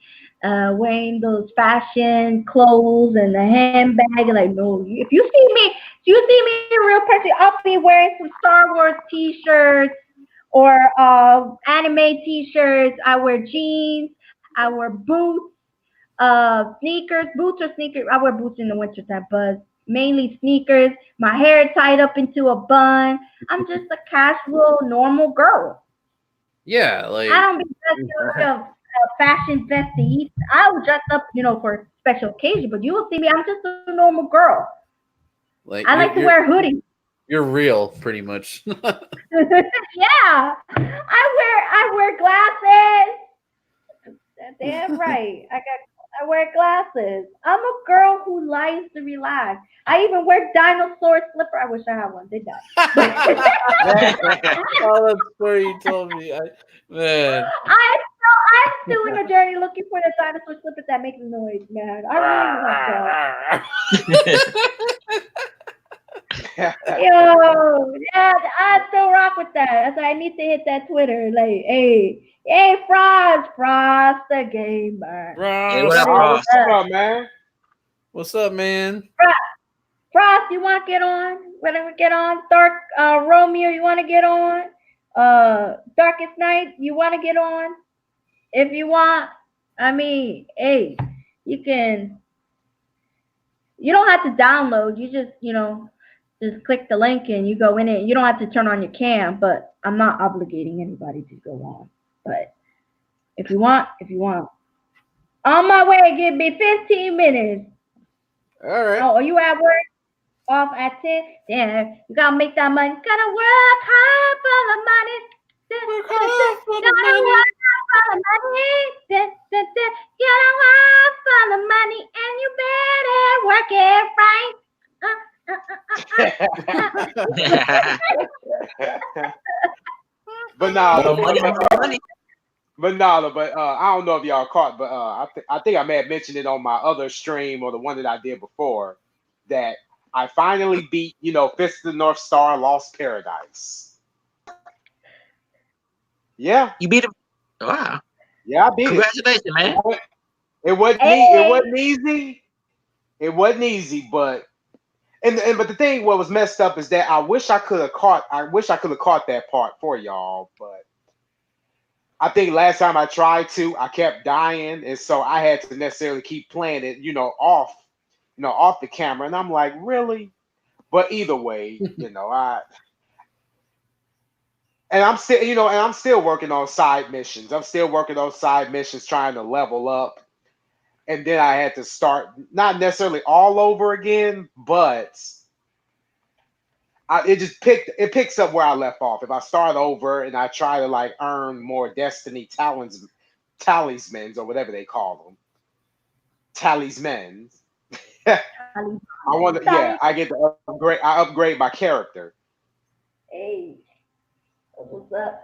wearing those fashion clothes and a handbag. Like, no, if you see me in real person, I'll be wearing some Star Wars T-shirts, or anime T-shirts. I wear jeans. I wear boots, sneakers, boots or sneakers. I wear boots in the wintertime, but mainly sneakers. My hair tied up into a bun. I'm just a casual, normal girl.
Yeah,
I
like,
don't be dressed like a fashion vestie. I will dress up, for special occasion, but you will see me. I'm just a normal girl. I like to
you're
wear hoodies.
you're real, pretty much.
Yeah, I wear glasses. Damn right. I wear glasses. I'm a girl who likes to relax. I even wear dinosaur slipper. I wish I had one. They died.
Oh, that story you told me. Man.
I'm still in the journey looking for the dinosaur slippers that make noise, man. I really want that. Yo, yeah, I still rock with that. So I need to hit that Twitter. Like, hey, Frost the gamer.
Hey, what
Ross.
up,
What is
Ross?
What's
up?
up, man?
What's up, man?
Frost, you want to get on? Want to get on? Dark Romeo, you want to get on? Darkest Night, you want to get on? If you want, I mean, hey, you can. You don't have to download. You just, just click the link and you go in it. You don't have to turn on your cam, but I'm not obligating anybody to go on. But if you want, On my way, give me 15 minutes.
All right.
Oh, are you at work? Off at 10? Yeah, you gotta make that money. Gotta work hard for the money.
Work hard for the
Gotta
money.
work hard for the money. Gotta work for the money, and you better work it right.
But nah,
More money, more money.
I don't know if y'all caught, but I think I may have mentioned it on my other stream or the one that I did before that I finally beat, Fist of the North Star, Lost Paradise. Yeah,
You beat him. Wow.
yeah, I beat it.
Congratulations, man.
It wasn't it
Hey,
wasn't easy. It wasn't easy, but but the thing what was messed up is that I wish I could have caught that part for y'all, but I think last time I tried to, I kept dying, and so I had to necessarily keep playing it, off the camera. And I'm like, really? But either way, I'm still working on side missions. I'm still working on side missions, trying to level up. And then I had to start not necessarily all over again, but it picks up where I left off. If I start over and I try to like earn more destiny talismans or whatever they call them, talismans. I want to, yeah, I get to upgrade. I upgrade my character.
hey, what's up?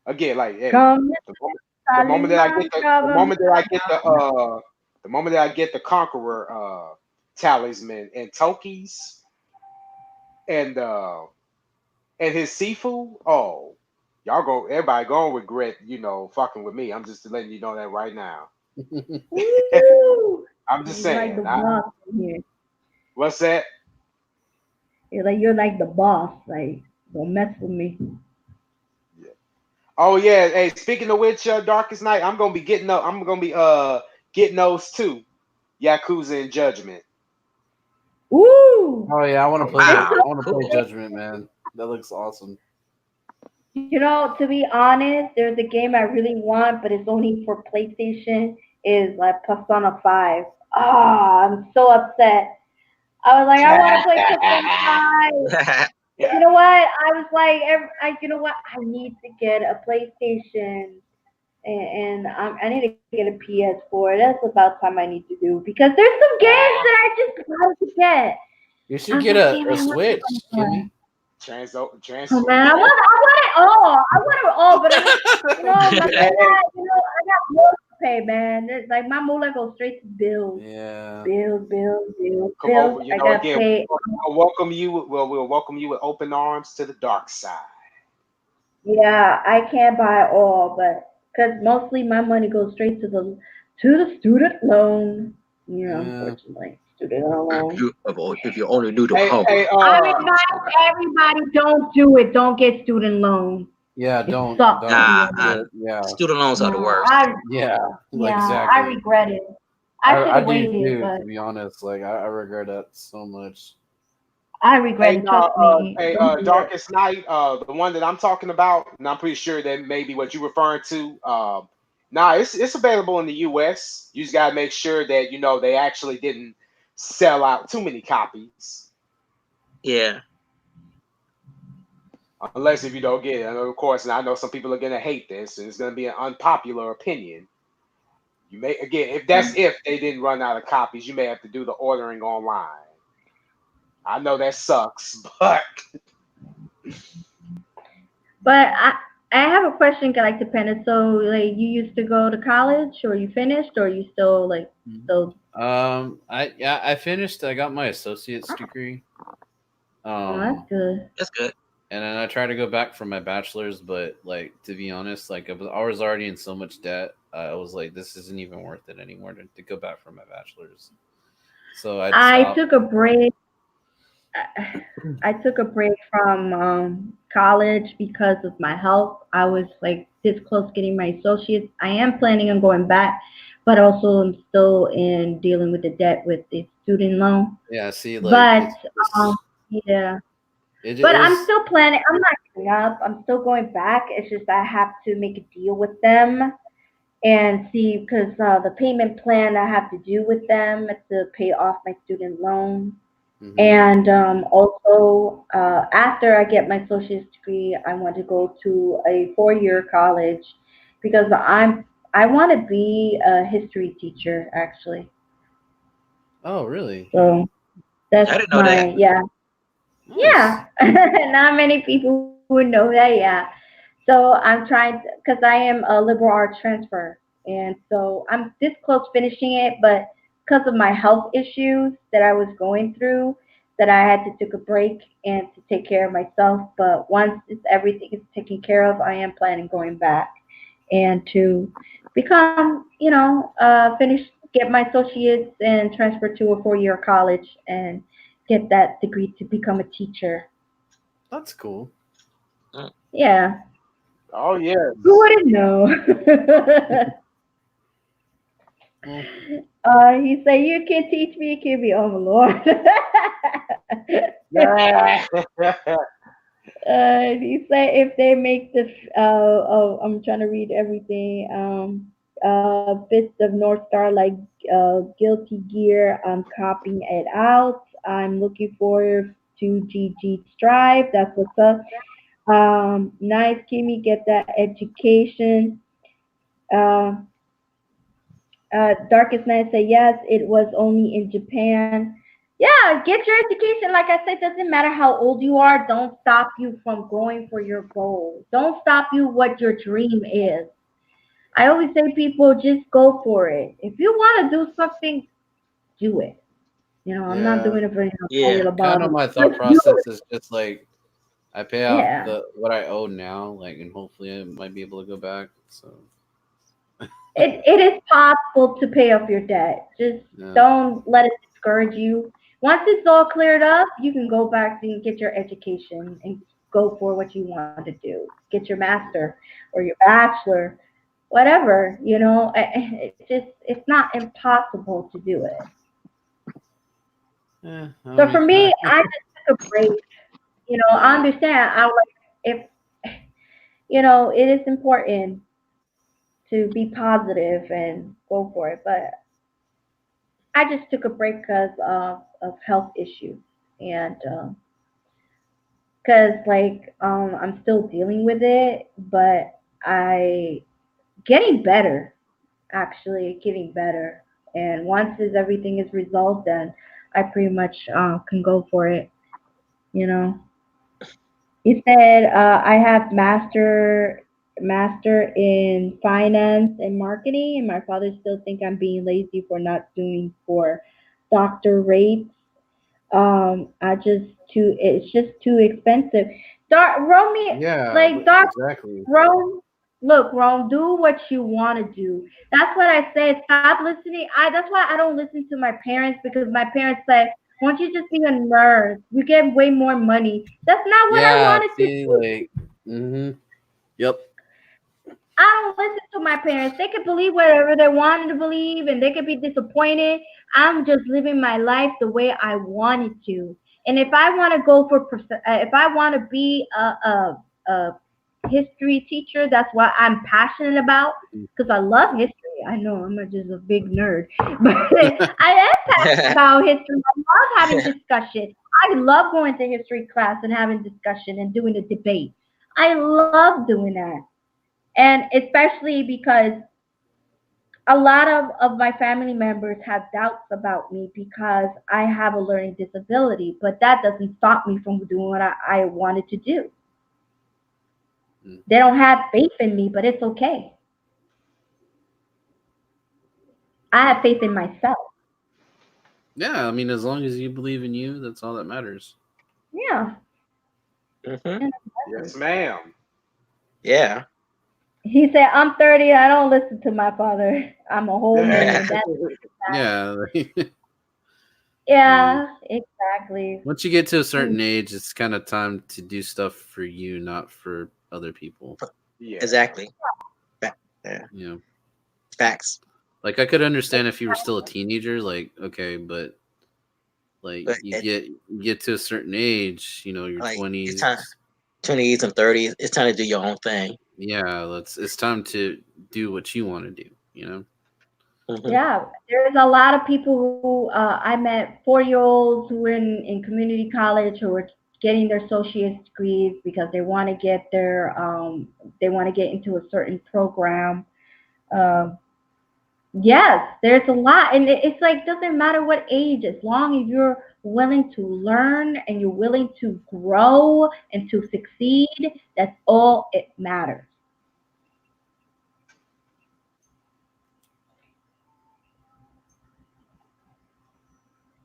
Again, like, hey,
Come,
the moment, the moment that I
Taliban,
get the
come.
moment that I get the conqueror talisman and Toki's and his Sifu, oh, everybody gonna regret, fucking with me. I'm just letting you know that right now.
Woo!
I'm just
You're like the
saying.
boss in here.
What's that?
You're like the boss. Like, don't mess with me.
Yeah. Oh yeah. Hey, speaking of which, Darkest Night, I'm gonna be getting those too. Yakuza and Judgment.
Woo!
Oh yeah, I want to play
This
that.
Wow.
I want to play
Cool.
Judgment, man. That looks awesome.
To be honest, there's a game I really want, but it's only for PlayStation. Is like Persona 5. Ah, I'm so upset. I was like, I want to play Persona 5. You know what? I was like, you know what? I need to get a PlayStation, and I need to get a PS4. That's about time I need to do because there's some games that I just wanted to get.
You
I
should
was
get
like, damn,
a
I want
Switch,
this one.
Kimmy.
Oh man, I want it all. I want it all, but like
Hey,
I got bills to pay, man. Like my moolah goes straight to bills,
Yeah.
come over.
I gotta
Again,
pay.
we'll welcome you. We'll welcome you with open arms to the dark side.
Yeah, I can't buy all, but because mostly my money goes straight to the student loan.
Yeah.
Unfortunately, student loan.
If you only knew the
Hey,
hunger.
hey,
I advise everybody don't do it. Don't get student loan.
Yeah.
It
Don't.
sucks.
Nah,
Yeah.
student loans are the
No,
worst.
Yeah.
I
Exactly.
regret it. I should
I
have
do
waited,
too,
but
to be honest. Like I regret that so much.
I regret
hey,
it.
no,
Trust me. Don't do it.
Darkest Night, the one that I'm talking about, and I'm pretty sure that may be what you're referring to. Nah, it's available in the U.S. You just gotta make sure that they actually didn't sell out too many copies,
Yeah.
unless if you don't get it. And of course, and I know some people are gonna hate this, and it's gonna be an unpopular opinion. You may again if that's if they didn't run out of copies, you may have to do the ordering online. I know that sucks, but
But I have a question, like dependent. So like you used to go to college, or you finished, or you still like still?
I yeah, I finished. I got my associate's degree.
Oh, that's
Um,
good.
That's good.
and then I tried to go back for my bachelor's, but like to be honest, like I was already in so much debt. I was like, this isn't even worth it anymore to go back for my bachelor's. So I'd
I
stop.
took a break. I took a break from college because of my health. I was like this close getting my associates. I am planning on going back, but also I'm still in dealing with the debt with the student loan.
Yeah, see, like
But
it's
um,
just
yeah,
it
but I'm
was.
still planning. I'm not giving up. I'm still going back. It's just I have to make a deal with them and see because the payment plan I have to do with them to pay off my student loan.
Hmm.
And also, after I get my associate's degree, I want to go to a 4-year college because I want to be a history teacher actually.
Oh, really?
So that's
I didn't know that.
my yeah.
Nice.
Yeah, not many people would know that. Yeah, so I'm trying because I am a liberal arts transfer, and so I'm this close finishing it, but because of my health issues that I was going through, that I had to take a break and to take care of myself. But once everything is taken care of, I am planning going back and to become, finish get my associates and transfer to a 4-year college and get that degree to become a teacher.
That's cool.
Mm.
Yeah,
oh
who
yes.
wouldn't know?
Well,
He said, "You can teach me, you can be, oh my Lord."
Yeah.
He said, "If they make the, oh, I'm trying to read everything. Bits of North Star like Guilty Gear. I'm copying it out. I'm looking forward to GG Strive. That's what's up. Nice, Kimmy, get that education. Uh, Darkest Night say yes, it was only in Japan. Yeah, get your education. Like I said, doesn't matter how old you are. Don't stop you from going for your goal. Don't stop you what your dream is. I always say people just go for it. If you want to do something, do it. I'm not
yeah.
doing it for
Yeah.
blah
Kind
blah.
of my thought
Just do
process
it.
is just like I pay off
Yeah.
the what I owe now, like, and hopefully I might be able to go back. So
It is possible to pay off your debt. Just
yeah,
don't let it discourage you. Once it's all cleared up, you can go back and get your education and go for what you want to do. Get your master or your bachelor, whatever. It's not impossible to do it.
yeah. I
So for
mean,
me, I just took a break. I
yeah,
understand. I like if it is important to be positive and go for it, but I just took a break because of health issues and because I'm still dealing with it, but I getting better actually getting better. And once everything is resolved, then I pretty much can go for it. You know. He said I have master in finance and marketing, and my father still think I'm being lazy for not doing for doctor rates. I just too it's just too expensive. Dark Romy,
yeah,
like Dark
exactly.
Rome, look, Rome, do what you want to do. That's what I said. Stop listening. That's why I don't listen to my parents because my parents say, "Won't you just be a nurse? You get way more money." That's not what I
Yeah,
wanted to
see,
do.
like, yep.
I don't listen to my parents. They can believe whatever they wanted to believe and they could be disappointed. I'm just living my life the way I wanted to. And if I want to go for, if I want to be a history teacher, that's what I'm passionate about because I love history. I know I'm just a big nerd, but I am passionate about history. I love having discussion. I love going to history class and having discussion and doing a debate. I love doing that. And especially because a lot of my family members have doubts about me because I have a learning disability, but that doesn't stop me from doing what I wanted to do.
Mm.
They don't have faith in me, but it's okay. I have
Yeah.
faith in myself.
Yeah, I mean, as long as you believe in you, that's all that matters.
Yeah.
Hmm.
And
Yes, ma'am.
Yeah.
he said, I'm 30. I don't listen to my father. I'm a whole man. That's that.
Yeah. Yeah.
Yeah, exactly.
Once you get to a
Mm.
certain age, it's kind of time to do stuff for you, not for other people.
Yeah.
Exactly. Fa- Yeah.
You know,
Facts.
like I could understand if you were still a teenager, like okay, but like
But
you get to a certain age, your
like it's time.
twenties.
20s and 30s. It's time to do your own thing.
Yeah, it's time to do what you want to do.
Hmm.
Yeah, there's a lot of people who I met 4 year olds who were in community college who were getting their associate's degrees because they want to get into a certain program. Um, yes, there's a lot, and it's like doesn't matter what age, as long as you're willing to learn and you're willing to grow and to succeed. That's all it matters.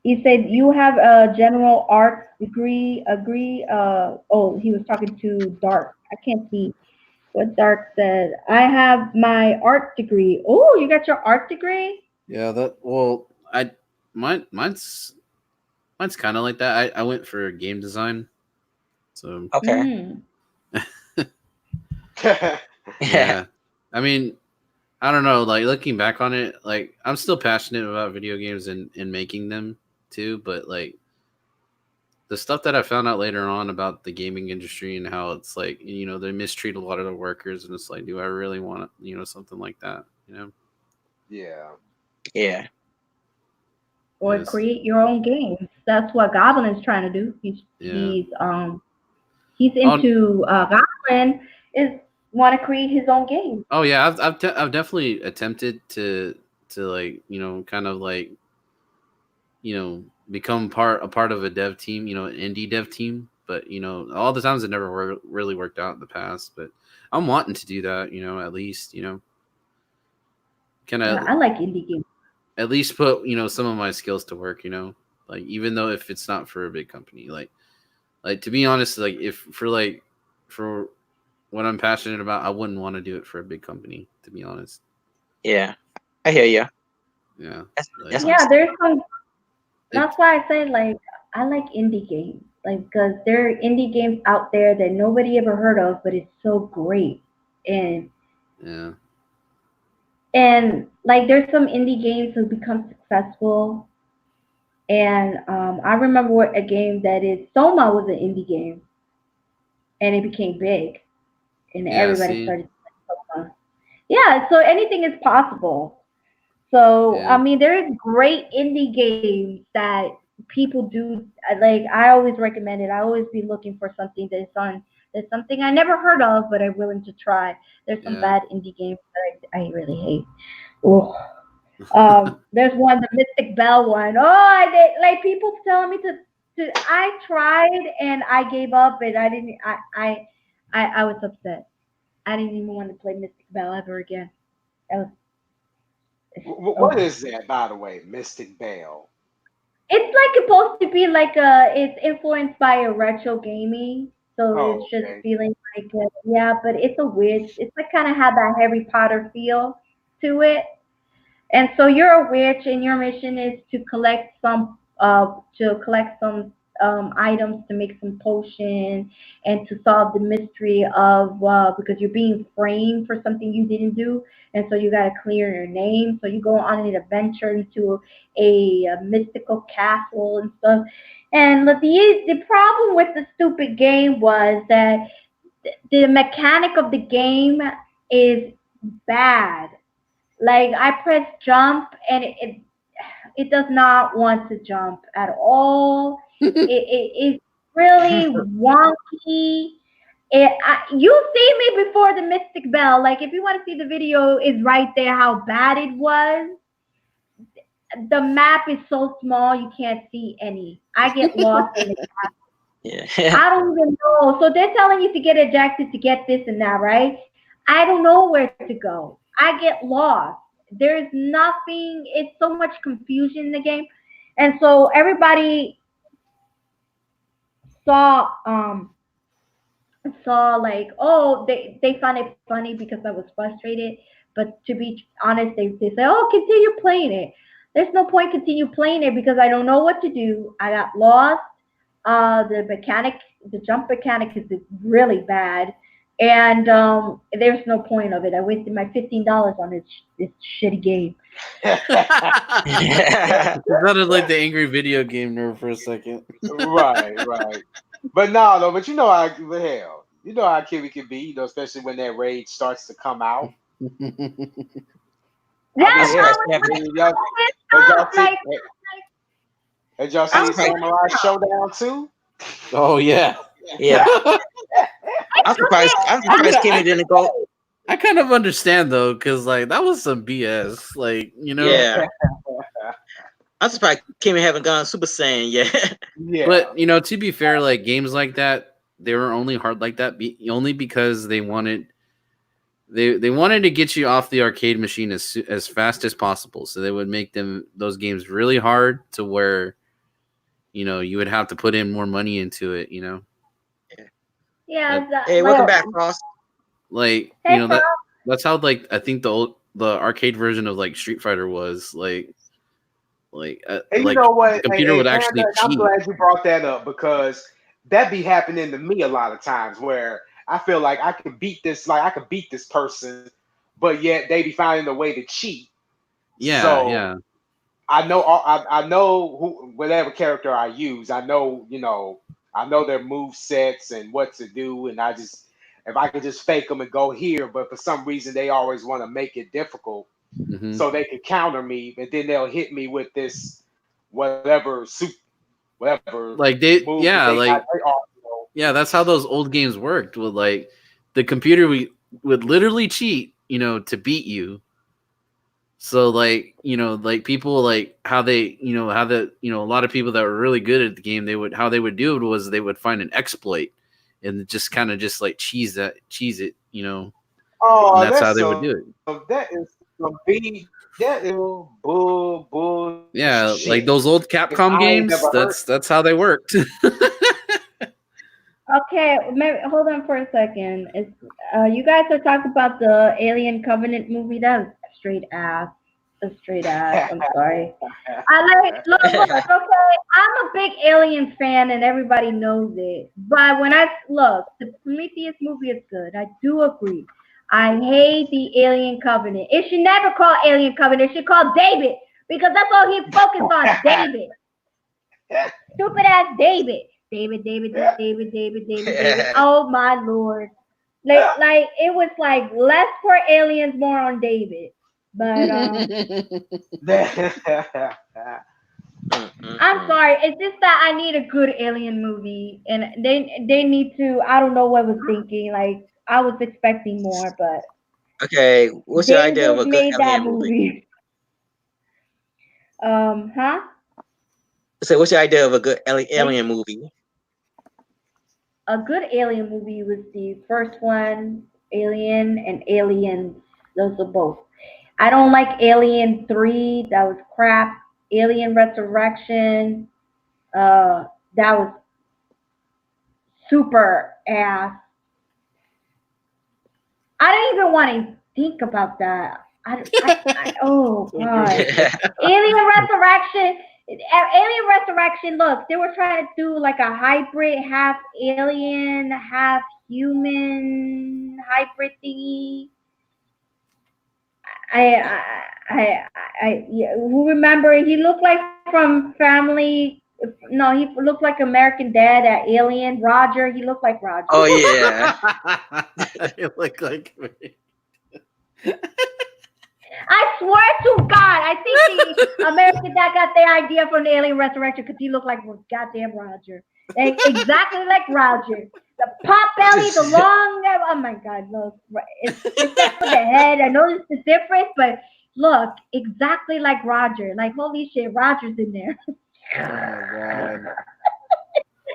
He said you have a general arts degree. Agree. Oh, he was talking to Dark. I can't see what Dark said. I have my art degree. Oh, you got your art degree?
Yeah, that well, I mine's kind of like that. I went for game design, so
Okay.
Mm.
Yeah.
yeah. I mean, I don't know. Like looking back on it, like I'm still passionate about video games and making them too. But like the stuff that I found out later on about the gaming industry and how it's like they mistreat a lot of the workers, and it's like, do I really want something like that?
Yeah.
Yeah.
Or
Yes,
create your own games. That's what Goblin's trying to do.
yeah.
He's
On
into Goblin is want to create his own game.
Oh yeah, I've definitely attempted to like kind of like become a part of a dev team, an indie dev team. But all the times it never really worked out in the past. But I'm wanting to do that, at least kind
Yeah,
of
I like indie games.
at least put some of my skills to work. Like even though if it's not for a big company, like to be honest, like if for what I'm passionate about, I wouldn't want to do it for a big company. To be honest,
Yeah. I hear you.
yeah,
That's
like
Yeah,
understandable.
there's some. That's
it,
why I say like I like indie games, like because there are indie games out there that nobody ever heard of, but it's so great. And
yeah,
and like there's some indie games who become successful. And I remember what a game that is Soma was an indie game, and it became big, and
yeah.
everybody
See,
started playing Soma. Yeah, so anything is possible. So I
yeah,
mean, there is great indie games that people do. Like I always recommend it. I always be looking for something that is on. There's something I never heard of, but I'm willing to try. There's some
yeah.
bad indie games that I really hate. Oh, there's one, the Mystic Bell one. Oh, I did. Like people telling me to. I tried and I gave up, and I didn't. I was upset. I didn't even want to play Mystic Bell ever again. That was.
What
Oh.
is that, by the way? Mystic Bell.
It's like supposed to be like it's influenced by a retro gaming, so it's
Oh,
just
okay.
feeling like yeah, but it's a witch. It's like kind of had that Harry Potter feel to it. And so you're a witch, and your mission is to collect some items to make some potion and to solve the mystery of because you're being framed for something you didn't do, and so you got to clear your name. So you go on an adventure into a mystical castle and stuff. And the problem with the stupid game was that the mechanic of the game is bad. Like I press jump and it does not want to jump at all. It's really wonky. You see me before the Mystic Bell. Like, if you want to see the video, is right there how bad it was. The map is so small you can't see any. I get lost in it.
Yeah.
I don't even know. So they're telling you to get ejected to get this and that, right? I don't know where to go. I get lost. There's nothing. It's so much confusion in the game, and so everybody saw like, oh, they found it funny because I was frustrated, but to be honest, they say, oh, continue playing it. There's no point continue playing it because I don't know what to do. I got lost. The jump mechanic is really bad, and there's no point of it. I wasted my $15 on this shitty game.
It sounded like the angry video game nerd for a second.
Right. But no, no, but you know how the hell, you know how Kiwi can be, you know, especially when that rage starts to come out.
Yeah,
I mean,
Yeah,
hell,
I was
had y'all
like,
seen, had y'all
I'm
seen
surprised.
Samurai Showdown too?
Oh yeah.
Yeah, I'm surprised. I'm surprised Kimmy didn't go.
I kind of understand though, because like that was some BS. Like, you know.
Yeah, I'm surprised Kimmy haven't gone Super Saiyan yet.
Yeah.
But you know, to be fair, like games like that, they were only hard like that only because they wanted they wanted to get you off the arcade machine as fast as possible. So they would make those games really hard to where, you know, you would have to put in more money into it. You know,
yeah,
Hey, welcome back, Frost.
like
Hey,
you know
Frost.
that's how like I think the arcade version of like Street Fighter was
And you
like
know
the
what?
computer would
Panda,
actually
I'm
cheat.
glad you brought that up because that be happening to me a lot of times where I feel like I could beat this, like I could beat this person, but yet they be finding a way to cheat.
Yeah,
So
yeah.
I know who whatever character I use. I know, you know, I know their move sets and what to do, and I just if I could just fake them and go here, but for some reason they always want to make it difficult
Hmm.
so they can counter me, and then they'll hit me with this whatever whatever
Like
move that they got. They
yeah, that's how those old games worked. With like the computer, we would literally cheat, you know, to beat you. So like, you know, like people like how they, you know, how the, you know, a lot of people that were really good at the game, how they would do it was they would find an exploit and just kind of just like cheese it, you know, and
oh,
that's how they would do it.
that is some that is
Yeah, like
bullshit.
those old
Because
Capcom
I ain't
games,
never heard.
that's how they worked.
Okay, maybe hold on for a second. You guys are talking about the Alien Covenant movie? That's straight ass. A straight ass. I'm sorry. I like look. Okay, I'm a big Alien fan, and everybody knows it. But when I look, the Prometheus movie is good. I do agree. I hate the Alien Covenant. It should never call Alien Covenant. It should call David because that's all he's focused on. David. Stupid ass David. David. Oh my lord. Like it was like less for aliens, more on David. But I'm sorry. It's just that I need a good alien movie, and they need to. I don't know what I was thinking. Like I was expecting more, but
Okay, what's your
they
idea of
just
a good
made that
alien movie?
movie. Huh?
So, what's your idea of a good
Like
alien movie?
a good alien movie was the first one, Alien and Aliens. Those are both. I don't like Alien 3. That was crap. Alien Resurrection. That was super ass. I don't even want to think about that. Oh god. Alien Resurrection. Alien Resurrection. Look, they were trying to do like a hybrid, half alien, half human hybrid thingy. Yeah, who remember? He looked like from Family. No, he looked like American Dad at Alien. Roger. He looked like Roger.
Oh yeah,
You look like me.
I swear to God, I think the American that got the idea from the alien resurrection because he looked like goddamn Roger. Exactly like Roger. The pot belly, the long, oh my God, look, except for the head. I noticed the difference, but look, exactly like Roger. Like, holy shit, Roger's in there.
Oh my God.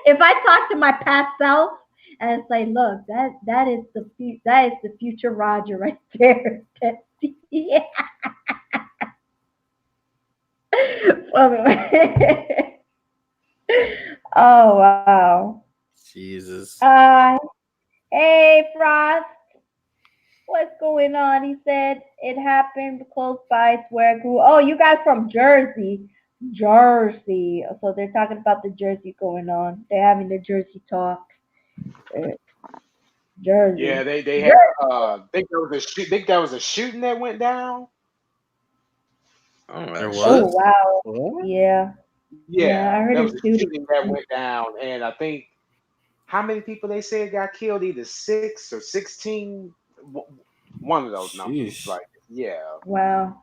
If I talk to my past self and say, look, that is the future Roger right there. Yeah. Oh wow.
Jesus.
Hey Frost, what's going on? He said it happened close by. It's where I grew. Oh, you guys from Jersey? Jersey. So they're talking about the Jersey going on. They're having the Jersey talk. Uh,
Yeah,
Jersey.
they had
Jersey.
think there was a shooting that went down.
All
There
right,
Oh
shit.
was?
wow.
What?
Yeah. Yeah,
Yeah,
I heard
there
a
was a
shooting.
shooting that went down, and I think how many people they said got killed? Either 6 or 16. One of those numbers.
Sheesh.
Like, yeah.
Wow.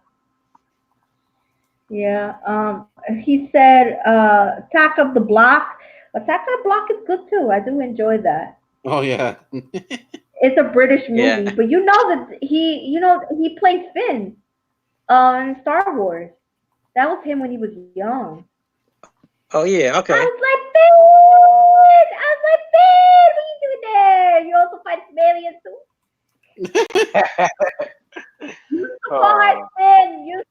Yeah. He said Attack of the Block. Attack of the Block is good too. I do enjoy that.
Oh yeah.
It's a British
Yeah.
movie, but you know that he plays Finn in Star Wars. That was him when he was young.
Oh yeah.
I
Okay.
was like, Finn! I was like, Finn, what are you doing there? You also fight some aliens too? You surprised
uh,
Finn. You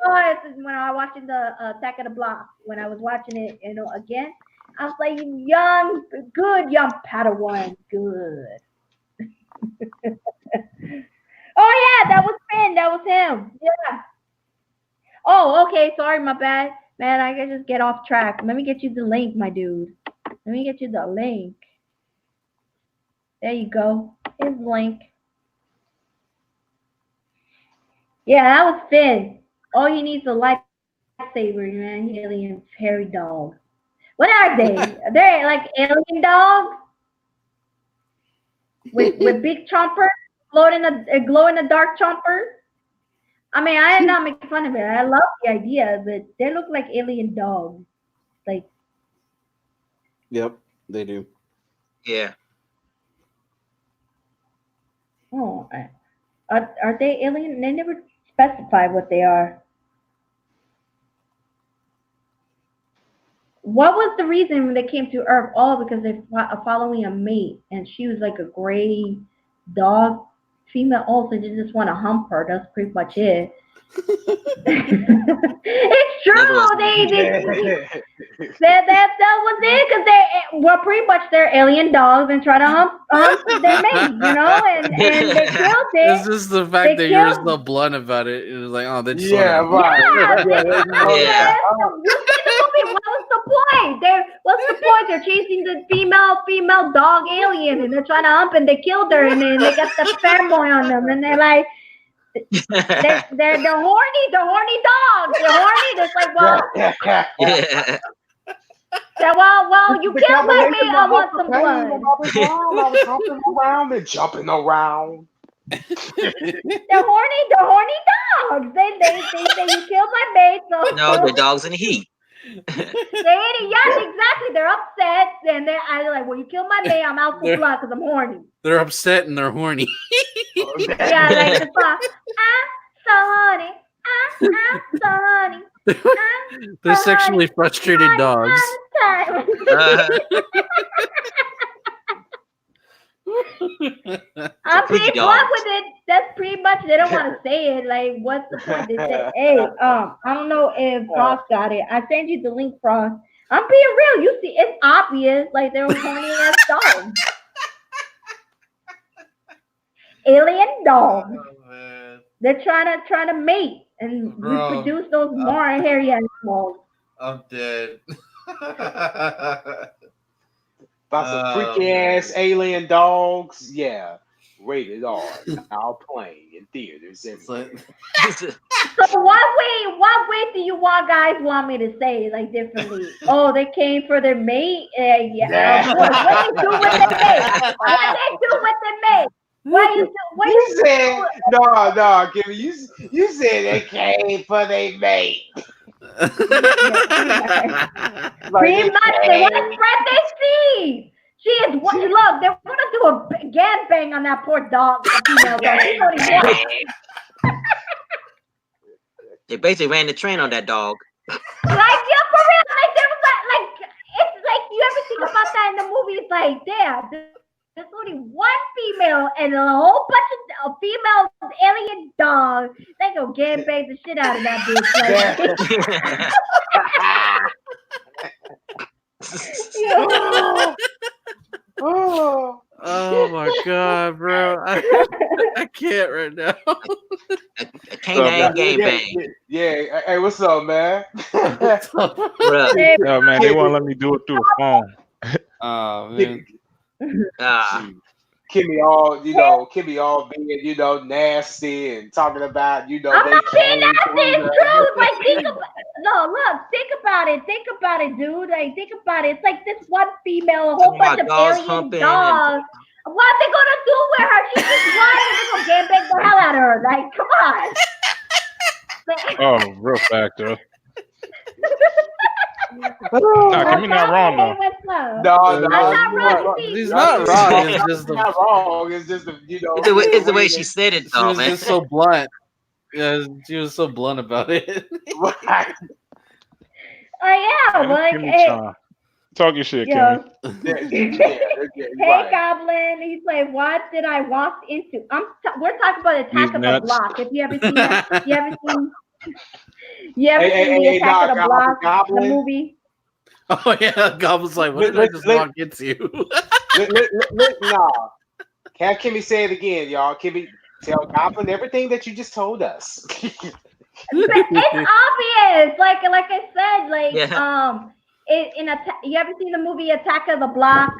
surprised when I was watching the Attack of the Block. When I was watching it, again, I was like, young, good young Padawan, good. Oh yeah, that was Finn. That was him. Yeah. Oh, okay. Sorry, my bad. Man, I can just get off track. Let me get you the link, my dude. Let me get you the link. There you go. Here's the link. Yeah, that was Finn. All he needs is a lightsaber, man. Alien fairy dog. What are they? Are they like alien dogs with big chompers, glow in the dark chompers? I mean, I am not making fun of it. I love the idea, but they look like alien dogs. Like,
Yep, they do.
Yeah.
oh, are they alien? They never specify what they are. What was the reason when they came to Earth? All because they're following a mate, and she was like a gray dog female. Also, they just want to hump her. That's pretty much it. It's
That
true.
was
That was it because they were pretty much they're alien dogs and try to hump their mate, and they killed it.
It's just the fact
They
that you were
killed.
so blunt about it. It was like, oh, they just want
yeah,
to.
right.
Yeah,
Yeah,
they love
yeah.
Yeah.
this. You see the movie. What was the point? What's the point? They're chasing the female dog alien, and they're trying to hump, and they killed her, and then they got the fanboy on them, and they're like, they're horny. They're horny dogs. They're horny. It's like, well,
Yeah.
you
The
killed my
combination
mate.
of
I
what
want
the
some
pain when
blood.
I was humping around and jumping around.
They're horny. They're horny dogs. They say you killed my mate,
No, the
so
dogs in the heat.
yes, exactly. They're upset, and they're like, well, you killed my mate. I'm out for
They're,
blood because I'm horny.
they're upset and they're horny.
Yeah, like the song. I'm so horny. I'm so horny. I'm
They're
so horny.
sexually frustrated dogs.
All the time. I'm
Piggy
pretty blunt
dogs.
with it. That's pretty much. They don't want to say it. Like, what's the point? They say, hey, I don't know if Frost got it. I sent you the link, Frost. I'm being real. You see, it's obvious. Like they're horny ass dogs. Alien dogs.
Oh, man.
They're trying to mate and
Bro,
reproduce those more hairy animals.
I'm dead.
About some
Oh,
freaky
man.
ass alien dogs. Yeah. Rated R. Now playing in theaters
It's
everywhere.
like,
So what way do you guys want me to say it, like differently? Oh, they came for their mate? Yeah, of course. What they do with their mate? What they do with their mate? What
You
you
said no, Kimmy. You said they came for they mate. Like
pretty
they
much they want to
came.
spread their seed. She is what? Look, they want to do a gangbang on that poor dog, the female dog. She's only
Gang,
one.
They basically ran the train on that dog.
Like, yeah, for real. Like, there was like, it's like, you ever think about that in the movie? It's like, damn, there's only one female and a whole bunch of female alien dogs. They go gangbang the shit out of that bitch. Like,
oh, oh.
Oh my god, bro! I can't right now.
A canine gangbang.
Yeah. Hey, what's up, man?
What up?
Hey,
Yo, man, they won't let me do it through the phone.
Oh man.
Ah,
Kimmy all being, nasty and talking about,
I'm
they
not being
came
nasty.
through
It's
the.
true. Like, no, look, think about it. Think about it, dude. Like, think about it. It's like this one female, a whole
talking
bunch
about
of
dogs
alien
humping
dogs. What they gonna do with her? She's just one, and they gonna gangbang the hell out of her. Like, come on. Like,
Oh, real factor.
Oh,
Nah, Kimmy not wrong though.
no,
I'm not wrong.
He's not wrong. It's just
not wrong. It's just
it's the way she said it,
she
though,
was
man.
just so blunt. Yeah, she was so blunt about it.
Right.
I am.
Man,
Like,
Kimmy
hey,
Chan. Talk your shit,
yo.
Kimmy.
Yeah,
Hey,
right.
Goblin. He's like, what did I walk into? We're talking about
These
Attack of the
nuts.
Block. If you ever seen that, you ever seen the
Hey,
Attack of the Block, the
Goblin.
movie?
Oh yeah, Goblin's like, what did I just walk into?
Nah. Have Kimmy say it again, y'all. Kimmy, tell Goblin everything that you just told us.
It's obvious. Like I said, like
Yeah.
you ever seen the movie Attack of the Block?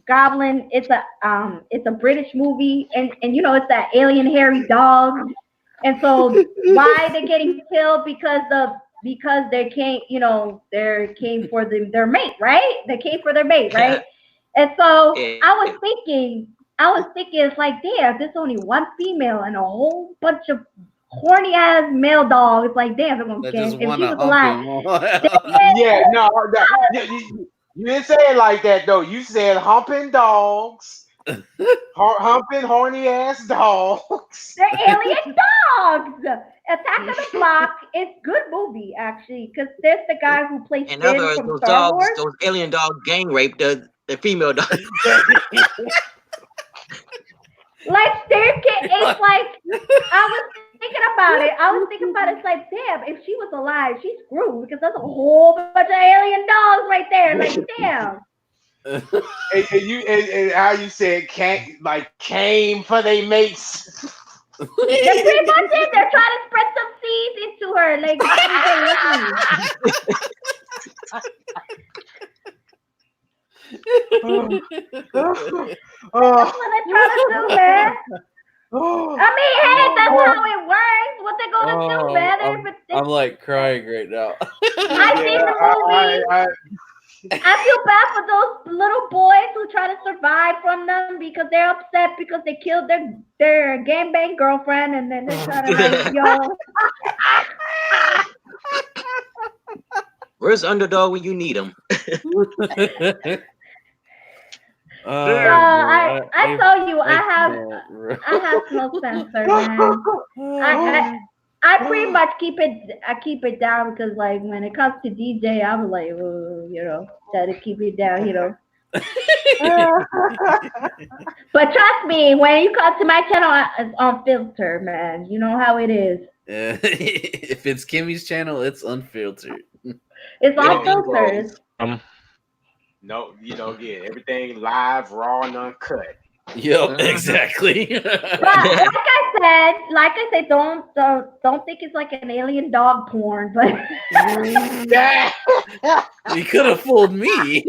Goblin. It's a British movie, and it's that alien hairy dog. And so why they're getting killed because they came, they came for their mate, right? They came for their mate, right? And so I was thinking, it's like, damn, there's only one female and a whole bunch of horny ass male dogs. Like, damn, they're gonna
That
get
just
if she
wanna
was alive.
hump him.
Yeah, no. You didn't say it like that though. You said humping dogs, humping horny ass dogs.
They're alien dogs. Attack of the Block. It's good movie actually, because there's the guy who plays
In
Finn
other words,
from
those
Star
dogs,
Wars.
those alien dogs gang raped the female dog.
Like, it's like, I was thinking about it. It's like, damn, if she was alive, she's screwed because that's a whole bunch of alien dogs right there. Like, damn.
And how you said came for they mates.
They're pretty much it. They're trying to spread some seeds into her. Like, that's what they're trying to do, man. I mean, hey, that's how it works. What they gonna do, man?
I'm like crying right now.
I seen the movie. I feel bad for those little boys who try to survive from them because they're upset because they killed their gangbang girlfriend, and then they're trying to like, yo.
Where's Underdog when you need him?
I tell you, I have no censor, man. I pretty much keep it down because, like, when it comes to DJ, I'm like, try to keep it down, But trust me, when you come to my channel, it's unfiltered, man. You know how it is.
If it's Kimmy's channel, it's unfiltered.
It's unfiltered.
No, again, everything live, raw, and uncut.
Yep, exactly.
But like I said, don't think it's like an alien dog porn, but
You could have fooled me.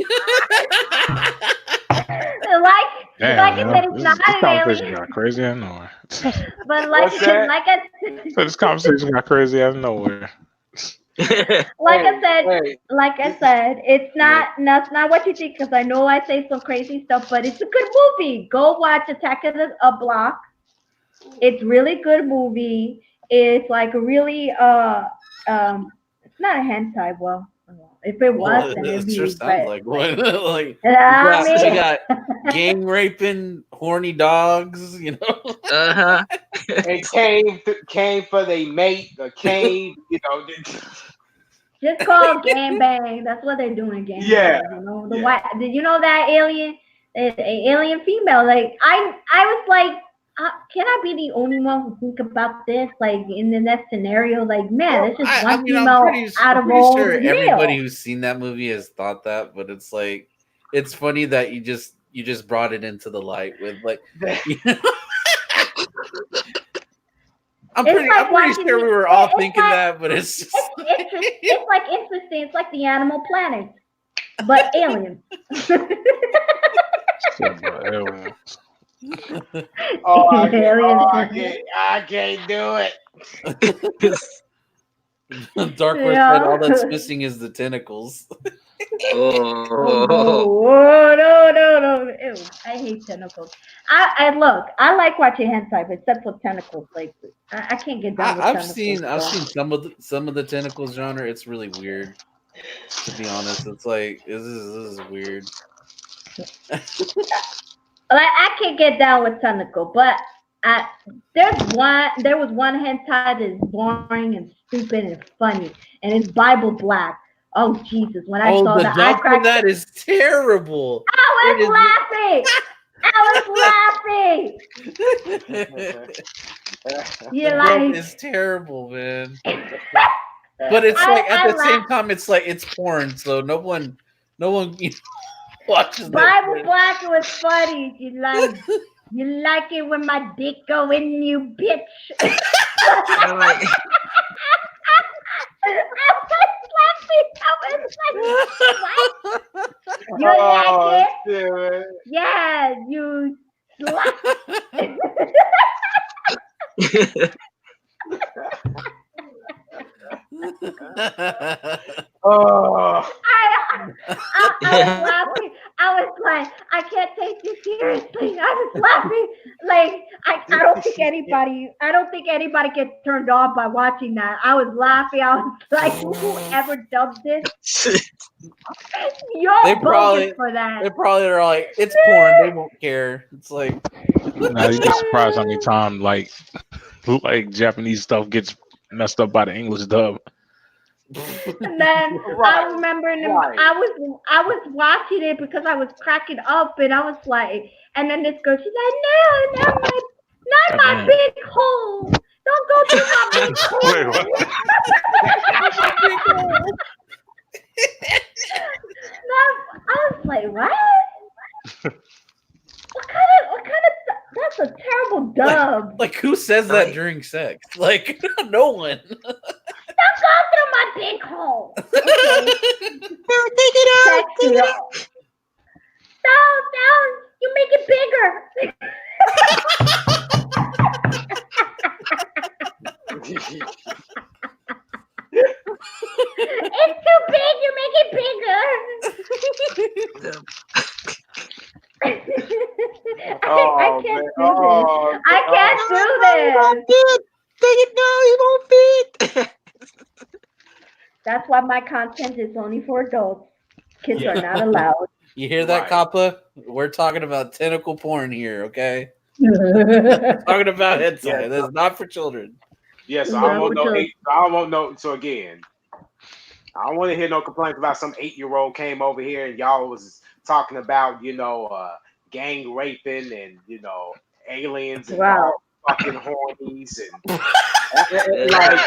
Damn,
like I said, it's
this
not an
conversation
alien.
got crazy out of nowhere.
But
What's that?
like I said,
So this conversation got crazy out of nowhere.
I said,
Hey,
it's
Like,
not that's not what you think because I know I say some crazy stuff, but it's a good movie. Go watch Attack of the Block. It's really good movie. It's like a really it's not a hentai. Well, if it was,
well,
then it'd
it sure
be
sounds
but
like one. Like
I
you
mean,
got gang raping, horny dogs. You know.
Uh-huh.
and came for the mate, or came,
just call game bang. That's what they're doing, game
yeah,
bang. You know the
yeah.
white. Did you know that alien, alien female? Like I was like, can I be the only one who think about this? Like in the next scenario, like man,
Well,
there's just
I
one
mean,
female out
I'm
of
pretty
all
sure
the
everybody
male.
who's seen that movie has thought that, but it's like, it's funny that you just brought it into the light with like, you know,
It's
I'm
like
pretty
watching.
sure we were all
It's
thinking
like
that, but it's just
it's like interesting. It's like the Animal Planet, but aliens.
Shit, but aliens.
Oh,
aliens.
I can't do it.
Darkworth said all that's
Yeah.
missing is the tentacles.
Oh no!
Oh.
Oh, no! Ew, I hate tentacles. I look. I like watching hentai, but except for tentacles. Like I can't get down with tentacles.
I've
So.
seen some of the tentacles genre. It's really weird, to be honest. It's like this is weird.
Like I can't get down with tentacle, but I there was one hentai that is boring and stupid and funny, and it's Bible Black. Oh Jesus! When I
Oh,
saw
the
that, I
dub for
cracked.
that is terrible.
I
It
was laughing. I was laughing.
is. The
You're
dub
like,
is terrible, man. But it's like at
I
the same
laugh.
time, it's like it's porn, so no one watches
Bible
it.
Black was funny. You like it when my dick go in you, bitch.
I'm like,
I was like, what? You
Oh,
like it?
shit, man.
Yeah, you slap.
Oh,
I was laughing. I was like, I can't take this seriously. I was laughing. Like I don't think anybody gets turned off by watching that. I was laughing. I was like, whoever dubbed this,
they
you're bogus
probably
for that.
they probably are like it's porn. They won't care. It's like
Now you'd be surprised how many times like Japanese stuff gets messed up by the English dub.
And then I
right,
remember
right.
I was watching it because I was cracking up, and I was like, and then this girl, she's like, no, not my
Goddamn.
big hole. Don't go through my big
Wait, what?
hole. No, I was like, what? What kind of that's a terrible dub.
like who says that during sex? Like no one.
Don't go through my big hole. Okay.
take it out.
Sexy. No, you make it bigger. It's too big. You make it bigger. I can't do this. I can't do this.
Take it down. He won't fit.
That's why my content is only for adults. Kids are not allowed.
You hear that,
Right.
Kappa? We're talking about tentacle porn here, okay? Talking about hentai.
Yeah.
That's not for children.
Yes,
No,
I don't want
which
no
is-
eight. I don't want no. So again, I don't want to hear no complaints about some 8-year-old came over here and y'all was talking about gang raping and aliens and
Wow.
all fucking hornies and like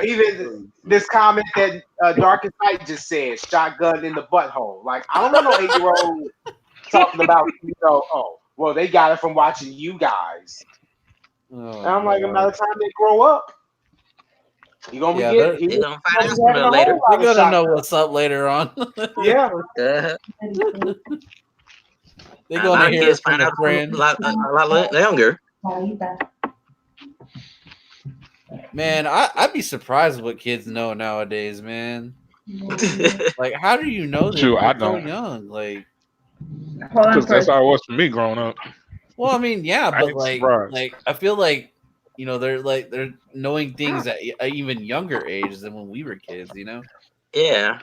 even this comment that Darkest Night just said, shotgun in the butthole. Like I don't want no 8-year-old talking about oh well they got it from watching you guys.
Oh,
And I'm like,
God.
by the time they grow up, you're gonna
Yeah,
be
they're-
getting.
They're gonna find out sooner or later.
They're gonna know what's up later on.
Yeah,
Uh,
They're
a lot
gonna
of
hear
kids
it from
find
a
out
friend.
a lot younger.
Man, I'd be surprised what kids know nowadays, man. Like, how do you know this
Shoot, I
so
don't,
young? Like,
Hold on
because that's
first.
how it was for me growing up.
well, I mean, yeah,
I
but
ain't surprised.
I feel like they're knowing things at an even younger age than when we were kids. You know?
Yeah.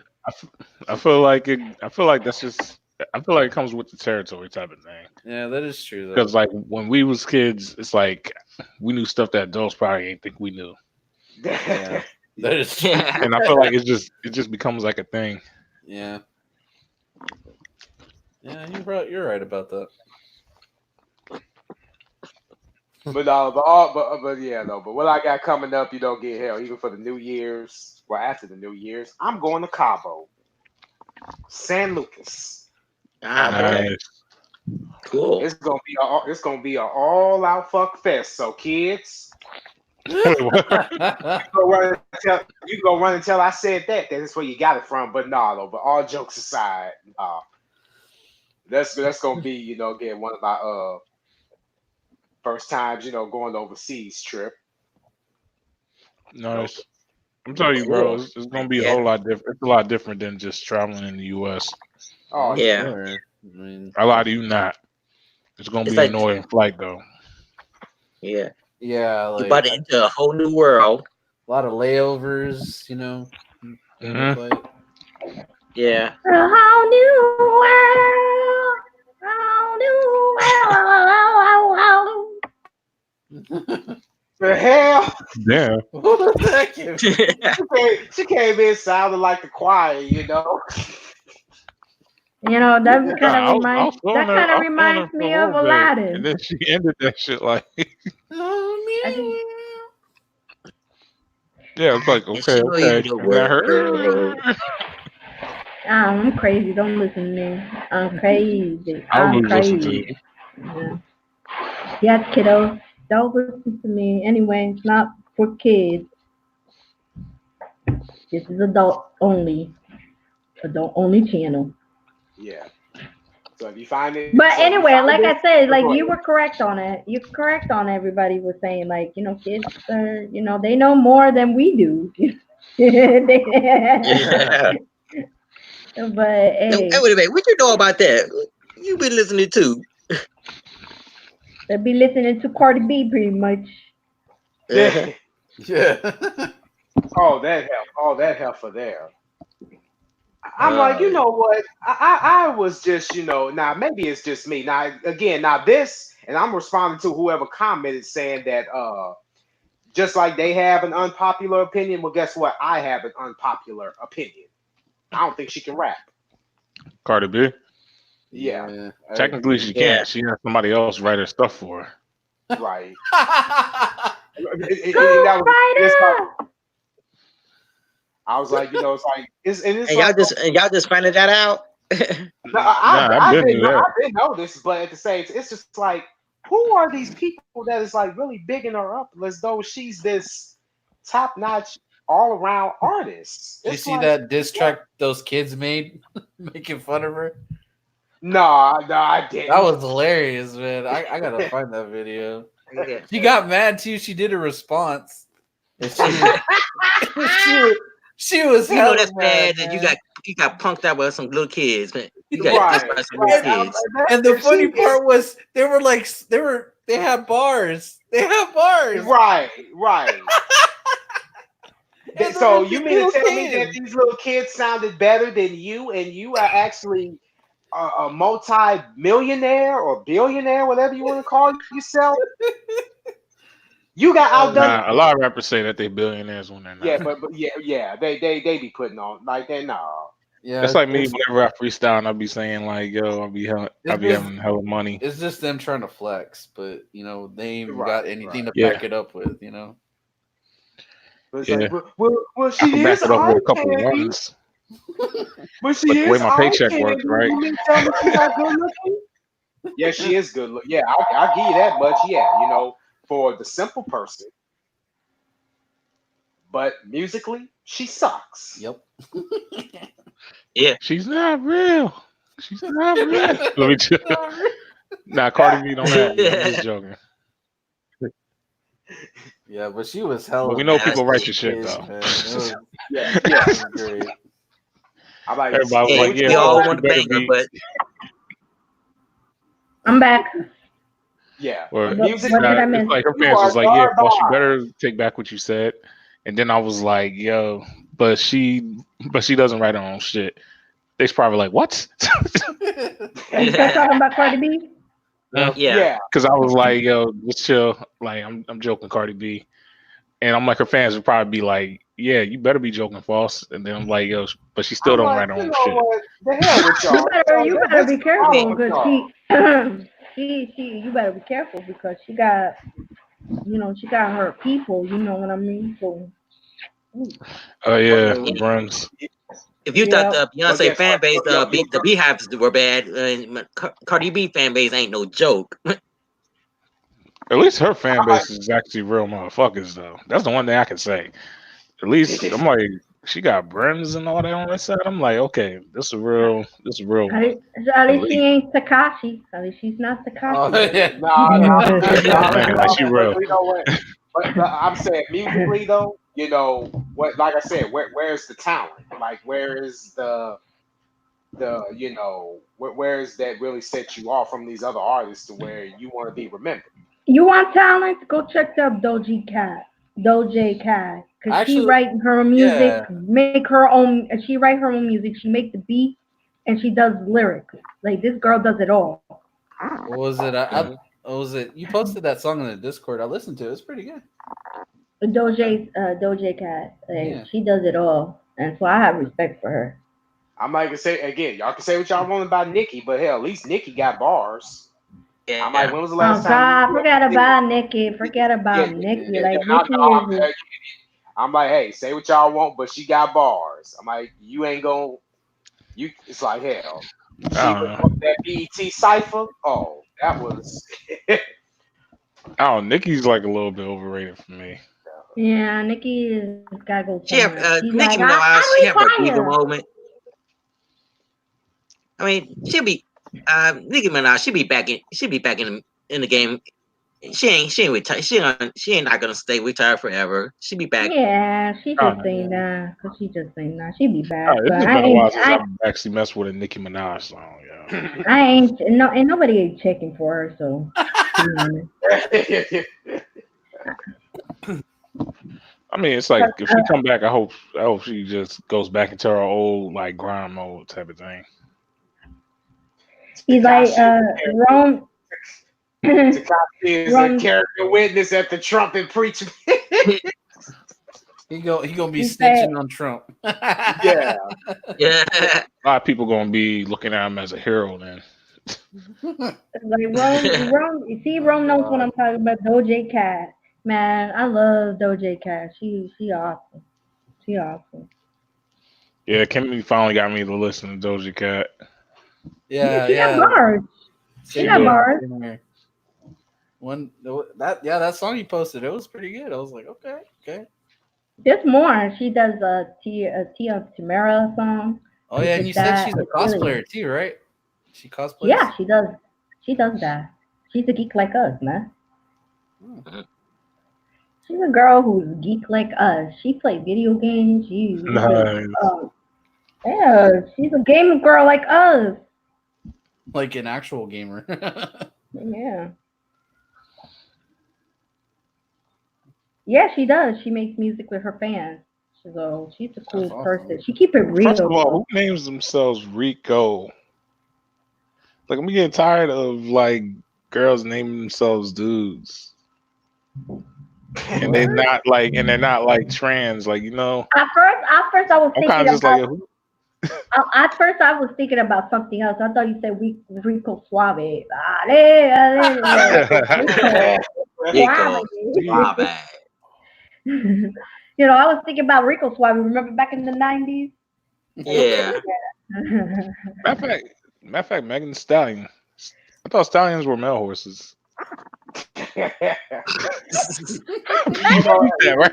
I feel like it. I feel like that's just. I feel like it comes with the territory type of thing.
Yeah, that is true
Because
though.
like when we was kids, it's like we knew stuff that adults probably ain't think we knew,
Yeah, that is true.
Yeah.
and I feel like it just becomes like a thing.
Yeah, yeah, you're right about that.
But no, but yeah, no. But what I got coming up, you don't get hell. Even for the New Year's, well, after the New Year's, I'm going to Cabo, San Lucas.
Okay.
Nice.
Cool.
It's gonna be a all out fuck fest. So kids,
Wait, what?
you go run and tell I said that. That's where you got it from. But no, no. But all jokes aside, that's gonna be again one of my first times going overseas trip. So
Nice. I'm telling you, bro,
Cool.
it's gonna be a
Yeah.
whole lot different. It's a lot different than just traveling in the U.S.
oh
I'm
Yeah.
sure. I mean,
I lie to you not. It's gonna
It's
be an
like
annoying flight though.
yeah.
yeah,
You
like
about to enter a whole new world.
a lot of layovers. You know, in the
Hmm.
flight.
Yeah.
A whole new world. A whole new world.
the hell.
Damn.
What was that? Kid?
She came in sounding like the choir.
That
Nah,
kind of
I was feeling her. I was feeling her
reminds
for a
me of
little bit, and
Aladdin.
then she ended that shit like,
I think
yeah, it's like
And
okay,
show you
okay,
the
and that
world.
her.
I'm crazy. Don't listen to me. I'm crazy.
I
I'm
was listening to you.
crazy. Yeah. Yes, kiddos. Don't listen to me. Anyway, it's not for kids. This is adult only channel.
Yeah. So if you find it,
But
so if you
anyway,
find
like
this,
I said, like
go
you
ahead.
were correct on it. You're correct on everybody was saying, like, kids are, they know more than we do.
Yeah.
But
Now,
hey,
wait a minute. What you know about that? You been listening to?
they'll be listening to Cardi B pretty much.
Uh-huh.
Yeah.
All that hell for there. I'm like, you
Uh,
know what? I was just, now maybe it's just me. Now again, now this, and I'm responding to whoever commented saying that just like they have an unpopular opinion, well, guess what? I have an unpopular opinion. I don't think she can rap.
Cardi B.
Yeah,
Yeah, I
Technically,
agree.
she
yeah.
can't. She has somebody else write her stuff for her.
right. And that was it's like,
Ghostwriter.
I was like, it's
And
like
y'all just finding that out.
no,
Nah, I've been to
I
that.
didn't know this, but at the same, it's just like, who are these people that is like really bigging her up as though she's this top notch all around artist?
Did you
It's
see
like,
that diss track those kids made making fun of her?
no, I
That
didn't.
was hilarious, man. I gotta find that video.
Yeah.
She got mad too. She did a response, and she was
You know
hella
that's
mad,
bad that
man.
you got punked out by some little kids, man. You got
Yeah.
dissed
Right,
by some little
right.
kids.
And the funny
She is
part was they had bars. They had bars.
right, right.
And there
So
was
you
these
mean to
little
tell me that
kids.
these little kids sounded better than you, and you are actually a multi-millionaire or billionaire, whatever you want to call yourself? You got outdone.
Nah, a lot of rappers say that they billionaires when they're
Yeah,
not.
but yeah, they be putting on like they no.
That's
Yeah,
like me whenever I freestyle and I be saying like, "Yo, I
it's
be
just
having hella money."
it's just them trying to flex, but they ain't even
Right,
got anything
right.
to
Yeah,
back it up with.
But it's like,
yeah.
well,
I
she
can back
is
it up
eye
with a couple
candy.
ones,
But she
but the way
is
my
eye
paycheck
candy.
works, right?
You mean to tell me she's not good looking? Yeah, she is good look. Yeah, I'll give you that much. Yeah, for the simple person. But musically, she sucks.
Yep.
Yeah.
She's not real. She's not real. Let me chill. Nah, Cardi B, don't at me. I'm just joking.
Yeah, but she was hella.
But we know
Yeah,
people
that's
write
it.
your shit
big,
though.
man. It
Yeah, yeah.
was great.
I'm like,
Everybody was
say
Hey,
like,
what you
"Yeah,
we
want
all
folks,
about
you
want a
better
banger,
be."
but
I'm back.
yeah,
Or
but
What did
musically,
I
it's
miss?
like her
you
fans
are
was like, "Yeah, boss, you
garbage.
better take back what you said." And then I was like, "Yo, but she doesn't write her own shit." They's probably like, "What?"
Are you still talking about Cardi B?
yeah.
Yeah,
Because I was like, "Yo, just chill." Like I'm joking, Cardi B, and I'm like, her fans would probably be like, "Yeah, you better be joking, false." And then I'm like, "Yo, but she still
I'm
don't
like,
write her
you
own
know
shit."
what? The hell with y'all.
You better
What's
be
the problem
careful
Man,
with
because
y'all?
you better be careful because she got, she got her people. You know what I mean? So,
Oh
But
yeah,
guess,
Bruns.
if you thought
yeah.
the
but
Beyonce
guess
fan
what?
base, the Beehives were bad, Cardi B fan base ain't no joke.
At least her fan
I'm like,
base is actually real motherfuckers though. That's the one thing I can say. At least I'm like, she got brims and all that on that side. I'm like, okay, this is real
At
one.
least, at
At
least she
least,
ain't Takashi. At least she's not
Oh
Takashi.
yeah.
nah, nah,
man, like she
but
real.
you know what? But I'm saying musically though, what? Like I said, where's the talent? Like where is where is that really set you off from these other artists to where you want to be remembered?
You want talent? Go check out Doja Cat, cause she
Actually,
write her music,
yeah.
make her own. She write her own music. She make the beat, and she does lyrics. Like this girl does it all.
What was it?
Mhm.
What was it? You posted that song in the Discord. I listened to it. It's pretty good.
Doja Cat, like
Yeah.
she does it all, and so I have respect for her.
I'm like to say again, y'all can say what y'all want about Nicki, but hell, at least Nicki got bars. I'm like,
Yeah.
when was the
Oh
last time you
God, forget
did?
about Nikki. Forget
Yeah,
about
yeah,
Nikki.
yeah,
Like
yeah. No,
Nikki
no,
is.
I'm like, hey, say what y'all want, but she got bars. I'm like, you ain't gonna you. It's like hell. She
I
was
don't know.
on that BET cipher. Oh, that was.
I don't. Nikki's like a little bit overrated for me.
Yeah, Nikki is gotta go
She have
somewhere. She's like,
Nicki Minaj. She
I
have her diva
retire.
moment. I mean, she'll be Nicki Minaj. She'll be back in the game. She ain't retired. She ain't not gonna stay retired forever. She'll be back.
Yeah, she
I
just
don't know.
saying that because she just saying that. She be
All
back,
right,
but
it's just
I
been a
ain't.
while since I've actually messed with a Nicki Minaj song. Yeah.
I ain't. No, ain't nobody ain't checking for her. So, to be honest.
I mean, it's like
'Cause,
if she come back, I hope she just goes back into her old like grind mode type of thing.
he's like
Takashi
Rome.
is a
Rome.
character witness at the Trump impeachment.
He gonna be
He said
snitching on Trump.
Yeah.
Yeah.
A lot of people gonna be looking at him as a hero then.
like Rome. You see, Rome knows what I'm talking about. Doja Cat, man, I love Doja Cat. She awesome. She awesome.
Yeah, Kimmy finally got me to listen to Doja Cat.
Yeah,
Yeah,
she got
yeah.
bars. She
She
Same
got
do.
here.
bars.
Same here. That song you posted, it was pretty good. I was like, okay, okay.
There's more. She does Tia Tamara song,
Oh
which
yeah, and
is
you said
that
she's a
it's really
cosplayer too, right? She cosplays.
yeah, she does. She does that. She's a geek like us, man.
Hmm.
She's a girl who's geek like us. She plays video games. She does.
Nice.
Yeah, she's a gaming girl like us.
Like an actual gamer.
Yeah, yeah, she does. She makes music with her fans. So she's a
That's
cool
awesome.
person. She keep it
First
real
of all,
though.
who names themselves Rico? Like I'm getting tired of like girls naming themselves dudes. And they're
What?
not like trans, like
At first, I was
I'm
thinking
kind of just like
about. At first, I was thinking about something else. I thought you said Rico Suave. Rico Suave.
Rico. My bad.
I was thinking about Rico Suave. Remember back in the 90s?
Yeah.
matter of fact, Megan Stallion. I thought stallions were male horses.
You know,
Yeah, right?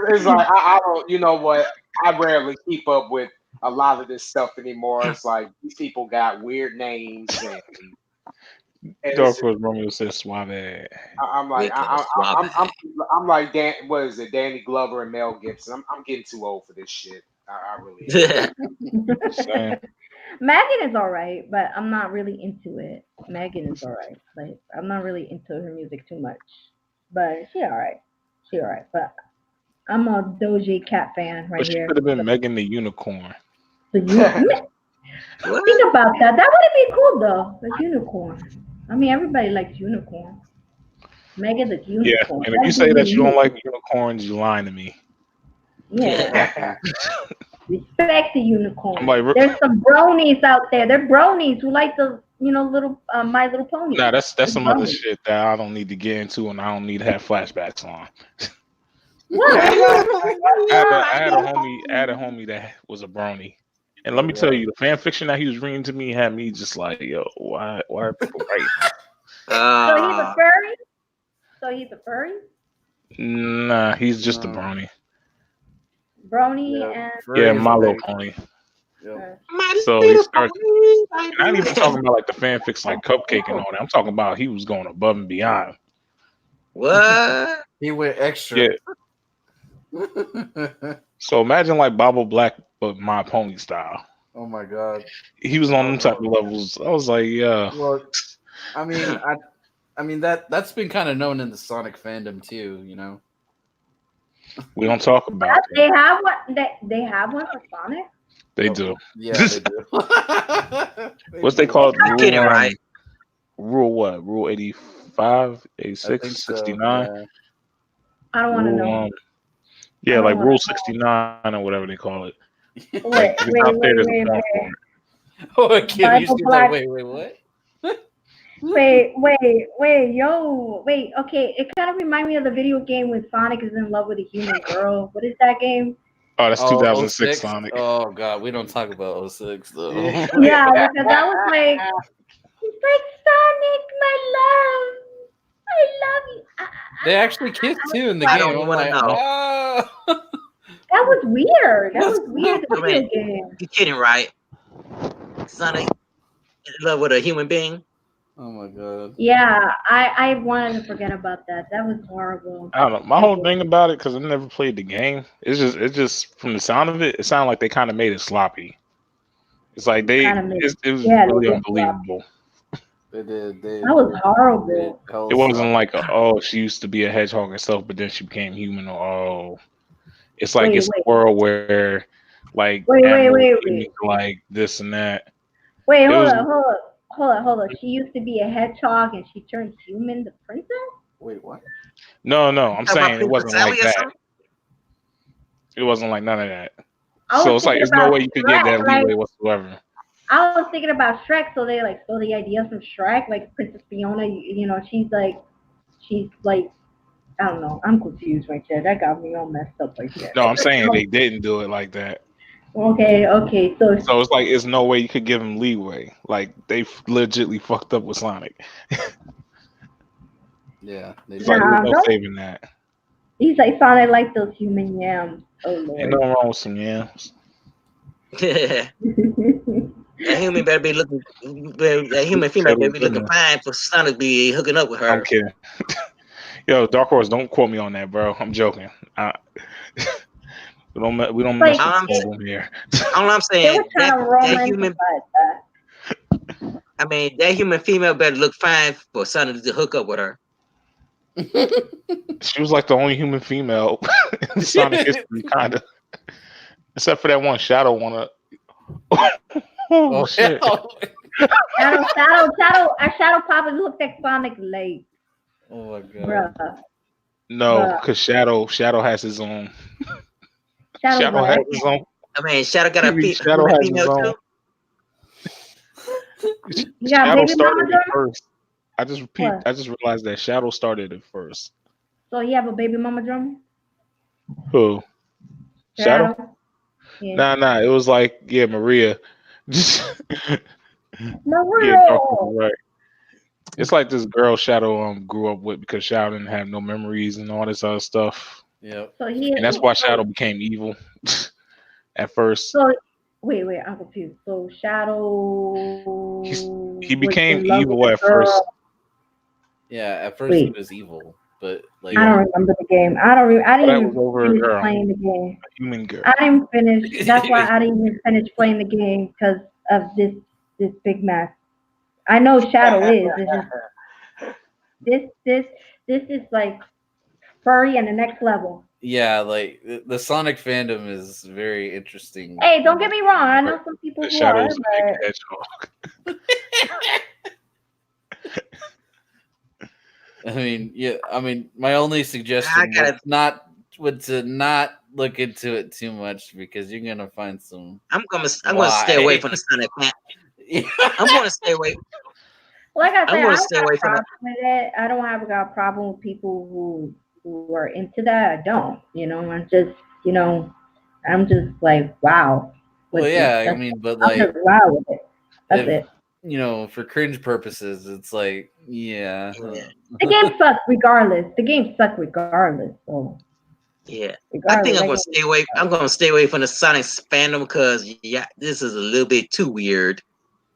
it's like I don't. You know what? I rarely keep up with a lot of this stuff anymore. It's like these people got weird names, and And
Dark
it's,
Horse Romeo says suave.
I'm like,
Wicked suave.
I'm like Dan. What is it? Danny Glover and Mel Gibson. I'm getting too old for this shit. I really am.
Same.
Megan is alright, but I'm not really into it. Megan is alright. Like I'm not really into her music too much. But she alright. She alright. But I'm a Doja Cat fan
But
right
she
here.
could have been Megan the Unicorn.
The you
What?
think about that. That would be cool though. The unicorn. I mean everybody likes unicorn. Megan the
Yeah,
unicorn.
and if you
That'd be
say that
really
you don't
neat.
like unicorns, you lying to me.
Yeah. Respect the
I'm
unicorn.
like,
There's some bronies out there. They're bronies who like the little My Little Pony.
nah, that's
They're
some other
bronies.
shit that I don't need to get into, and I don't need to have flashbacks on.
What?
I had a homie that was a brony, and let me tell you, the fan fiction that he was reading to me had me just like, yo, why are people writing that?
So he's a
Uh,
furry? So he's a furry?
Nah, he's just a
No.
brony.
Brony
Yeah,
and
Yeah,
furry is
My Little
like,
Pony.
yep.
my
So he
little
started.
pony, my
And I ain't even
little-
talking about like the fanfics like Cupcake and all that. I'm talking about he was going above and beyond.
What?
He went extra.
Yeah. So imagine like Bobble Black, but My Pony style.
Oh my god.
He was on them type of levels. I was like, yeah.
Well, I mean, I mean that's been kind of known in the Sonic fandom too. You know.
We don't talk about that.
they have one. They have one for Sonic.
They do.
Yeah, they do.
What's they called?
You're kidding, right?
Rule what? Rule 85,
I
86,
think so.
69?
Yeah.
I don't want to
Rule,
know.
yeah,
I don't
like
wanna
Rule
know.
69 or whatever they call it.
Wait,
Like if it's
wait,
out there,
wait,
there's a
wait,
form
wait.
for it.
Oh, I can't.
Bible
You just
Black.
like, wait, what?
Wait, yo, wait. Okay, it kind of reminds me of the video game when Sonic is in love with a human girl. What is that game?
Oh, that's
Oh,
2006
06?
Sonic.
Oh god, we don't talk about 06 though.
Yeah, because that was like, he's like Sonic, my love, I love you.
They actually kissed too in the
I
game.
don't
I'm
wanna
like,
know.
oh.
That was weird. That was weird. The
I
video
mean,
game.
you're kidding, right? Sonic in love with a human being?
Oh my god.
Yeah, I wanted to forget about that. That was horrible.
I don't know. My whole thing about it, because I never played the game, it's just from the sound of it, it sounded like they kind of made it sloppy. It's like it was
Yeah, they
really
did sloppy.
unbelievable.
They did.
That was horrible.
It wasn't like, oh, she used to be a hedgehog herself, but then she became human. Or, oh, it's like it's a world where, like, animals like this and that.
Wait,
It was-
hold on. She used to be a hedgehog and she turned human. The princess?
Wait, what?
No, I'm saying it wasn't like
Sally or
that.
something?
It wasn't like none of that.
I
So
was
it's like
thinking
there's no
about
way you could get that
Shrek,
leeway whatsoever.
I was thinking about Shrek, so they like stole the idea from Shrek, like Princess Fiona. You know, she's like, I don't know. I'm confused right there. That got me all messed up right there.
No, I'm saying they didn't do it like that.
Okay. So
So it's like it's no way you could give them leeway. Like they legitly fucked up with Sonic.
Yeah, they
It's
did.
like there's no
don't-
saving that.
he's like sounded like those human yams. Oh Lord.
Ain't nothing wrong with some yams.
That human better be looking. That human female better be looking fine for Sonic to be hooking up with her.
I'm kidding. Yo, Dark Horse, don't quote me on that, bro. I'm joking. We don't mess with Goldblum here.
All I'm
They
saying,
were trying to
that human,
romanticize that.
I mean, that human female better look fine for Sonic to hook up with her.
She was like the only human female in Sonic history, kind of. Except for that one Shadow one. Oh, shit.
Shadow Papa looked at Sonic late.
Oh my god.
Bruh.
No, because Shadow has his own. Shadow has his own.
I mean, Shadow got a
Shadow has his
female
own.
too.
Shadow started it first. I
What?
just realized that Shadow started it first.
So you have a baby mama drum?
Who? Shadow?
Yeah.
Nah. It was like, yeah, Maria.
Maria.
Yeah, right. It's like this girl Shadow grew up with because Shadow didn't have no memories and all this other stuff.
Yep.
And that's why Shadow became evil at first.
So wait, I'm confused. So Shadow.
He
was
became
in love with
evil
the
at first.
girl.
Yeah, at first he
Wait,
was evil, but like
I don't remember the game. I
But
didn't
that was
even
over a
finish
girl,
playing the game.
a human girl.
I didn't finish. That's why I didn't even finish playing the game because of this big mess. I know Shadow is. It's just this this this is like furry and the next level.
yeah, like the Sonic fandom is very interesting.
Hey, don't get me wrong. I know some people
The
who are,
Shadow's a big
but
hedgehog.
I mean, yeah, I mean, my only
I
suggestion
gotta.
would to not look into it too much because you're gonna find some
I'm gonna stay away
why.
from the Sonic fan.
Yeah.
I'm gonna stay away.
like I
I'm
said, I
gonna
don't
stay
have
away
a
from the.
problem with it. I don't have a problem with people who are into that. I don't. I'm just like wow.
Well,
With this,
yeah, I mean, but
I'm just
like
wow with it. That's
if
it.
for cringe purposes, it's like yeah.
Yeah,
The game sucks regardless. The game sucks regardless. So
yeah. I
regardless,
think I'm
that
gonna
game
stay away. I'm gonna stay away from the Sonic fandom because yeah, this is a little bit too weird.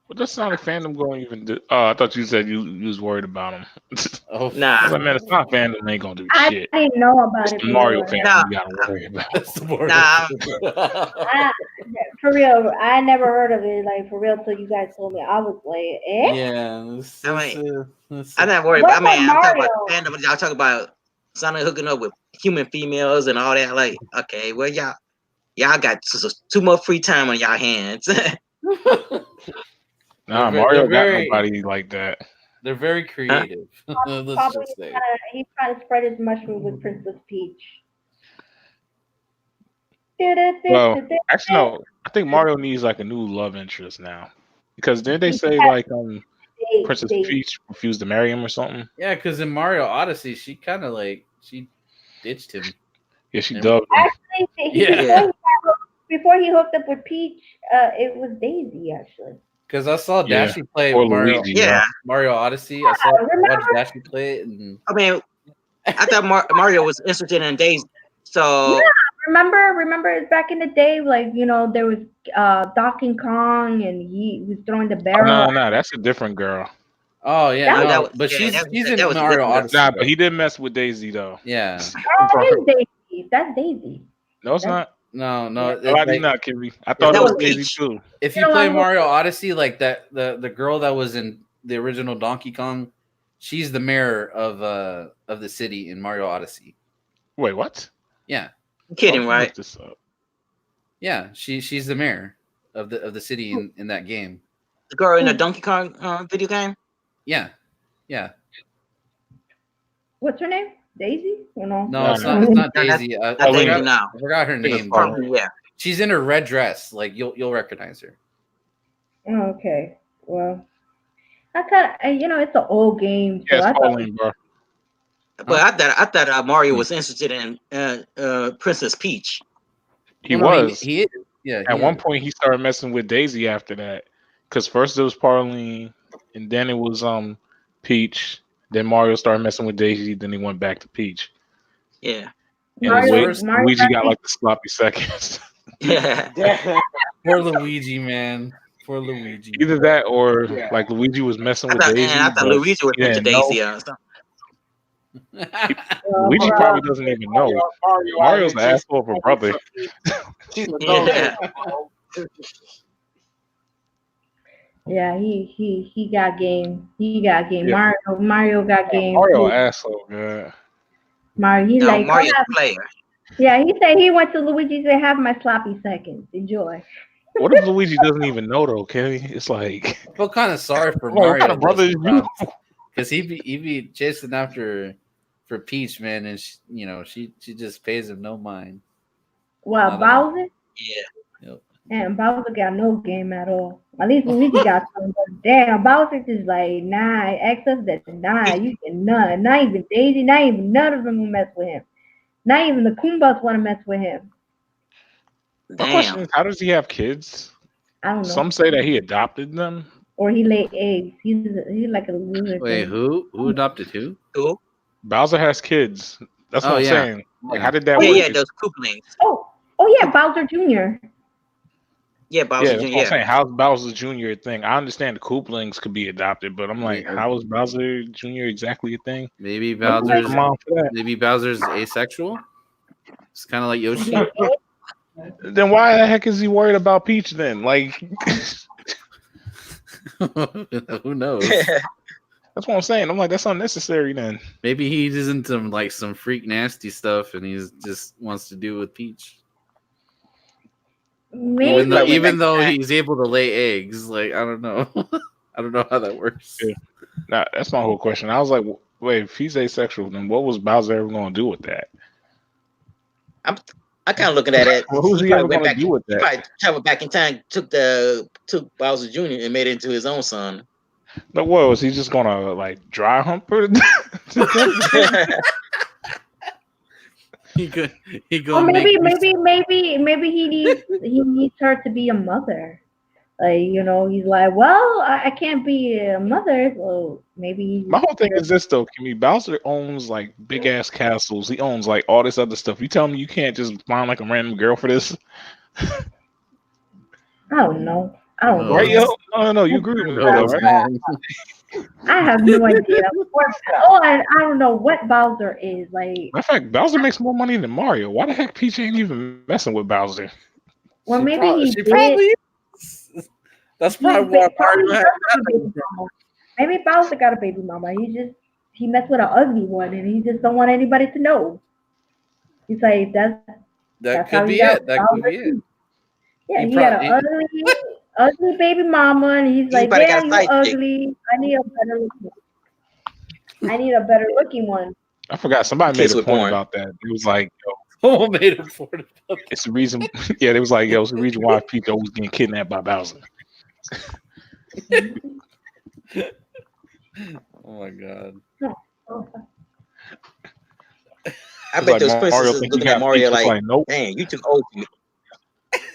What does Sonic fandom going even do? Oh, I thought you said you was worried about him.
Oh,
Nah,
I was like, man, the Sonic fandom ain't gonna do
I
shit.
didn't know about
It's
it
the
for
Mario
real.
fandom
nah,
you gotta worry about.
that's the more.
nah.
I, for real, I never heard of it. Like for real, till you guys told me. I was like, eh?
Yeah,
I mean,
it's
I'm not worried.
What
I mean,
about
I'm talking about
Mario?
fandom. Y'all talk about Sonic hooking up with human females and all that. Like, okay, well, y'all got too much free time on y'all hands.
Nah,
they're
Mario got
very
nobody like that.
they're very
Huh?
creative. Let's
Probably
just say.
he's trying to spread his mushroom with Princess Peach.
Well, actually, no. I think Mario needs like a new love interest now, because didn't they say like Princess Peach refused to marry him or something?
Yeah, because in Mario Odyssey, she kind of like she ditched him.
Yeah, she
And-
dubbed him.
Actually,
Yeah,
before he hooked up with Peach, it was Daisy actually.
because I saw
Yeah,
Dashi play
or
Mario
Luigi.
Yeah,
Mario Odyssey. I watched Dashi play it, and
I mean, I thought Mario was interested in Daisy.
Yeah,
So
remember it's back in the day, like there was Donkey Kong and he was throwing the
Oh
barrel.
no, that's a different girl.
oh yeah,
That was,
that
no,
was
but she's
that
in
was a
Mario
different.
Odyssey.
Nah,
Though.
but he did mess with Daisy though.
Yeah,
oh, it's Daisy. That's Daisy.
No, it's
That's,
not.
no,
yeah.
it,
No, I did
like
not, Kimmy. I
if,
thought
That
it
was
was Daisy
Peach.
too.
if you play Mario Odyssey, like the girl that was in the original Donkey Kong, she's the mayor of the city in Mario Odyssey.
Wait, what?
Yeah,
I'm kidding,
Look
right?
this up.
yeah, she's the mayor of the city in that game.
The girl in the Donkey Kong video game.
Yeah, yeah.
What's her name? Daisy? Or no?
No,
No,
it's
no.
not. It's not
No,
Daisy. I
not Daisy.
forgot.
No,
I forgot her
It's
name.
Pearl.
But
yeah.
she's in her red dress. Like you'll recognize her.
Oh, okay. Well, I kind of it's an old game, so
Yeah, it's
I thought
Pauline, bro.
But I thought Mario was interested in Princess Peach.
He
Well, no,
was.
he is. Yeah,
At
he
one
is.
point, he started messing with Daisy after that, because first it was Pauline, and then it was Peach. Then Mario started messing with Daisy. Then he went back to Peach,
Yeah,
and
Well, his
Mario,
first
Luigi got
got
like the sloppy seconds.
yeah.
poor Luigi, man. Pour Luigi.
Either that or
Yeah.
like Luigi was messing with
I
Daisy,
thought
but
Luigi was
he
into
didn't know.
Daisy or something.
Luigi probably doesn't even know. Mario's the asshole of a brother.
She's a
Yeah.
Yeah, he got game. He got game.
Yeah.
Mario got game.
Mario
too.
asshole, man.
Mario, he
No,
like,
Mario's
have,
a player.
yeah, he said he went to Luigi said, have my sloppy seconds. Enjoy.
What if Luigi doesn't even know though, Kenny? It's like,
I feel kind of sorry for
what
Mario
kind of brother is you?
because he be chasing after for Peach, man, and she just pays him no mind.
Well,
Not at all.
Bowser?
Yeah.
Yep.
Damn, Bowser got no game at all. At least Luigi got some. But damn, Bowser just like, nah, access that nah, you can none. Not even Daisy, not even none of them will mess with him. Not even the Goombas want to mess with him.
My question
Damn.
is, how does he have kids?
I don't know.
Some say that he adopted them.
Or he laid eggs. He's like a loser.
Wait,
thing.
who adopted who?
Cool.
Bowser has kids. That's what
Oh,
I'm
yeah.
saying. Like,
Yeah.
how did that
Yeah,
work?
yeah, those Koopalings.
Oh yeah, Bowser Jr.
Yeah, Bowser
that's
Jr.
what I'm
Yeah,
saying. How's Bowser Jr. a thing? I understand the Koopalings could be adopted, but I'm like, how is Bowser Jr. exactly a thing?
Maybe
What's the
Bowser's
mom for that?
maybe Bowser's asexual. It's kind of like Yoshi.
Then why the heck is he worried about Peach then? Like,
Who knows?
that's what I'm saying. I'm like, that's unnecessary then.
Maybe he's into like some freak nasty stuff, and he's just wants to do with Peach.
Maybe.
Even though he's able to lay eggs, like I don't know, I don't know how that works.
Yeah. Now, that's my whole question. I was like, wait, if he's asexual, then what was Bowser ever going to do with that?
I kind of looking at it.
Well, who's he ever going to do with
He
that?
probably traveled back in time, took Bowser Jr. and made it into his own son.
But what was he just going to like dry hump her?
He go.
Or maybe he needs her to be a mother. Like, you know, he's like, well, I can't be a mother, so maybe.
My whole thing is this though, Kimmy. Bowser owns like big ass castles. He owns like all this other stuff. You tell me you can't just find like a random girl for this?
I don't know. I don't know.
Right, yo? No. You agree with me, though, right?
I have no idea. I don't know what Bowser is like.
Matter of fact, Bowser makes more money than Mario. Why the heck Peach ain't even messing with Bowser?
Well, maybe
she probably. That's probably why Mario had.
Maybe Bowser got a baby mama. He messed with an ugly one, and he just don't want anybody to know. He's like, that's
could
how
be
he got
it. That could be it.
Yeah, he got an ugly baby mama, and he's like, damn, you ugly. I need a better looking one.
I forgot. Somebody made a point about that. It was like,
yo, made a point about that.
It's the reason. Yeah, it was like, it's the reason why people always getting kidnapped by Bowser.
Oh my god.
I bet those princesses looking at Mario like, nope. Dang, you too old for me.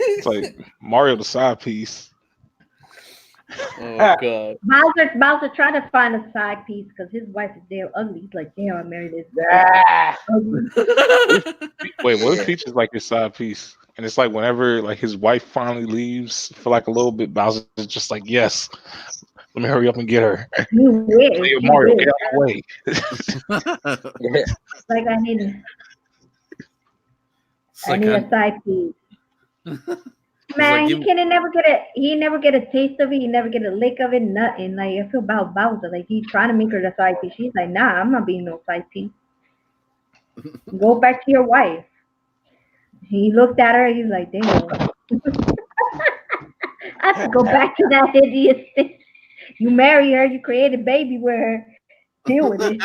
It's like Mario the side piece.
Oh god.
Bowser tried to find a side piece because his wife is damn ugly. He's like, damn, I married this.
Wait, what if Peach is like his side piece? And it's like whenever like his wife finally leaves for like a little bit, Bowser's just like, yes, let me hurry up and get her. Mario, get out of the way.
Like I need a side piece. Man, he never get a taste of it. He never get a lick of it. Nothing. Like I feel about Bowser. Like he's trying to make her the side piece. She's like, nah, I'm not being no side piece. Go back to your wife. He looked at her. And he's like, damn. I have to go back to that idiot thing. You marry her. You create a baby with her. Deal with it.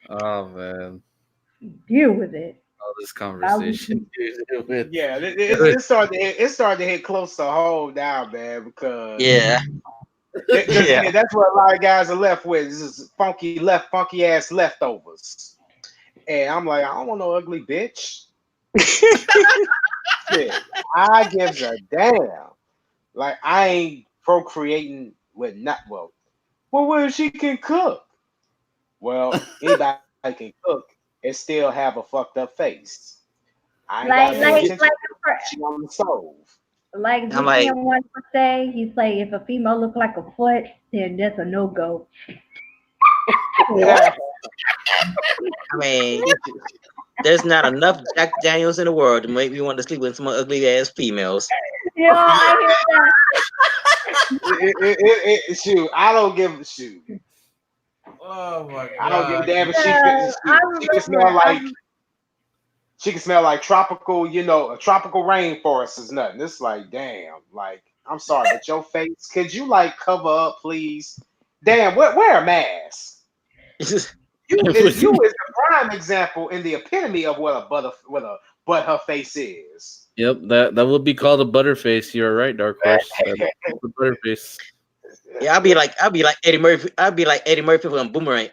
Oh man.
Deal with it.
All this conversation.
Yeah, it started to hit close to home now, man, because that's what a lot of guys are left with. This is funky ass leftovers. And I'm like, I don't want no ugly bitch. Shit, I gives a damn. Like I ain't procreating with well, where she can cook. Well, anybody can cook and still have a fucked up face. I ain't she on the stove.
Like one would say, he's like, if a female look like a foot, then that's a no go.
I mean, there's not enough Jack Daniels in the world to make me want to sleep with some ugly ass females.
Yeah, I hear
that. Shoot, I don't give a shoot.
Oh my god!
I don't give a damn if she can smell like. She can smell like tropical, a tropical rainforest is nothing. It's like, damn, like, I'm sorry, but your face, could you like cover up, please? Damn, wear a mask. You is the prime example in the epitome of what a butt her face is.
Yep, that would be called a butterface. You're right, Dark Horse. The butterface.
Yeah, I'll be like Eddie Murphy. I'll be like Eddie Murphy from Boomerang.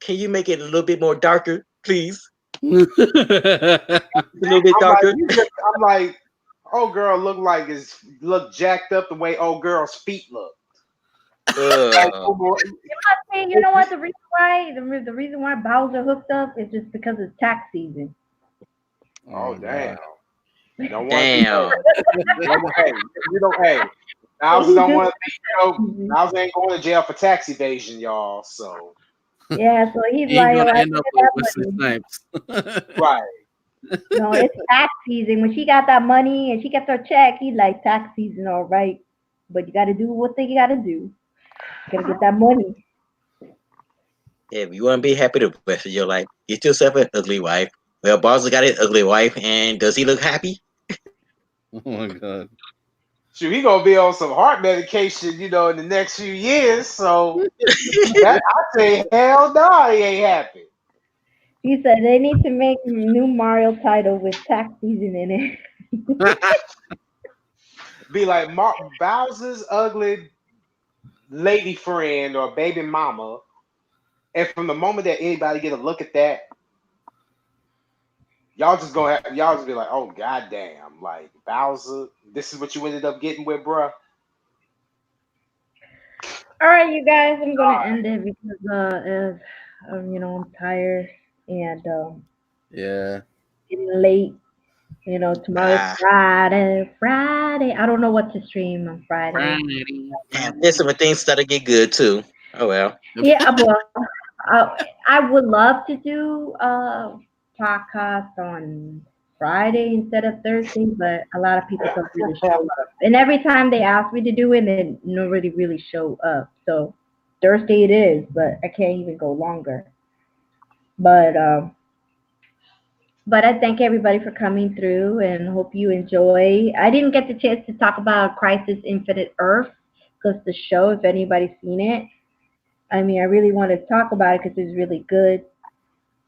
Can you make it a little bit more darker, please? A little bit darker.
I'm like, old girl look jacked up the way old girl's feet look.
You know what? The reason why Bowser hooked up is just because it's tax season.
Oh damn! You don't want to be
Damn.
hey, you know, hey, Bowser don't want to be, Bowser ain't going to jail for tax evasion, y'all. So
Yeah, so he's
You ain't
like, oh,
gonna
I
end up
get
like
that
Wesley
money.
Snipes.
right.
No, it's tax season. When she got that money and she gets her check, he's like, tax season, all right. But you got to do what you got to do. You got to get that money.
If you want to be happy the rest of your life, get yourself an ugly wife. Well, Bowser got an ugly wife, and does he look happy?
Oh my god.
Shoot, he gonna be on some heart medication, in the next few years. So that I say, hell no, he ain't happy.
He said they need to make a new Mario title with tax season in it.
Be like Bowser's ugly lady friend or baby mama, and from the moment that anybody get a look at that, y'all just be like, oh goddamn, like Bowser, this is what you ended up getting with, bruh.
All right, you guys, I'm gonna end it because I'm tired and
Yeah.
getting late. Tomorrow's
Ah,
Friday. Friday. I don't know what to stream on Friday.
Friday,
damn, there's some things that'll get good too. Oh well.
Yeah, well, I would love to do a podcast on Friday instead of Thursday, but a lot of people don't really show up. And every time they ask me to do it, then nobody really show up. So Thursday it is, but I can't even go longer. But I thank everybody for coming through and hope you enjoy. I didn't get the chance to talk about Crisis Infinite Earth because the show, if anybody's seen it, I mean, I really want to talk about it because it's really good.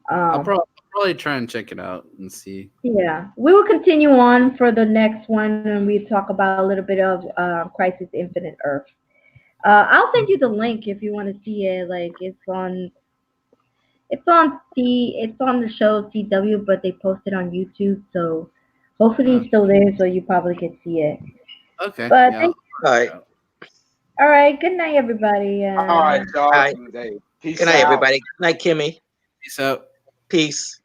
I'll
Um,
probably try and check it out and see.
yeah, we will continue on for the next one and we talk about a little bit of Crisis Infinite Earth. I'll send you the link if you want to see it. Like it's on the show CW, but they post it on YouTube, so hopefully
Huh.
it's still there, so you probably can see it.
Okay.
But
Yeah.
thank.
All right.
All right, good night, everybody,
All right,
and
All
y'all.
right.
Hey,
Good
peace
night,
out.
everybody. Good night, Kimmy.
Peace out.
Peace.